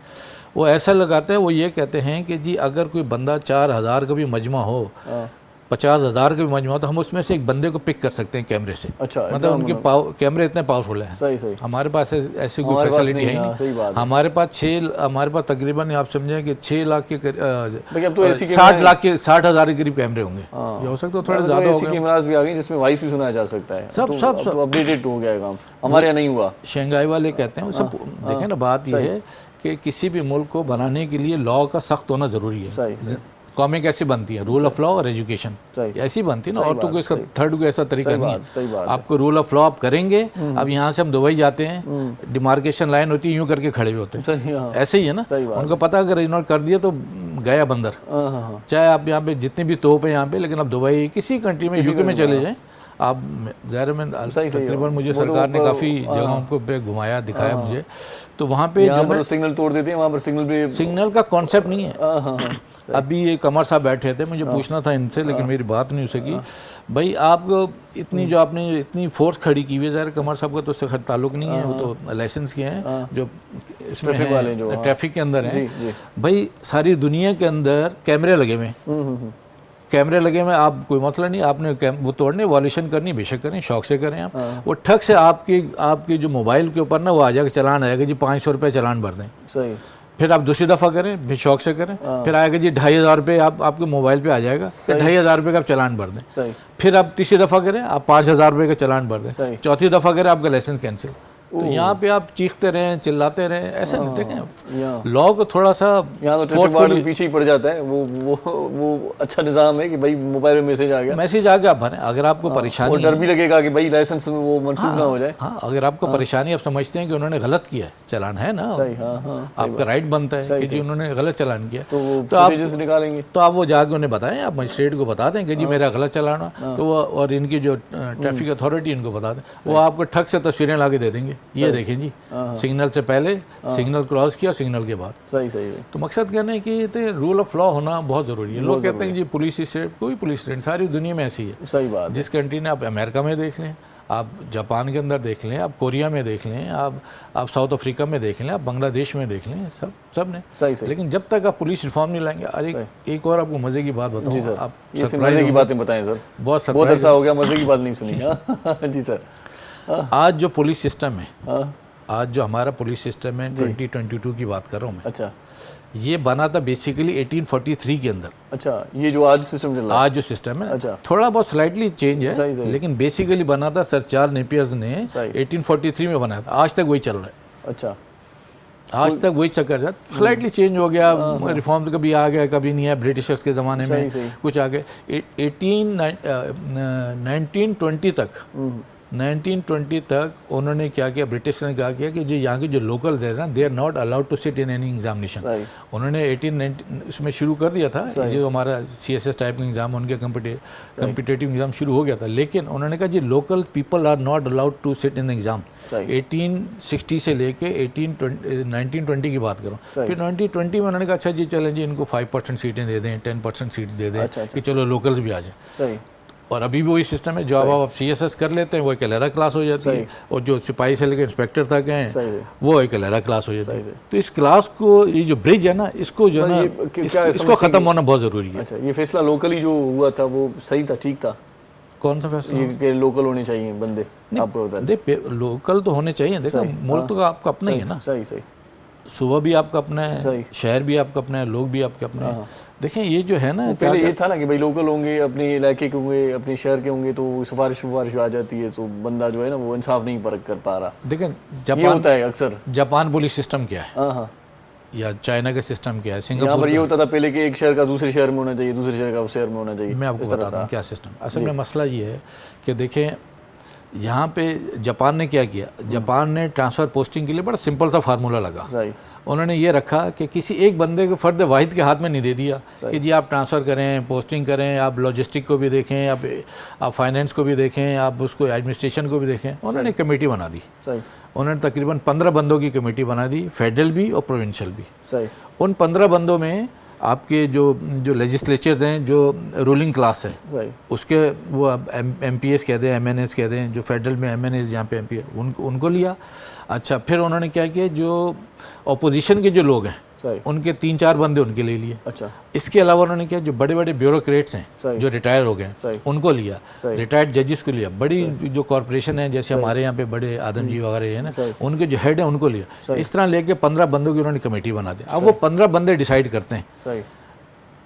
[SPEAKER 7] वो ऐसा लगाते हैं, वो ये कहते हैं कि जी अगर कोई बंदा 4,000 का भी मजमा हो, 50,000 का भी मजमा हो, तो हम उसमें से एक बंदे को पिक कर सकते हैं कैमरे से। अच्छा, मतलब उनके कैमरे इतने पावरफुल हैं। सही। हमारे पास ऐसी कोई फैसिलिटी है नहीं। हमारे पास तकरीबन आप समझें कि 6 लाख के 60,000 के करीब कैमरे होंगे। ये हो सकता है थोड़ा ज़्यादा हो गया।
[SPEAKER 2] कैमरास भी आ गए जिसमें वॉइस भी सुना जा सकता है। सब अपडेटेड हो गया काम, हमारे यहाँ नहीं हुआ।
[SPEAKER 7] शंघाई वाले कहते हैं सब। देखें ना, बात यह है कि किसी भी मुल्क को बनाने के लिए लॉ का सख्त होना ज़रूरी है। कौमें कैसी बनती हैं? रूल ऑफ लॉ और एजुकेशन ऐसी बनती है ना। और तो कोई इसका थर्ड कोई ऐसा तरीका नहीं है। आपको रूल ऑफ लॉ आप करेंगे। अब यहाँ से हम दुबई जाते हैं, डिमार्केशन लाइन होती है, यूँ करके खड़े हुए होते हैं, ऐसे ही है ना। उनको पता अगर इन्होंने कर दिया तो गया बंदर। चाहे आप यहाँ पे जितनी भी तोप है यहाँ पे, लेकिन अब दुबई किसी कंट्री में, यूके में चले जाएँ आप, ज़ाहिर में तकरीबन मुझे सरकार ने काफ़ी जगहों पे घुमाया, दिखाया मुझे। तो वहाँ पे जो
[SPEAKER 2] सिग्नल तोड़ देते हैं, वहाँ पर
[SPEAKER 7] सिग्नल का कॉन्सेप्ट नहीं है। अभी ये कमर साहब बैठे थे, मुझे पूछना था इनसे, लेकिन मेरी बात नहीं हो सकी। भाई आप इतनी जो आपने इतनी फोर्स खड़ी की हुई है, ज़ाहिर कमर साहब का तो उससे ताल्लुक़ नहीं है, वो तो लाइसेंस के हैं जो इसमें ट्रैफिक के अंदर हैं। भाई सारी दुनिया के अंदर कैमरे लगे हुए हैं, कैमरे लगे हुए, आप कोई मसला नहीं, आपने वो तोड़ने, वॉल्यूशन करनी, बेशक करें, शौक से करें आप। वो ठग से आपकी जो मोबाइल के ऊपर ना वो आ जाएगा, चलान आएगा जी 500 रुपये चलान भर दें। सही। फिर आप दूसरी दफ़ा करें, फिर शौक से करें, फिर आएगा जी 2500 रुपये आपके मोबाइल पे आ जाएगा, फिर 2500 रुपये का आप चालान भर दें।
[SPEAKER 2] सही।
[SPEAKER 7] फिर आप तीसरी दफ़ा करें, आप 5000 रुपये का चालान भर दें।
[SPEAKER 2] सही।
[SPEAKER 7] चौथी दफ़ा करें, आपका लाइसेंस कैंसिल। तो यहाँ पे आप चीखते रहें, चिल्लाते रहें, ऐसा नहीं। देखें लॉ को थोड़ा सा
[SPEAKER 2] यहाँ तो ट्रैफिक वार्डन पीछे ही पड़ जाता है। वो अच्छा निज़ाम है कि भाई मोबाइल में मैसेज आ गया,
[SPEAKER 7] मैसेज आ गया आप भरें। अगर आपको परेशानी,
[SPEAKER 2] और डर भी लगेगा कि भाई लाइसेंस में वो मनसूख ना हो जाए।
[SPEAKER 7] हाँ, अगर आपको परेशानी, आप समझते हैं कि उन्होंने गलत किया है, चालान है ना, आपका राइट बनता है कि जी उन्होंने गलत चालान किया,
[SPEAKER 2] तो आप निकालेंगे,
[SPEAKER 7] तो आप वो जाके उन्हें बताएं, आप मजिस्ट्रेट को बता दें कि जी मेरा गलत चालान है, तो वो और इनकी जो ट्रैफिक अथॉरिटी इनको बता दें, वो आपको ठग से तस्वीरें ला के दे देंगे, ये देखें जी सिग्नल से पहले, सिग्नल क्रॉस किया, सिग्नल के बाद।
[SPEAKER 2] सही सही।
[SPEAKER 7] तो मकसद कहना है कि रूल ऑफ लॉ होना बहुत ज़रूरी है। लोग कहते हैं कि जी पुलिस स्टेट, कोई पुलिस स्टेट सारी दुनिया में ऐसी है।
[SPEAKER 2] सही बात। जिस
[SPEAKER 7] कंट्री ने, आप अमेरिका में देख लें, आप जापान के अंदर देख लें, आप कोरिया में देख लें, आप साउथ अफ्रीका में देख लें, आप बांग्लादेश में देख लें, सब ने।
[SPEAKER 2] सही। लेकिन
[SPEAKER 7] जब तक आप पुलिस रिफॉर्म नहीं लाएंगे। और एक और आपको मज़े की बात बताऊँ।
[SPEAKER 2] जी सर, आप मज़े की बातें बताएं सर। बहुत अच्छा हो गया, मज़े की बात नहीं सुनी। जी सर,
[SPEAKER 7] आज जो पुलिस सिस्टम है, आज जो हमारा पुलिस सिस्टम है, 2022 की बात कर रहा हूँ मैं।
[SPEAKER 2] अच्छा।
[SPEAKER 7] ये बना था बेसिकली 1843 के अंदर।
[SPEAKER 2] अच्छा, ये जो आज सिस्टम चल रहा है,
[SPEAKER 7] आज जो सिस्टम है,
[SPEAKER 2] अच्छा,
[SPEAKER 7] थोड़ा बहुत स्लाइटली चेंज है। सही। लेकिन बेसिकली बना था सर चार्ल्स नेपियर्स ने 1843 में बनाया था। आज तक वही चल रहा है।
[SPEAKER 2] अच्छा,
[SPEAKER 7] आज तक वही चक्कर है। स्लाइटली चेंज हो गया, रिफॉर्म्स कभी आ गया, कभी नहीं है। ब्रिटिशर्स के ज़माने में कुछ आ गए। 1920 तक 1920 तक उन्होंने क्या किया, ब्रिटिश ने क्या किया कि जो यहाँ के जो लोकल्स है ना, they are not allowed to sit in any examination. उन्होंने 1890 इसमें शुरू कर दिया था, जो हमारा CSS टाइप का एग्ज़ाम, उनके कम्पिटेटिव एग्ज़ाम शुरू हो गया था। लेकिन उन्होंने कहा जी local people are not allowed to sit in exam. 1860 से लेके 1920 की बात करूँ। फिर 1920 में उन्होंने कहा अच्छा जी चलें जी इनको 5% सीटें दे दें, 10% सीट्स दे दें, कि चलो लोकल्स भी आ जाए। और अभी भी वही सिस्टम है। जो अब आप CSS कर लेते हैं वो एक अलग क्लास हो जाती है, और जो सिपाही से लेकर इंस्पेक्टर तक हैं वो एक अलग क्लास हो जाती है। तो इस क्लास को, ये जो ब्रिज है ना, इसको जो है ना, इसको ख़त्म होना बहुत ज़रूरी है।
[SPEAKER 2] अच्छा, ये फैसला लोकली जो हुआ था वो सही था, ठीक था?
[SPEAKER 7] कौन सा फैसला?
[SPEAKER 2] ये लोकल होने चाहिए बंदे, आपको होता है?
[SPEAKER 7] लोकल तो होने चाहिए। देखो मुल्क तो आपका अपना ही है ना।
[SPEAKER 2] सही।
[SPEAKER 7] सूबा भी आपका अपना है, शहर भी आपका अपना है, लोग भी आपके अपने हैं। देखें ये जो है ना,
[SPEAKER 2] पहले ये था ना कि भाई लोकल होंगे, अपने इलाके के होंगे, अपने शहर के होंगे, तो सिफारिश आ जाती है, तो बंदा जो है ना वो इंसाफ नहीं परख कर पा रहा।
[SPEAKER 7] देखें
[SPEAKER 2] जापान होता है अक्सर।
[SPEAKER 7] जापान पुलिस सिस्टम क्या है, या चाइना का सिस्टम क्या है, सिंगापुर
[SPEAKER 2] ये होता था पहले कि एक शहर का दूसरे शहर में होना चाहिए, दूसरे शहर का उस शहर में होना चाहिए।
[SPEAKER 7] मैं आपको बताता हूँ क्या सिस्टम। असल में मसला ये है कि देखें यहाँ पे जापान ने क्या किया, जापान ने ट्रांसफ़र पोस्टिंग के लिए बड़ा सिंपल सा फार्मूला लगा। उन्होंने ये रखा कि किसी एक बंदे को फ़र्द वाहिद के हाथ में नहीं दे दिया कि जी आप ट्रांसफ़र करें, पोस्टिंग करें, आप लॉजिस्टिक को भी देखें, आप फाइनेंस को भी देखें, आप उसको एडमिनिस्ट्रेशन को भी देखें। उन्होंने कमेटी बना दी। उन्होंने तकरीबन 15 बंदों की कमेटी बना दी, फेडरल भी और प्रोविंशियल भी। उन 15 बंदों में आपके जो लेजिस्लेचर्स हैं, जो रूलिंग क्लास है, उसके वो MPs कहते हैं, MNAs कहते हैं, जो फेडरल में MNAs यहाँ पे MP उनको लिया। अच्छा, फिर उन्होंने क्या किया, जो अपोजिशन के जो लोग हैं उनके 3-4 बंदे उनके ले लिए। अच्छा, इसके अलावा उन्होंने क्या, जो बड़े बड़े ब्यूरोक्रेट्स हैं जो रिटायर हो गए उनको लिया, रिटायर्ड जजेस को लिया, बड़ी जो कॉरपोरेशन है जैसे हमारे यहाँ पे बड़े आदम जी वगैरह है ना, उनके जो हेड है उनको लिया। इस तरह लेके 15 बंदों की उन्होंने कमेटी बना दी। अब वो 15 बंदे डिसाइड करते हैं।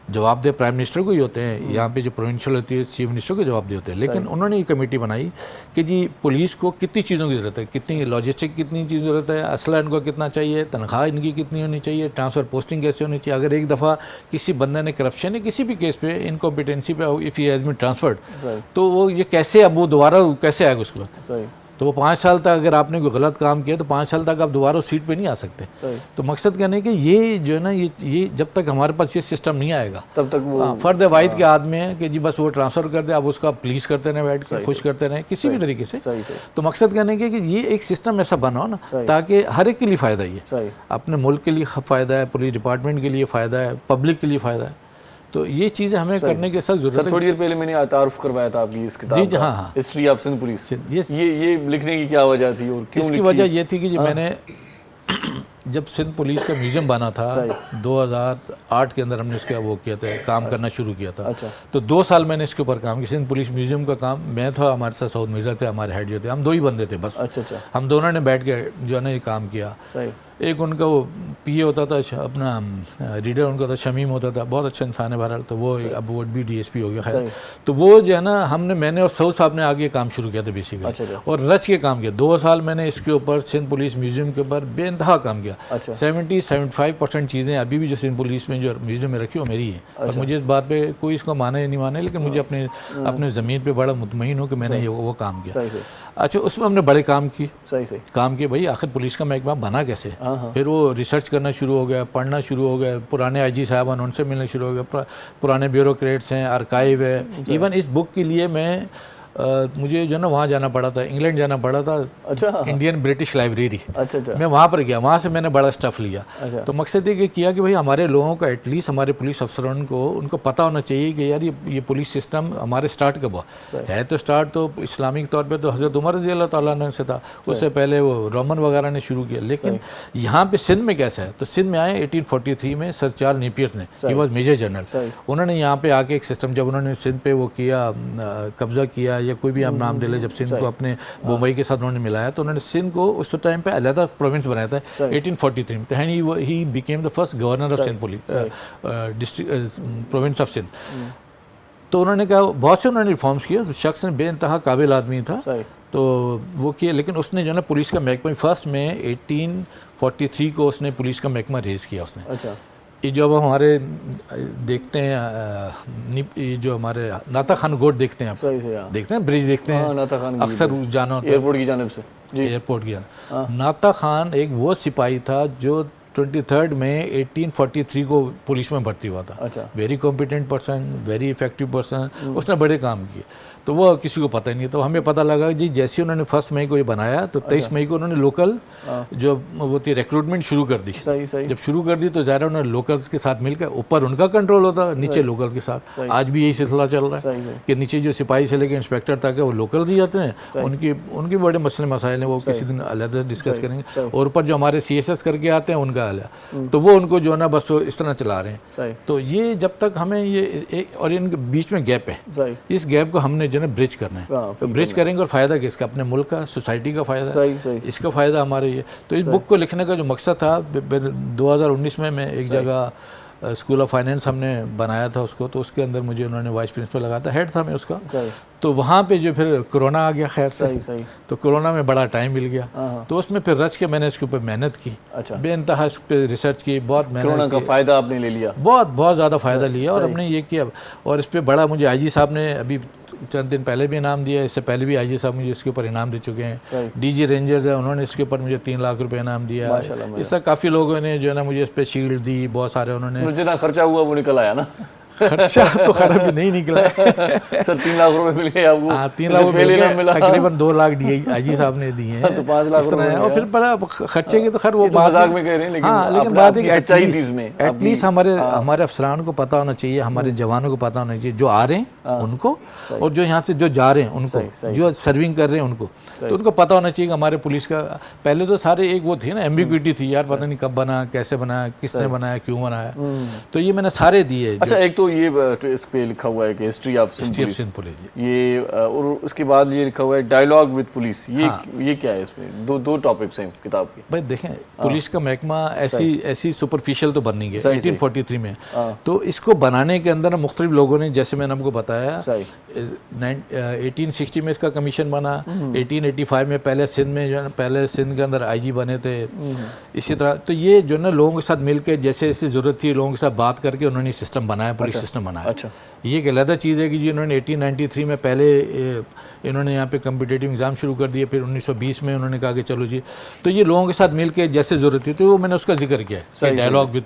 [SPEAKER 7] जवाबदेह प्राइम मिनिस्टर को ही होते हैं, यहाँ पे जो प्रोविंशियल होती है चीफ मिनिस्टर को जवाबदेह होते हैं। लेकिन उन्होंने ये कमेटी बनाई कि जी पुलिस को कितनी चीज़ों की ज़रूरत है, कितनी लॉजिस्टिक कितनी चीज़ ज़रूरत है, असला इनको कितना चाहिए, तनख्वाह इनकी कितनी होनी चाहिए, ट्रांसफ़र पोस्टिंग कैसे होनी चाहिए। अगर एक दफ़ा किसी बंदे ने करप्शन या किसी भी केस पे इनकॉम्पिटेंसी पे if he has been transferred, तो वो ये कैसे, अब वो दोबारा कैसे आएगा उसके बाद। तो वो 5 साल तक अगर आपने कोई गलत काम किया तो 5 साल तक आप दोबारा उस सीट पे नहीं आ सकते। तो मकसद कहने कि ये जो है ना, ये जब तक हमारे पास ये सिस्टम नहीं आएगा तब तक वो फ़र्द वाहिद के हाथ में है कि जी बस वो ट्रांसफ़र कर दे, आप उसका प्लीज़ करते रहें, बैठ कर खुश करते रहें किसी भी तरीके से। तो मकसद कहने कि ये एक सिस्टम ऐसा बनाओ ना ताकि हर एक के लिए फ़ायदा ही है, अपने मुल्क के लिए फ़ायदा है, पुलिस डिपार्टमेंट के लिए फ़ायदा है, पब्लिक के लिए फ़ायदा है। तो ये चीज़ें हमें करने की सख्त ज़रूरत है।
[SPEAKER 2] थोड़ी देर पहले मैंने तारुफ करवाया था आपकी इस किताब।
[SPEAKER 7] जी हाँ,
[SPEAKER 2] हिस्ट्री ऑफ सिंध पुलिस। ये लिखने की क्या वजह थी और क्यों?
[SPEAKER 7] इसकी वजह ये थी कि जी मैंने जब सिंध पुलिस का म्यूज़ियम बना था 2008 के अंदर, हमने इसका वो किया था, काम करना शुरू किया था। तो 2 साल मैंने इसके ऊपर काम किया। सिंध पुलिस म्यूज़ियम का काम मैं था, हमारे साथ सऊद मिर्ज़ा थे हमारे हेड जो थे, हम 2 ही बंदे थे बस। हम दोनों ने बैठ के जो है ना ये काम किया। एक उनका वो पीए होता था अपना रीडर उनका था, शमीम होता था, बहुत अच्छा इंसान है बहरहाल, तो वो अब वो भी डीएसपी हो गया। खैर तो वो जो है ना मैंने और सऊद साहब ने आगे काम शुरू किया था बेसिकली, और रच के काम किया। 2 साल मैंने इसके ऊपर सिंध पुलिस म्यूजियम के ऊपर बेइंतहा काम किया। 70-75% चीज़ें अभी भी जो सिंध पुलिस में जो म्यूजियम में रखी वो मेरी है। और मुझे इस बात पे कोई इसको माने या नहीं माने, लेकिन मुझे अपने ज़मीन पे बड़ा मुतमईन हूँ कि मैंने ये वो काम किया। अच्छा, उसमें हमने बड़े काम किए, काम किए भाई, आखिर पुलिस का महकमा बना कैसे। फिर वो रिसर्च करना शुरू हो गया, पढ़ना शुरू हो गया, पुराने आईजी साहबान उनसे मिलना शुरू हो गया, पुराने ब्यूरोक्रेट्स हैं, आर्काइव है। इवन इस बुक के लिए मैं मुझे जो है ना वहाँ जाना पड़ा था, इंग्लैंड जाना पड़ा था। अच्छा, इंडियन ब्रिटिश लाइब्रेरी। अच्छा, मैं वहाँ पर गया, वहाँ से मैंने बड़ा स्टफ़ लिया। अच्छा। तो मकसद ये किया कि भाई हमारे लोगों का एटलीस्ट हमारे पुलिस अफसरों को उनको पता होना चाहिए कि यार ये पुलिस सिस्टम हमारे स्टार्ट कब हुआ है। तो स्टार्ट तो इस्लामिक तौर पर तो हज़रत उमर रज़ी अल्लाह तआला अन्हु से था, उससे पहले वो रोमन वगैरह ने शुरू किया। लेकिन यहाँ पे सिंध में कैसा है, तो सिंध में आए 1843 में सर चार्ल्स नेपियर ने, ही वॉज मेजर जनरल। उन्होंने यहाँ पे आके एक सिस्टम, जब उन्होंने सिंध पे वो किया, कब्जा किया या कोई भी आप नाम दे ले, जब सिंध को अपने मुंबई के साथ उन्होंने मिलाया, तो उन्होंने सिंध को उस टाइम पे अलग प्रोविंस बनाया था 1843 में। तो he became the first governor of Sindh police district province of Sindh. तो उन्होंने कहा, बहुत से उन्होंने रिफॉर्म्स किए, उस शख्स ने बेइंतहा काबिल आदमी था, तो वो किए। लेकिन उसने जो है ना पुलिस का महकमा फर्स्ट में 1843 को उसने पुलिस का महकमा रेज किया उसने। अच्छा। ये जो अब हमारे देखते हैं, ये जो हमारे नाता खान गोट देखते हैं, आप देखते हैं, ब्रिज देखते हैं, नाता खान अक्सर जाना होता है एयरपोर्ट की जानिब से, एयरपोर्ट की जानिब। नाता खान एक वो सिपाही था जो 23 में 1843 को पुलिस में भर्ती हुआ था। अच्छा। Very competent person, very effective person, उसने बड़े काम किए। तो वो किसी को पता ही नहीं। तो हमें पता लगा जी जैसे उन्होंने 1 मई को ये बनाया, तो 23 मई को उन्होंने लोकल जो वो थी रिक्रूटमेंट शुरू कर दी। सही। जब शुरू कर दी तो ज़ाहिर उन्होंने लोकल्स के साथ मिलकर, ऊपर उनका कंट्रोल होता, नीचे लोकल के साथ। आज भी यही सिलसिला चल रहा है कि नीचे जो सिपाही से लेकर इंस्पेक्टर तक है वो लोकल ही जाते हैं, उनकी बड़े मसले मसाइल हैं, वो किसी दिन अलग डिस्कस करेंगे। और ऊपर जो हमारे CSS करके आते हैं उनका अलग, तो वो उनको जो है ना बस इस तरह चला रहे हैं। तो ये जब तक हमें ये और इनके बीच में गैप है, इस गैप को हमने जो है ब्रिज करना है। तो ब्रिज करेंगे और फ़ायदा किसका, अपने मुल्क का, सोसाइटी का फ़ायदा, इसका फ़ायदा हमारे ये। तो इस बुक को लिखने का जो मकसद था, 2019 में मैं एक जगह स्कूल ऑफ फाइनेंस हमने बनाया था उसको, तो उसके अंदर मुझे उन्होंने वाइस प्रिंसिपल लगाया था, हेड था मैं उसका। तो वहाँ पे जो फिर कोरोना आ गया, खैर से तो कोरोना में बड़ा टाइम मिल गया, तो उसमें फिर रच के मैंने इसके ऊपर मेहनत की। अच्छा। बेइंतहा इस पर रिसर्च की, बहुत मेहनत। कोरोना का फ़ायदा आपने ले लिया, बहुत ज़्यादा फ़ायदा लिया, और हमने ये किया। और इस पर बड़ा मुझे IG साहब ने अभी चंद दिन पहले भी इनाम दिया, इससे पहले भी IG साहब मुझे इसके ऊपर इनाम दे चुके हैं। DG रेंजर्स है, उन्होंने इसके ऊपर मुझे 3 लाख रुपए इनाम दिया। इस तरह काफ़ी लोगों ने जो है ना मुझे इस पर शील्ड दी, बहुत सारे उन्होंने। जितना खर्चा हुआ वो निकल आया ना। खर्चा तो खैर अभी नहीं निकला सर। 3 लाख रुपए मिल गए आपको? हाँ, 3 लाख रुपए, तकरीबन 2 लाख IG साहब ने दिए हैं, तो 5 लाख रुपए। और फिर बड़ा खर्चे की तो खैर वो मजाक में कह रहे हैं, लेकिन हाँ, लेकिन बात है एटलीस्ट हमारे अफसरान को पता होना चाहिए, हमारे जवानों को पता होना चाहिए, जो आ रहे हैं उनको, और जो यहाँ से जो जा रहे हैं उनको, जो सर्विंग कर रहे हैं उनको, तो उनको पता होना चाहिए कि हमारे पुलिस का पहले तो सारे एक वो थी ना, एम्बिग्विटी थी यार, पता नहीं कब बना, कैसे बनाया, किसने बनाया, क्यों बनाया। तो ये मैंने सारे दिए। अच्छा, एक तो ये इस पे लिखा हुआ है कि हिस्ट्री ऑफ सिंध पुलिस, ये और उसके बाद ये लिखा हुआ है डायलॉग विद पुलिस। ये क्या है? इसमें दो टॉपिक्स हैं किताब के। भाई देखें, पुलिस का महकमा ऐसी सुपरफिशियल तो बन नहीं गया 1843 में। तो इसको बनाने के अंदर मुख्तलिफ लोगों ने, जैसे मैंने आपको बताया, 1860 में इसका कमीशन बना, 1885 में पहले सिंध में जो है, पहले सिंध के अंदर IG बने थे। इसी तरह तो ये जो है ना लोगों के साथ मिलकर, जैसे जैसे ज़रूरत थी लोगों के साथ बात करके उन्होंने सिस्टम बनाया, पुलिस सिस्टम बनाया। अच्छा। ये एक अलग चीज़ है कि जी इन्होंने 1893 में पहले इन्होंने यहाँ पे कम्पिटेटिव एग्ज़ाम शुरू कर दिए, फिर 1920 में उन्होंने कहा कि चलो जी, तो ये लोगों के साथ मिलकर जैसे ज़रूरत थी, तो वो मैंने उसका जिक्र किया है, डायलॉग विद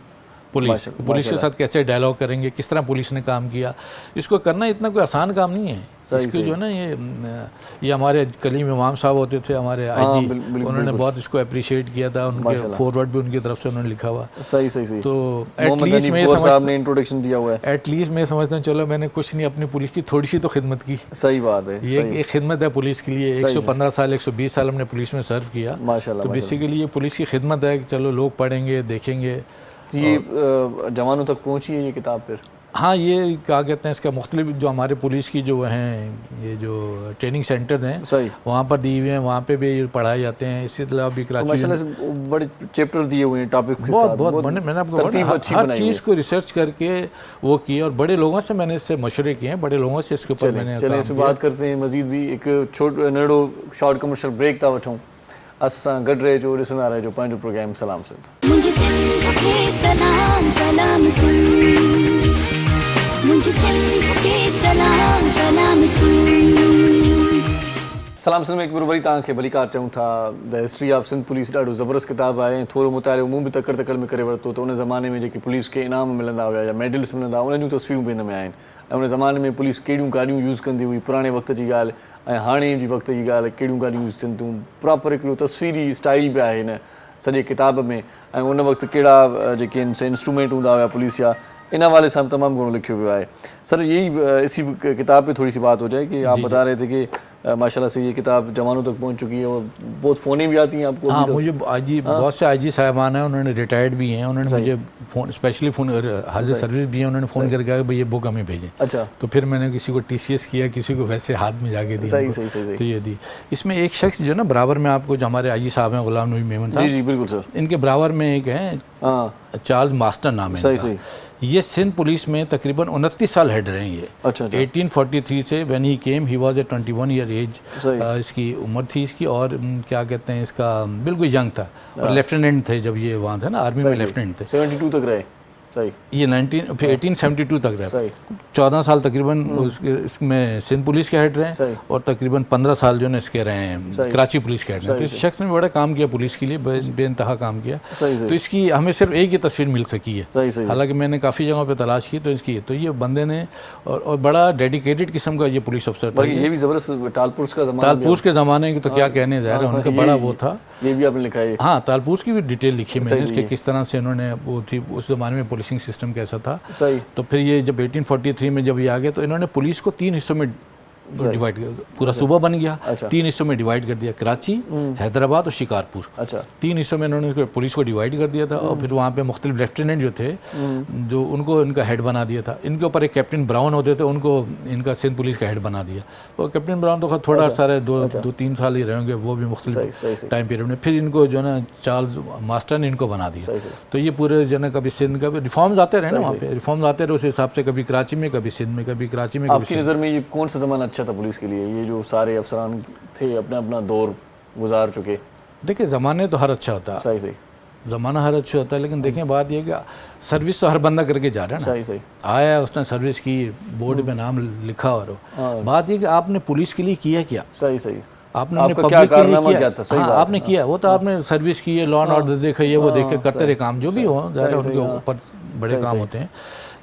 [SPEAKER 7] पुलिस के साथ कैसे डायलॉग करेंगे, किस तरह पुलिस ने काम किया। इसको करना इतना कोई आसान काम नहीं है। इसको जो है ना ये हमारे कलीम इमाम साहब होते थे, हमारे IG, उन्होंने बहुत इसको अप्रिशिएट किया था, उनके फॉरवर्ड भी उनकी तरफ से उन्होंने लिखा हुआ। सही। तो एटलीस्ट मैं समझता इंट्रोडक्शन दिया हुआ है, एटलीस्ट मैं समझता हूँ चलो मैंने कुछ नहीं, अपनी पुलिस की थोड़ी सी तो खिदमत की। सही बात है, ये एक खिदमत है पुलिस के लिए। 115 साल 120 साल हमने पुलिस में सर्व किया, तो बेसिकली ये पुलिस की खिदमत है कि चलो लोग पढ़ेंगे, देखेंगे। ये जवानों तक पहुंची है ये किताब? फिर हाँ, ये क्या कहते हैं इसका मुख्तलिफ जो हमारे पुलिस की जो हैं ये जो ट्रेनिंग सेंटर्स हैं
[SPEAKER 2] सही
[SPEAKER 7] वहाँ पर दिए हुए हैं, वहाँ पे भी पढ़ाए जाते हैं। इसी तरह अभी कराची में
[SPEAKER 2] बड़े चैप्टर दिए हुए हैं टॉपिक के
[SPEAKER 7] बहुत
[SPEAKER 2] साथ,
[SPEAKER 7] बहुत बड़े, मैंने आपको हर चीज़ को रिसर्च करके वो किया और बड़े लोगों से मैंने इससे मशवरे किए हैं, बड़े लोगों से इसके ऊपर मैंने
[SPEAKER 2] चलिए इस पर बात करते हैं मजीद भी। एक छोटो नंढो शॉर्ट कमर्शियल ब्रेक था वठूं, असां गॾु रहिजो, ॾिसंदा रहिजो पंहिंजो प्रोग्राम सलाम सिंध।
[SPEAKER 1] मुझे सिंध के सलाम सलाम सिंध, मुझे सिंध के सलाम सलाम सिंध।
[SPEAKER 2] सलाम सिंध में हिकु वरी तव्हांखे भलीकार चऊं था। The history of Sindh police ॾाढो ज़बरदस्त किताबु आहे ऐं थोरो मुतालियो मूं बि तकड़ तकड़ में करे वरितो त उन ज़माने में जेके पुलिस खे इनाम मिलंदा हुआ या मेडल्स मिलंदा हुआ उन जूं तस्वीरूं बि हिन में आहिनि ऐं उन ज़माने में पुलिस कहिड़ियूं गाॾियूं यूज़ कंदी हुई, पुराणे वक़्त जी ॻाल्हि ऐं हाणे जी वक़्त जी ॻाल्हि, कहिड़ियूं गाॾियूं यूज़ थियनि थियूं, प्रॉपर हिकिड़ो तस्वीरी स्टाइल बि आहे हिन सॼे किताब में। ऐं उन वक़्तु कहिड़ा जेके इंस्ट्रूमेंट हूंदा हुआ पुलिस जा, इन हवाले से तमाम घणो लिखियो हुआ है। सर यही इसी किताब पे थोड़ी सी बात हो जाए कि आप बता रहे थे कि माशाल्लाह से ये किताब जवानों तक पहुंच चुकी है और बहुत फ़ोनें भी आती हैं आपको?
[SPEAKER 7] हाँ, मुझे आईजी बहुत से आईजी साहबान हैं, उन्होंने रिटायर्ड भी हैं, उन्होंने मुझे फ़ोन स्पेशली फ़ोन हाजिर सर्विस भी है, उन्होंने फ़ोन करके कहा भाई ये बुक हमें भेजें।
[SPEAKER 2] अच्छा।
[SPEAKER 7] तो फिर मैंने किसी को TCS किया, किसी को वैसे हाथ में जाके दी।
[SPEAKER 2] सही।
[SPEAKER 7] तो ये दी। इसमें एक शख्स जो ना बराबर में आपको जो हमारे आईजी साहब हैं गुलाम नबी मेमन साहब,
[SPEAKER 2] जी बिल्कुल सर,
[SPEAKER 7] इनके बराबर में एक है चार्ल्स मास्टर नाम है।
[SPEAKER 2] सही।
[SPEAKER 7] ये सिंध पुलिस में तकरीबन 29 साल हेड रहे हैं ये।
[SPEAKER 2] अच्छा।
[SPEAKER 7] 1843 से when he came he was a 21 year age, इसकी उम्र थी इसकी, और क्या कहते हैं इसका बिल्कुल यंग था और लेफ्टिनेंट थे जब ये वहाँ थे ना आर्मी में लेफ्टिनेंट थे।
[SPEAKER 2] 72 तक रहे। सही।
[SPEAKER 7] ये 1872 तक रहे। 14 साल तकरीबन इसमें सिंध पुलिस के हेड रहे और तकरीबन 15 साल जो है इसके रहे हैं कराची पुलिस के हेड रहे। तो इस शख्स ने बड़ा काम किया पुलिस के लिए, बेइंतहा काम किया। तो इसकी हमें सिर्फ एक ही तस्वीर मिल सकी है, हालांकि मैंने काफ़ी जगहों पे तलाश की तो इसकी, तो ये बंदे ने और बड़ा डेडिकेटेड किस्म का ये पुलिस अफसर था।
[SPEAKER 2] ये भी ज़बरदस्त
[SPEAKER 7] तालपुर के ज़माने की तो क्या कहने जा रहे हैं, उनका बड़ा वो था।
[SPEAKER 2] ये भी आपने लिखा है? हाँ,
[SPEAKER 7] तालपुर की भी डिटेल लिखी मैंने इसके, किस तरह से इन्होंने वो थी उस ज़माने में पुलिसिंग सिस्टम कैसा था।
[SPEAKER 2] सही।
[SPEAKER 7] तो फिर ये जब 1843 में जब ये आ गए तो इन्होंने पुलिस को 3 हिस्सों में डिवाइड कर, पूरा सूबा बन गया। 3 हिस्सों में डिवाइड कर दिया, कराची, हैदराबाद और शिकारपुर। अच्छा। 3 हिस्सों में इन्होंने पुलिस को डिवाइड कर दिया था और फिर वहाँ पे मुख्तलिफ लेफ्टिनेंट जो थे जो उनको इनका हेड बना दिया था। इनके ऊपर एक कैप्टन ब्राउन होते थे, उनको इनका सिंध पुलिस का हेड बना दिया। और कैप्टन ब्राउन तो थोड़ा सारे 2-3 साल ही रहेंगे, वो भी मुख्तलिफ टाइम पीरियड में। फिर इनको जो है ना चार्ल्स मास्टर ने इनको बना दिया। तो ये पूरे जो है कभी सिंध का भी रिफॉर्म्स आते रहे ना, वहाँ पे रिफॉर्म्स आते रहे उस हिसाब से, कभी कराची में, कभी सिंध में, कभी कराची में।
[SPEAKER 2] आपकी नज़र में ये कौन सा ज़माना अच्छा था पुलिस के लिए? ये जो सारे अफसरान थे अपना अपना दौर गुजार चुके।
[SPEAKER 7] देखिए ज़माने तो हर अच्छा होता है,
[SPEAKER 2] सही।
[SPEAKER 7] ज़माना हर अच्छा होता है, लेकिन देखें बात यह कि सर्विस तो हर बंदा करके जा रहा है ना।
[SPEAKER 2] सही।
[SPEAKER 7] आया उसने सर्विस की, बोर्ड पे नाम लिखा, और बात यह कि आपने पुलिस के लिए किया क्या?
[SPEAKER 2] सही।
[SPEAKER 7] आपने अपने पब्लिक के लिए किया? हाँ, आपने किया, वो तो आपने सर्विस की है, लॉ एंड ऑर्डर देखा, ये वो देखे करते रहे काम, जो भी हो ज़्यादा उनके ऊपर बड़े काम होते हैं।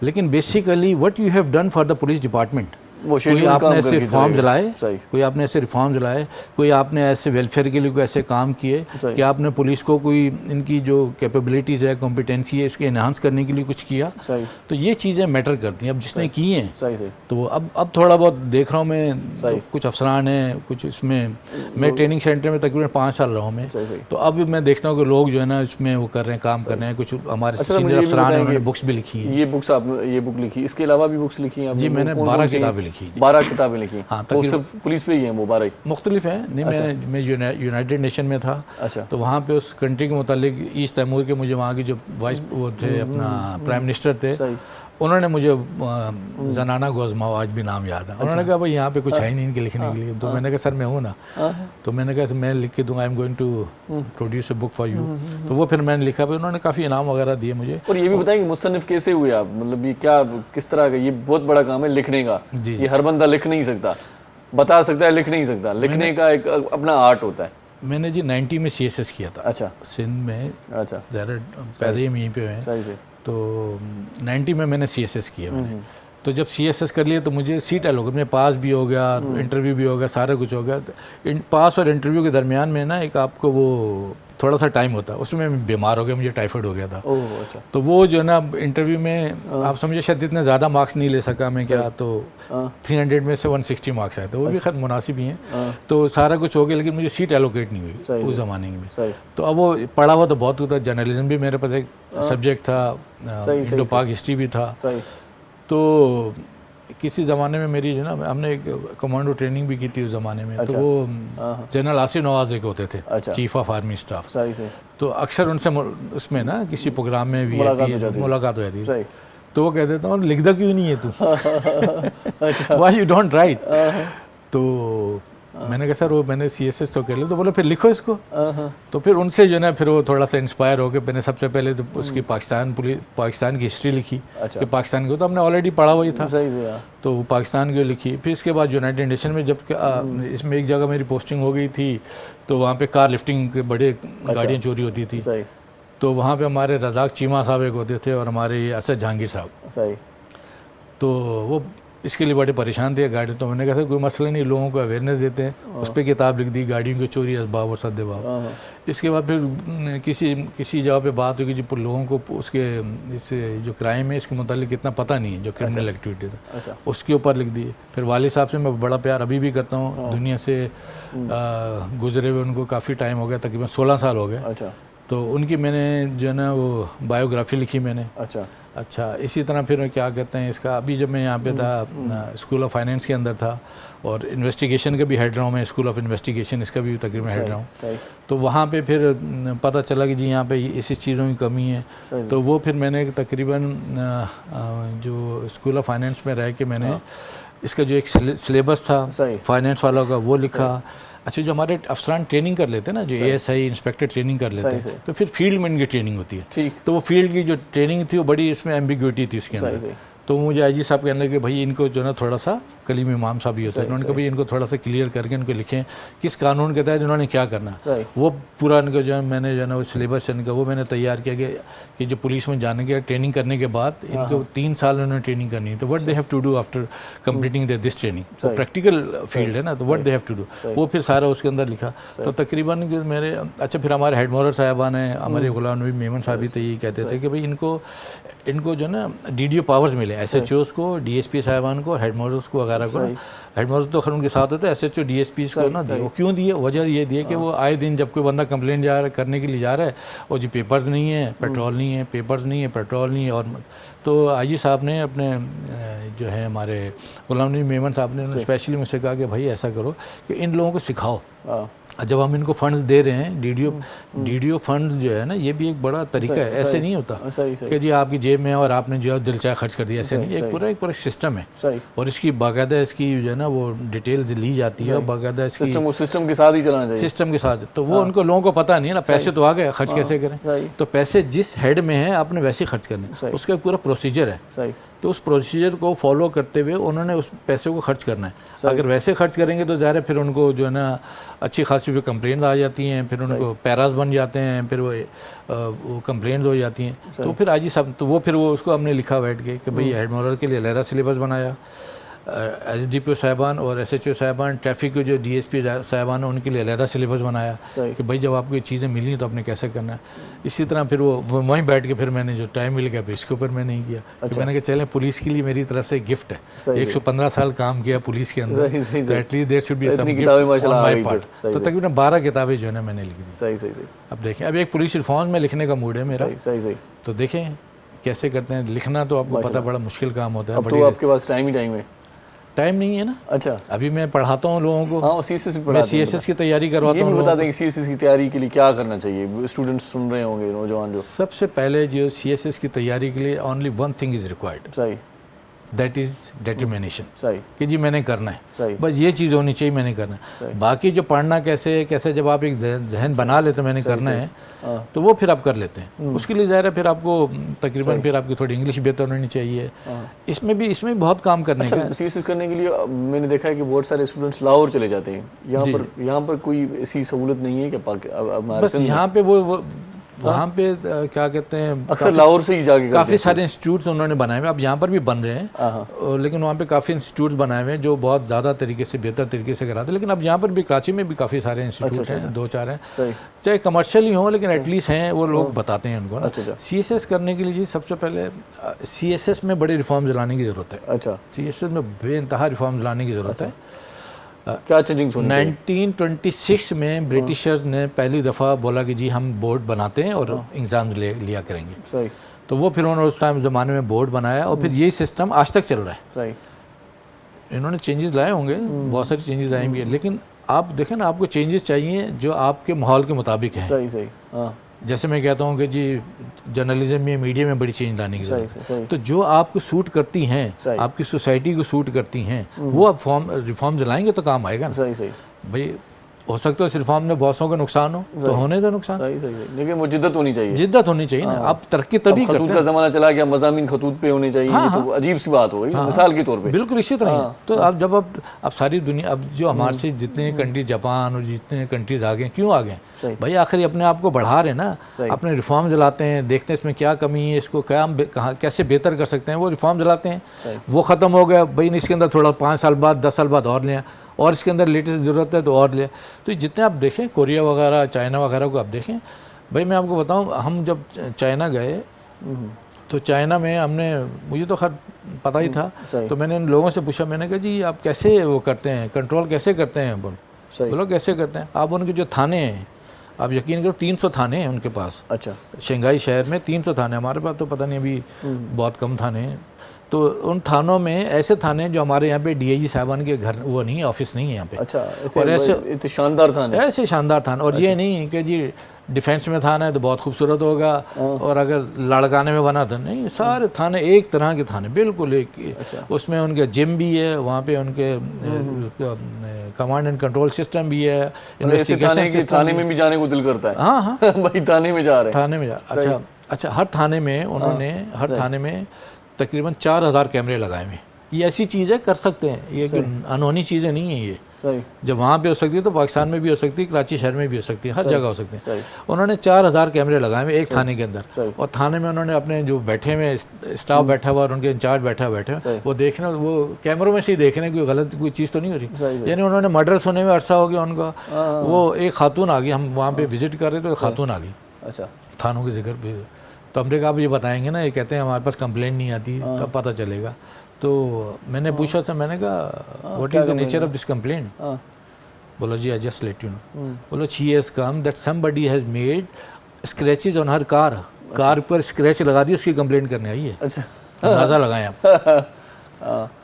[SPEAKER 7] लेकिन basically what you have done for the police department, कोई आपने ऐसे रिफॉर्म्स लाए, कोई आपने ऐसे रिफॉर्म्स लाए, कोई आपने ऐसे वेलफेयर के लिए कोई ऐसे काम किए कि आपने पुलिस को कोई इनकी जो कैपेबिलिटीज़ है, कॉम्पिटेंसी है, इसके एनहांस करने के लिए कुछ किया। तो ये चीज़ें मैटर करती हैं। अब जिसने की हैं तो अब थोड़ा बहुत देख रहा हूँ मैं, कुछ अफसरान हैं, कुछ इसमें मैं ट्रेनिंग सेंटर में तकरीबन 5 साल रहा हूँ मैं, तो अब मैं देखता हूँ कि लोग जो है ना इसमें वो कर रहे हैं, काम कर रहे हैं। कुछ हमारे सीनियर अफसरान हैं, उन्होंने बुक्स भी लिखी हैं।
[SPEAKER 2] ये बुक लिखी, इसके अलावा भी बुक्स लिखी हैं?
[SPEAKER 7] जी, मैंने 12 किताबें लिखी।
[SPEAKER 2] 12 किताबें लिखी।
[SPEAKER 7] हाँ,
[SPEAKER 2] तो सब पुलिस पे ही हैं वो 12?
[SPEAKER 7] मुख्तलिफ हैं। नहीं, मैं यूनाइटेड नेशन में था। अच्छा। तो वहाँ पे उस कंट्री के मुतालिक ईस्ट तैमूर के मुझे वहाँ की जो वाइस वो थे अपना प्राइम मिनिस्टर थे, उन्होंने मुझे जनाना गोज़माओ, आज भी नाम याद है। उन्होंने कहा भाई यहाँ पे कुछ है ही नहीं इनके लिखने के लिए। तो मैंने कहा सर मैं हूँ ना, तो मैंने कहा मैं लिख के दूंगा, I am going to produce a book for you. तो वो फिर मैंने लिखा, भाई उन्होंने काफ़ी इनाम वगैरह दिए मुझे।
[SPEAKER 2] और ये भी बताएं कि मुसन्निफ कैसे हुए आप, मतलब ये क्या किस तरह का, ये बहुत बड़ा काम है लिखने का। ये हर बंदा लिख नहीं सकता, बता सकता है, लिख नहीं सकता। लिखने का एक अपना आर्ट होता है।
[SPEAKER 7] मैंने जी 90 में CSS किया था।
[SPEAKER 2] अच्छा।
[SPEAKER 7] सिंध में।
[SPEAKER 2] अच्छा।
[SPEAKER 7] ज़्यादा पैदा ही यहीं पे हैं। तो 90 में मैंने CSS किया मैंने। तो जब CSS कर लिया तो मुझे सीट अलग, मेरे पास भी हो गया, इंटरव्यू भी हो गया, सारा कुछ हो गया। पास और इंटरव्यू के दरमियान में ना एक आपको वो थोड़ा सा टाइम होता है, उसमें मैं बीमार हो गया, मुझे टाइफाइड हो गया था। अच्छा। तो वो जो है ना इंटरव्यू में आप समझे शायद इतने ज़्यादा मार्क्स नहीं ले सका मैं, क्या तो 300 में से 160 मार्क्स आए थे, वो भी खैर मुनासिब ही हैं। तो सारा कुछ हो गया, लेकिन मुझे सीट एलोकेट नहीं हुई उस ज़माने में। तो अब वो पढ़ा हुआ तो बहुत होता, जर्नलिज्म भी मेरे पास एक सब्जेक्ट था, इंडो पाक हिस्ट्री भी था। तो किसी ज़माने में मेरी जो ना, हमने एक कमांडो ट्रेनिंग भी की थी उस ज़माने में। तो वो जनरल आसिफ नवाज एक होते थे, चीफ ऑफ आर्मी स्टाफ। तो अक्सर उनसे उसमें ना किसी प्रोग्राम में VIP मुलाकात हो जाती है, तो वो कहते थे लिखदा क्यों नहीं है तू, व्हाई यू डोंट राइट। तो मैंने कहा सर वो मैंने CSS तो कर लिया। तो बोले फिर लिखो इसको। तो फिर उनसे जो है ना फिर वो थोड़ा सा इंस्पायर हो गए। मैंने सबसे पहले तो उसकी पाकिस्तान की हिस्ट्री लिखी कि पाकिस्तान को तो हमने ऑलरेडी पढ़ा हुआ ही था, तो वो पाकिस्तान की लिखी। फिर इसके बाद यूनाइटेड नेशन में जब इसमें एक जगह मेरी पोस्टिंग हो गई थी, तो वहाँ पे कार लिफ्टिंग के बड़े गाड़ियाँ चोरी होती थी। तो वहाँ पे हमारे रज़ाक चीमा साहब एक होते थे और हमारे असद जहांगीर साहब। तो वो इसके लिए बड़े परेशान थे गाड़ी। तो मैंने कहा था कोई मसला नहीं, लोगों को अवेयरनेस देते हैं। उस पर किताब लिख दी, गाड़ियों की चोरी असबाब और सद्देबाब। इसके बाद फिर किसी जगह पे बात हुई कि जो लोगों को उसके इस जो क्राइम है इसके मुतालिक इतना पता नहीं है, जो क्रिमिनल एक्टिविटीज है उसके ऊपर लिख दिए। फिर वालिद साहब से मैं बड़ा प्यार अभी भी करता हूँ। दुनिया से गुजरे हुए उनको काफ़ी टाइम हो गया, तकरीबन 16 साल हो गए। तो उनकी मैंने जो है ना वो बायोग्राफी लिखी मैंने। अच्छा इसी तरह फिर क्या कहते हैं इसका, अभी जब मैं यहाँ पे था स्कूल ऑफ फाइनेंस के अंदर था और इन्वेस्टिगेशन का भी हेड रहा हूँ मैं, स्कूल ऑफ इन्वेस्टिगेशन इसका भी तकरीबन हेड रहा हूँ। तो वहाँ पे फिर पता चला कि जी यहाँ पे इस चीज़ों की कमी है। तो वो फिर मैंने तकरीबन जो स्कूल ऑफ फाइनेंस में रह के मैंने इसका जो एक सिलेबस था फाइनेंस वालों का वो लिखा। अच्छा जो हमारे अफसरान ट्रेनिंग कर लेते हैं ना, जो ASI इंस्पेक्टर ट्रेनिंग कर लेते हैं, तो फिर फील्ड में इनकी ट्रेनिंग होती है। तो वो फील्ड की जो ट्रेनिंग थी वो बड़ी इसमें एम्बिग्विटी थी उसके अंदर। तो मुझे IG साहब कहने लगे भाई इनको जो ना थोड़ा सा कलीम इमाम साहब ही होता है, उन्होंने कहा भाई इनको थोड़ा सा क्लियर करके इनको लिखें किस कानून के तहत इन्होंने क्या करना। वो पूरा इनको जो है मैंने जो है ना वो सिलेबस इनका वो मैंने तैयार किया कि जो पुलिस में जाने के ट्रेनिंग करने के बाद इनको 3 साल उन्होंने ट्रेनिंग करनी है। तो what they have to do after completing this training, तो प्रैक्टिकल फील्ड है ना, तो what they have to do वो फिर सारा उसके अंदर लिखा। तो तकरीबन मेरे अच्छा फिर हमारे हेड मॉरल साहबान हैं, हमारे गुलाम नबी मेमन साहब भी तो यही कहते थे कि भाई इनको जो ना DDO पावर्स मिले, SHOs को, DSP साहबान को, हेड मॉरल्स को वगैरह को। हेड मॉरल्स तो खैर उनके साथ होते हैं, SHO DSPs को ना दिए। वो क्यों दिए, वजह ये दिए कि वो आए दिन जब कोई बंदा कंप्लेंट करने के लिए जा रहा है और जी पेपर्स नहीं है, पेट्रोल नहीं है, पेपर्स नहीं है, पेट्रोल नहीं है। और तो IG साहब ने अपने जो है हमारे गुलाम नबी मेमन साहब ने उन्होंने स्पेशली मुझसे कहा कि भाई ऐसा करो कि इन लोगों को सिखाओ। जब हम इनको फंड्स दे रहे हैं DDO फंड्स जो है ना, ये भी एक बड़ा तरीका है। ऐसे नहीं होता कि जी आपकी जेब में और आपने जो दिल चाहे खर्च कर दिया, ऐसे नहीं। एक पूरा सिस्टम है और इसकी बाकायदा इसकी जो है ना वो डिटेल्स ली जाती है और बाकायदा इसकी
[SPEAKER 2] सिस्टम के साथ ही चलाना चाहिए,
[SPEAKER 7] सिस्टम के साथ। तो वो उनको लोगों को पता नहीं है ना, पैसे तो आ गए, खर्च कैसे करें। तो पैसे जिस हेड में है आपने वैसे खर्च करने, उसका पूरा प्रोसीजर है। तो उस प्रोसीजर को फॉलो करते हुए उन्होंने उस पैसे को खर्च करना है। अगर वैसे खर्च करेंगे तो ज़ाहिर है फिर उनको जो है ना अच्छी खासी भी कंप्लेंट आ जाती हैं, फिर उनको पैरास बन जाते हैं, फिर वो कंप्लेंट्स हो जाती हैं। तो फिर IG साहब तो वो फिर वो उसको हमने लिखा बैठ के कि भाई हेड मॉरल के लिए अलहदा सिलेबस बनाया। SDPO साहबान और SHO साहबान, ट्रैफिक के जो DSP साहबान हैं उनके लिए अलहदा सिलेबस बनाया कि भाई जब आपको ये चीज़ें मिली तो आपने कैसे करना है। इसी तरह फिर वो वहीं बैठ के फिर मैंने जो टाइम मिल गया इसके ऊपर मैं नहीं किया। तो मैंने कहा चलें पुलिस के लिए मेरी तरफ से गिफ्ट है। 115 साल काम किया पुलिस के अंदर, तो at least there should be some gift on my part. तो तकरीबन 12 किताबें जो है ना मैंने लिख दी।
[SPEAKER 2] सही।
[SPEAKER 7] अब देखें, अब एक पुलिस रिफॉर्म में लिखने का मूड है मेरा।
[SPEAKER 2] सही।
[SPEAKER 7] तो देखें कैसे करते हैं। लिखना तो आपको पता बड़ा मुश्किल काम होता है।
[SPEAKER 2] अब तो आपके पास टाइम है।
[SPEAKER 7] टाइम नहीं है ना।
[SPEAKER 2] अच्छा अभी
[SPEAKER 7] मैं पढ़ाता हूँ लोगों को।
[SPEAKER 2] हाँ CSS
[SPEAKER 7] मैं CSS की तैयारी करवाता हूँ।
[SPEAKER 2] बता दें CSS की तैयारी के लिए क्या करना चाहिए, स्टूडेंट्स सुन रहे होंगे नौजवान जो।
[SPEAKER 7] सबसे पहले जो CSS की तैयारी के लिए only one thing is required,
[SPEAKER 2] सही,
[SPEAKER 7] दैट इज डिटर्मिनेशन।
[SPEAKER 2] सही
[SPEAKER 7] कि जी मैंने करना है,
[SPEAKER 2] सही,
[SPEAKER 7] बस ये चीज़ होनी चाहिए, मैंने करना है। बाकी जो पढ़ना कैसे जब आप एक जहन बना लेते मैंने करना है तो वो फिर आप कर लेते हैं। उसके लिए ज़ाहिर है फिर आपको तकरीबन फिर आपकी थोड़ी इंग्लिश बेहतर होनी चाहिए। इसमें भी बहुत काम करने का।
[SPEAKER 2] CSS करने के लिए मैंने देखा है कि बहुत सारे स्टूडेंट्स लाहौर चले जाते हैं। यहाँ पर कोई ऐसी सहूलत नहीं है कि
[SPEAKER 7] बस यहाँ पे वो वहाँ पे क्या कहते हैं
[SPEAKER 2] अक्सर लाहौर से ही जाके
[SPEAKER 7] काफ़ी सारे इंस्टीट्यूट्स उन्होंने बनाए हुए। अब यहाँ पर भी बन रहे हैं, लेकिन वहाँ पे काफ़ी इंस्टीट्यूट्स बनाए हुए हैं जो बहुत ज़्यादा तरीके से बेहतर तरीके से कराते हैं। लेकिन अब यहाँ पर भी कराची में भी काफ़ी सारे इंस्टीट्यूट हैं, 2-4 हैं, चाहे कमर्शियल ही हों लेकिन एटलीस्ट हैं, वो लोग बताते हैं उनको ना। CSS करने के लिए जी सबसे पहले CSS में बड़े रिफॉर्म्स लाने की ज़रूरत है। अच्छा CSS में बेइंतहा रिफॉर्म्स लाने की ज़रूरत है।
[SPEAKER 2] क्या चेंजिंग्स
[SPEAKER 7] 1926 में ब्रिटिशर्स ने पहली दफ़ा बोला कि जी हम बोर्ड बनाते हैं और एग्ज़ाम्स लिया करेंगे।
[SPEAKER 2] सही।
[SPEAKER 7] तो वो फिर उन्होंने उस टाइम ज़माने में बोर्ड बनाया और फिर यही सिस्टम आज तक चल रहा है।
[SPEAKER 2] सही,
[SPEAKER 7] इन्होंने चेंजेस लाए होंगे, बहुत सारी चेंजेस आए भी हैं, लेकिन आप देखें ना, आपको चेंजेस चाहिए जो आपके माहौल के मुताबिक है।
[SPEAKER 2] सही सही, हाँ
[SPEAKER 7] जैसे मैं कहता हूँ कि जी जर्नलिज्म में, मीडिया में बड़ी चेंज लाने की जरूरत है, तो जो आपको सूट करती हैं, आपकी सोसाइटी को सूट करती हैं, वो आप रिफॉर्म्स लाएंगे तो काम आएगा ना।
[SPEAKER 2] सही सही
[SPEAKER 7] भाई हो सकता है इस रिफॉर्म में बॉसों का नुकसान हो, तो होने दो नुकसान,
[SPEAKER 2] सही सही सही, लेकिन वो जिद्दत होनी चाहिए,
[SPEAKER 7] जिद्दत होनी चाहिए ना। आप तरक्की तभी करते हैं।
[SPEAKER 2] खतूत का ज़माना चला गया, मज़ामीन खतूत पे होने चाहिए, ये तो अजीब सी बात हो गई मिसाल के तौर पे।
[SPEAKER 7] बिल्कुल इसी तरह ही। तो अब जब अब सारी दुनिया, अब जो हमारे से जितने कंट्री, जापान और जितने कंट्रीज आ गए, क्यों आ गए भाई? आखिर अपने आप को बढ़ा रहे ना, अपने रिफॉर्म लाते हैं, देखते हैं इसमें क्या कमी है, इसको क्या कहाँ कैसे बेहतर कर सकते हैं, वो रिफॉर्म लाते हैं। वो ख़त्म हो गया भाई, इसके अंदर थोड़ा 5 साल बाद 10 साल बाद और लिया, और इसके अंदर लेटेस्ट ज़रूरत है तो और लिया। तो जितने आप देखें, कोरिया वगैरह, चाइना वगैरह को आप देखें भाई, मैं आपको बताऊं, हम जब चाइना गए तो चाइना में हमने, मुझे तो खैर पता ही था, तो मैंने इन लोगों से पूछा, मैंने कहा जी आप कैसे वो करते हैं, कंट्रोल कैसे करते हैं? बोलो कैसे करते हैं आप? उनके जो थाने हैं, आप यकीन करो 300 थाने हैं उनके पास।
[SPEAKER 2] अच्छा,
[SPEAKER 7] शंघाई शहर में 300 थाने, हमारे पास तो पता नहीं, अभी बहुत कम थाने हैं। तो उन थानों में ऐसे थाने जो हमारे यहाँ पे डीआईजी साहबान के घर, वो नहीं है, ऑफिस नहीं है यहाँ पे।
[SPEAKER 2] अच्छा,
[SPEAKER 7] और ऐसे
[SPEAKER 2] शानदार थाने,
[SPEAKER 7] ऐसे शानदार थाने। और ये नहीं कि जी डिफेंस में थाना है तो बहुत खूबसूरत होगा, और अगर लड़काने में बना था, नहीं, सारे थाने एक तरह के थाने, बिल्कुल एक। उसमें उनके जिम भी है, वहाँ पे उनके कमांड एंड कंट्रोल सिस्टम भी है, इन्वेस्टिगेशन सिस्टम।
[SPEAKER 2] थाने में भी जाने को दिल करता है।
[SPEAKER 7] हाँ हाँ
[SPEAKER 2] भाई थाने में जा रहे हैं,
[SPEAKER 7] थाने में जा। अच्छा अच्छा, हर थाने में उन्होंने, हर थाने में तकरीबन 4000 कैमरे लगाए हुए। ये ऐसी चीज़ है, कर सकते हैं, ये अनहोनी चीज़ें नहीं है ये। जब वहाँ पे हो सकती है तो पाकिस्तान में भी हो सकती है, कराची शहर में भी हो सकती है, हर जगह हो सकती है। उन्होंने 4000 कैमरे लगाए हुए एक थाने के अंदर, और थाने में उन्होंने अपने जो बैठे हुए स्टाफ बैठा हुआ और उनके इंचार्ज बैठा वो देखना, वो कैमरों में से ही देख रहे हैं कोई गलत कोई चीज़ तो नहीं हो रही। यानी उन्होंने मर्डर्स होने में अरसा हो गया उनका। वो एक खातून आ गई, हम वहाँ पे विजिट कर रहे थे, तो खातून आ गई। अच्छा, थानों के जिक्र पे तो हमने कहा आप ये बताएंगे ना, ये कहते हैं हमारे पास कंप्लेंट नहीं आती, तब पता चलेगा। तो मैंने पूछा था, मैंने कहा what is the nature of this complaint? बोलो जी I just let you know. बोलो she has come that somebody has made scratches on her car, car पर स्क्रैच लगा दी, उसकी कंप्लेंट करने आई है। अच्छा, अंदाज़ा लगाएं आप।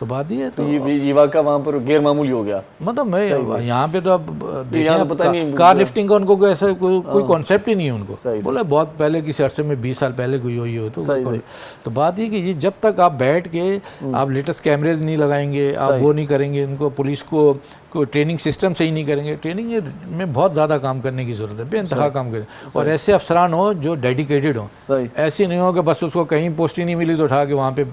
[SPEAKER 7] तो बात ये है, तो
[SPEAKER 2] ये वाक़ा वहाँ पर गैर मामूली हो गया।
[SPEAKER 7] मतलब मैं यहाँ पे तो अब देखें, पता नहीं कार लिफ्टिंग का उनको ऐसा कोई कॉन्सेप्ट ही नहीं है उनको। बोले बहुत पहले किसी अरसे में 20 साल पहले कोई हुई हो तो बात ये कि ये जब तक आप बैठ के आप लेटेस्ट कैमरेज नहीं लगाएंगे, आप वो नहीं करेंगे, इनको पुलिस को ट्रेनिंग सिस्टम से ही नहीं करेंगे, ट्रेनिंग में बहुत ज़्यादा काम करने की ज़रूरत है, बेइंतहा काम करें, और ऐसे अफसरान हो जो डेडिकेटेड हो। ऐसे नहीं हो कि बस उसको कहीं पोस्ट ही नहीं मिली तो उठा के वहाँ पे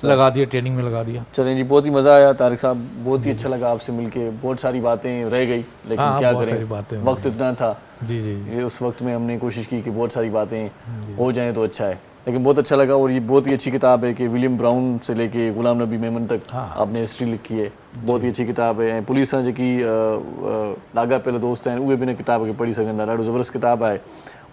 [SPEAKER 7] लगा दिया, ट्रेनिंग में लगा दिया।
[SPEAKER 2] चलें जी, बहुत ही मज़ा आया तारिक साहब, बहुत ही अच्छा लगा आपसे मिलके। बहुत सारी बातें रह गई, लेकिन क्या करें, वक्त इतना था
[SPEAKER 7] जी जी,
[SPEAKER 2] उस वक्त में हमने कोशिश की कि बहुत सारी बातें हो जाएँ तो अच्छा है, लेकिन बहुत अच्छा लगा। और ये बहुत ही अच्छी किताब है कि विलियम ब्राउन से लेके गुलाम नबी मेमन तक आपने हिस्ट्री लिखी है, बहुत ही अच्छी किताब है। पुलिस सां जेकी लागा पहले दोस्त हैं, उहे भी किताब के पढ़ी सघंदा, ॾाढो ज़बरदस्त किताब है।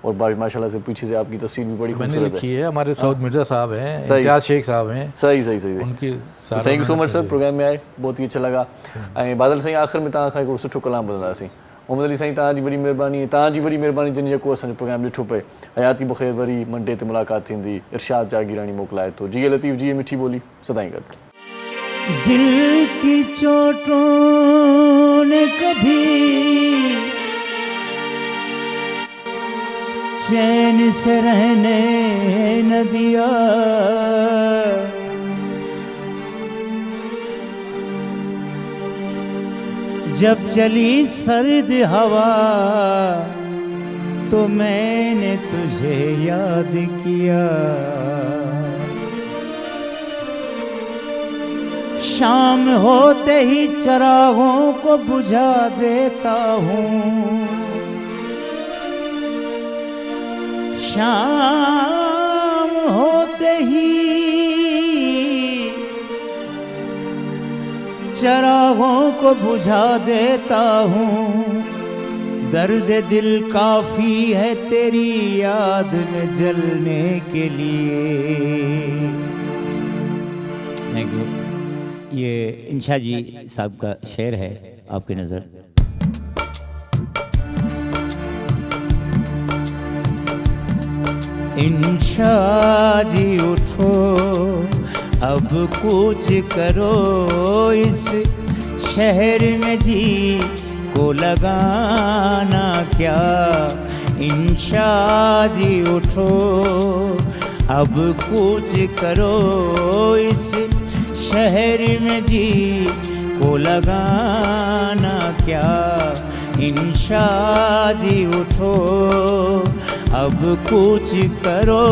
[SPEAKER 2] और माशाल्लाह से पीछे से आपकी तफसीर भी बड़ी खूबसूरत
[SPEAKER 7] लिखी है। हमारे सऊद मिर्ज़ा साहब हैं, इम्तियाज़ शेख साहब हैं।
[SPEAKER 2] सही सही सही,
[SPEAKER 7] उनकी
[SPEAKER 2] thank you so much sir, programme में आए, बहुत ही अच्छा लगा। ऐं बादल साईं, आख़िर में तव्हां खां हिकिड़ो सुठो कलाम ॿुधंदासीं। मोहम्मद अली साईं, तव्हांजी वॾी महिरबानी, तव्हांजी वॾी महिरबानी जिन जेको असांजो प्रोग्राम ॾिठो पए। हयाती बख़ैर, वरी मंडे ते मुलाक़ात थींदी। इरशाद जागीरानी मोकिलाए थो। जी लतीफ़ जी, मिठी ॿोली सदाईं गॾु।
[SPEAKER 6] दिल की चोटों ने कभी चैन से रहने न दिया, जब चली सर्द हवा तो मैंने तुझे याद किया। शाम होते ही चिरागों को बुझा देता हूँ, शाम होते ही चिरागों को बुझा देता हूँ। दर्द दिल काफी है तेरी याद में जलने के लिए।
[SPEAKER 8] Thank you. ये इंशा जी साहब का शेर है, आपकी नज़र।
[SPEAKER 6] इंशा जी उठो अब कुछ करो इस शहर में जी को लगाना क्या। इंशा जी उठो अब कुछ करो इस शहर में जी को लगाना क्या। इंशा जी उठो अब कुछ करो।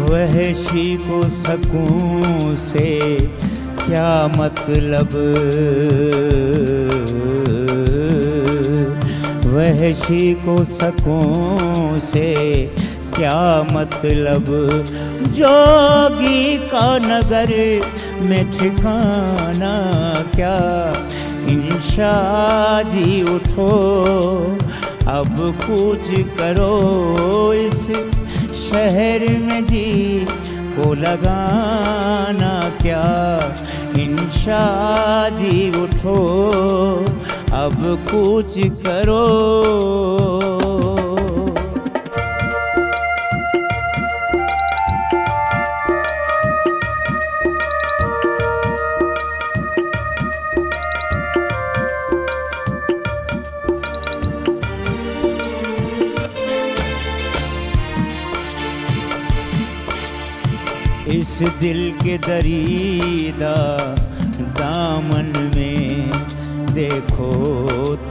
[SPEAKER 6] वहशी को सकूं से क्या मतलब, वहशी को सकूं से क्या मतलब, जोगी का नगर में ठिकाना क्या। इंशा जी उठो अब कुछ करो इस शहर में जी को लगाना क्या। इंशा जी उठो अब कुछ करो। इस दिल के दरीदा दामन में देखो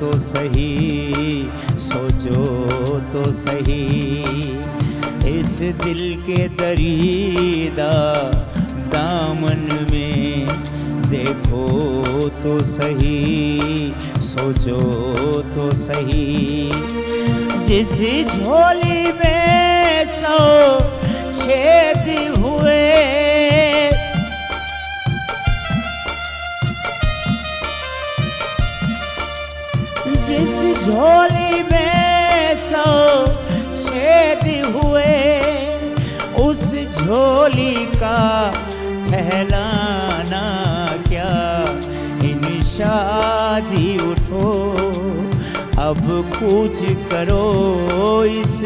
[SPEAKER 6] तो सही, सोचो तो सही। इस दिल के दरीदा दामन में देखो तो सही, सोचो तो सही। जिस झोली में 100 छेद हुए, जिस झोली में 100 छेद हुए, उस झोली का फैलाना क्या। इंशा जी उठो अब कुछ करो इस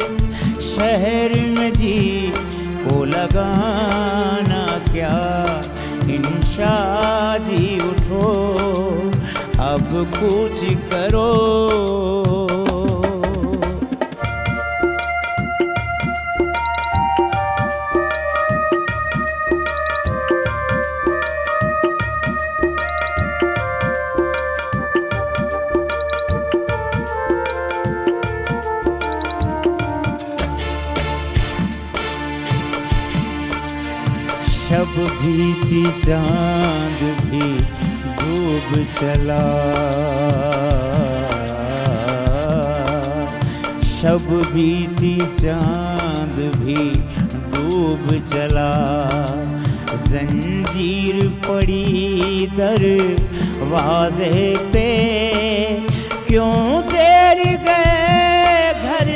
[SPEAKER 6] शहर में जी को लगाना क्या। इंशा जी उठो अब कुछ करो। शब बीती चांद भी डूब चला, शब बीती चांद भी डूब चला। जंजीर पड़ी दरवाज़े पे, क्यों देर गए घर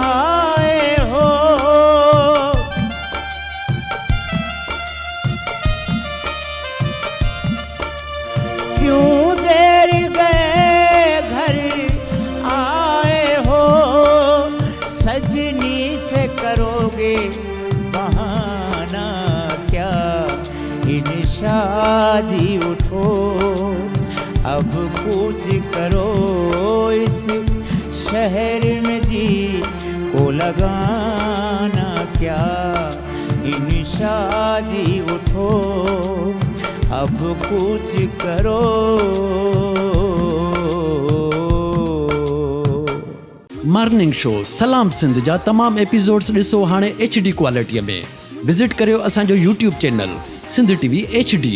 [SPEAKER 6] आए हो। क्यों देर गए घर आए हो। सजनी से करोगे बहाना क्या। इंशा जी उठो अब कुछ करो इस शहर में जी को लगाना क्या। इंशा जी उठो अब कुछ करो।
[SPEAKER 9] मॉर्निंग शो सलाम सिंध जा तमाम एपिसोड्स ॾिसो हाणे HD क्वालिटीअ में। विज़िट करियो असांजो YouTube channel Sindh TV HD।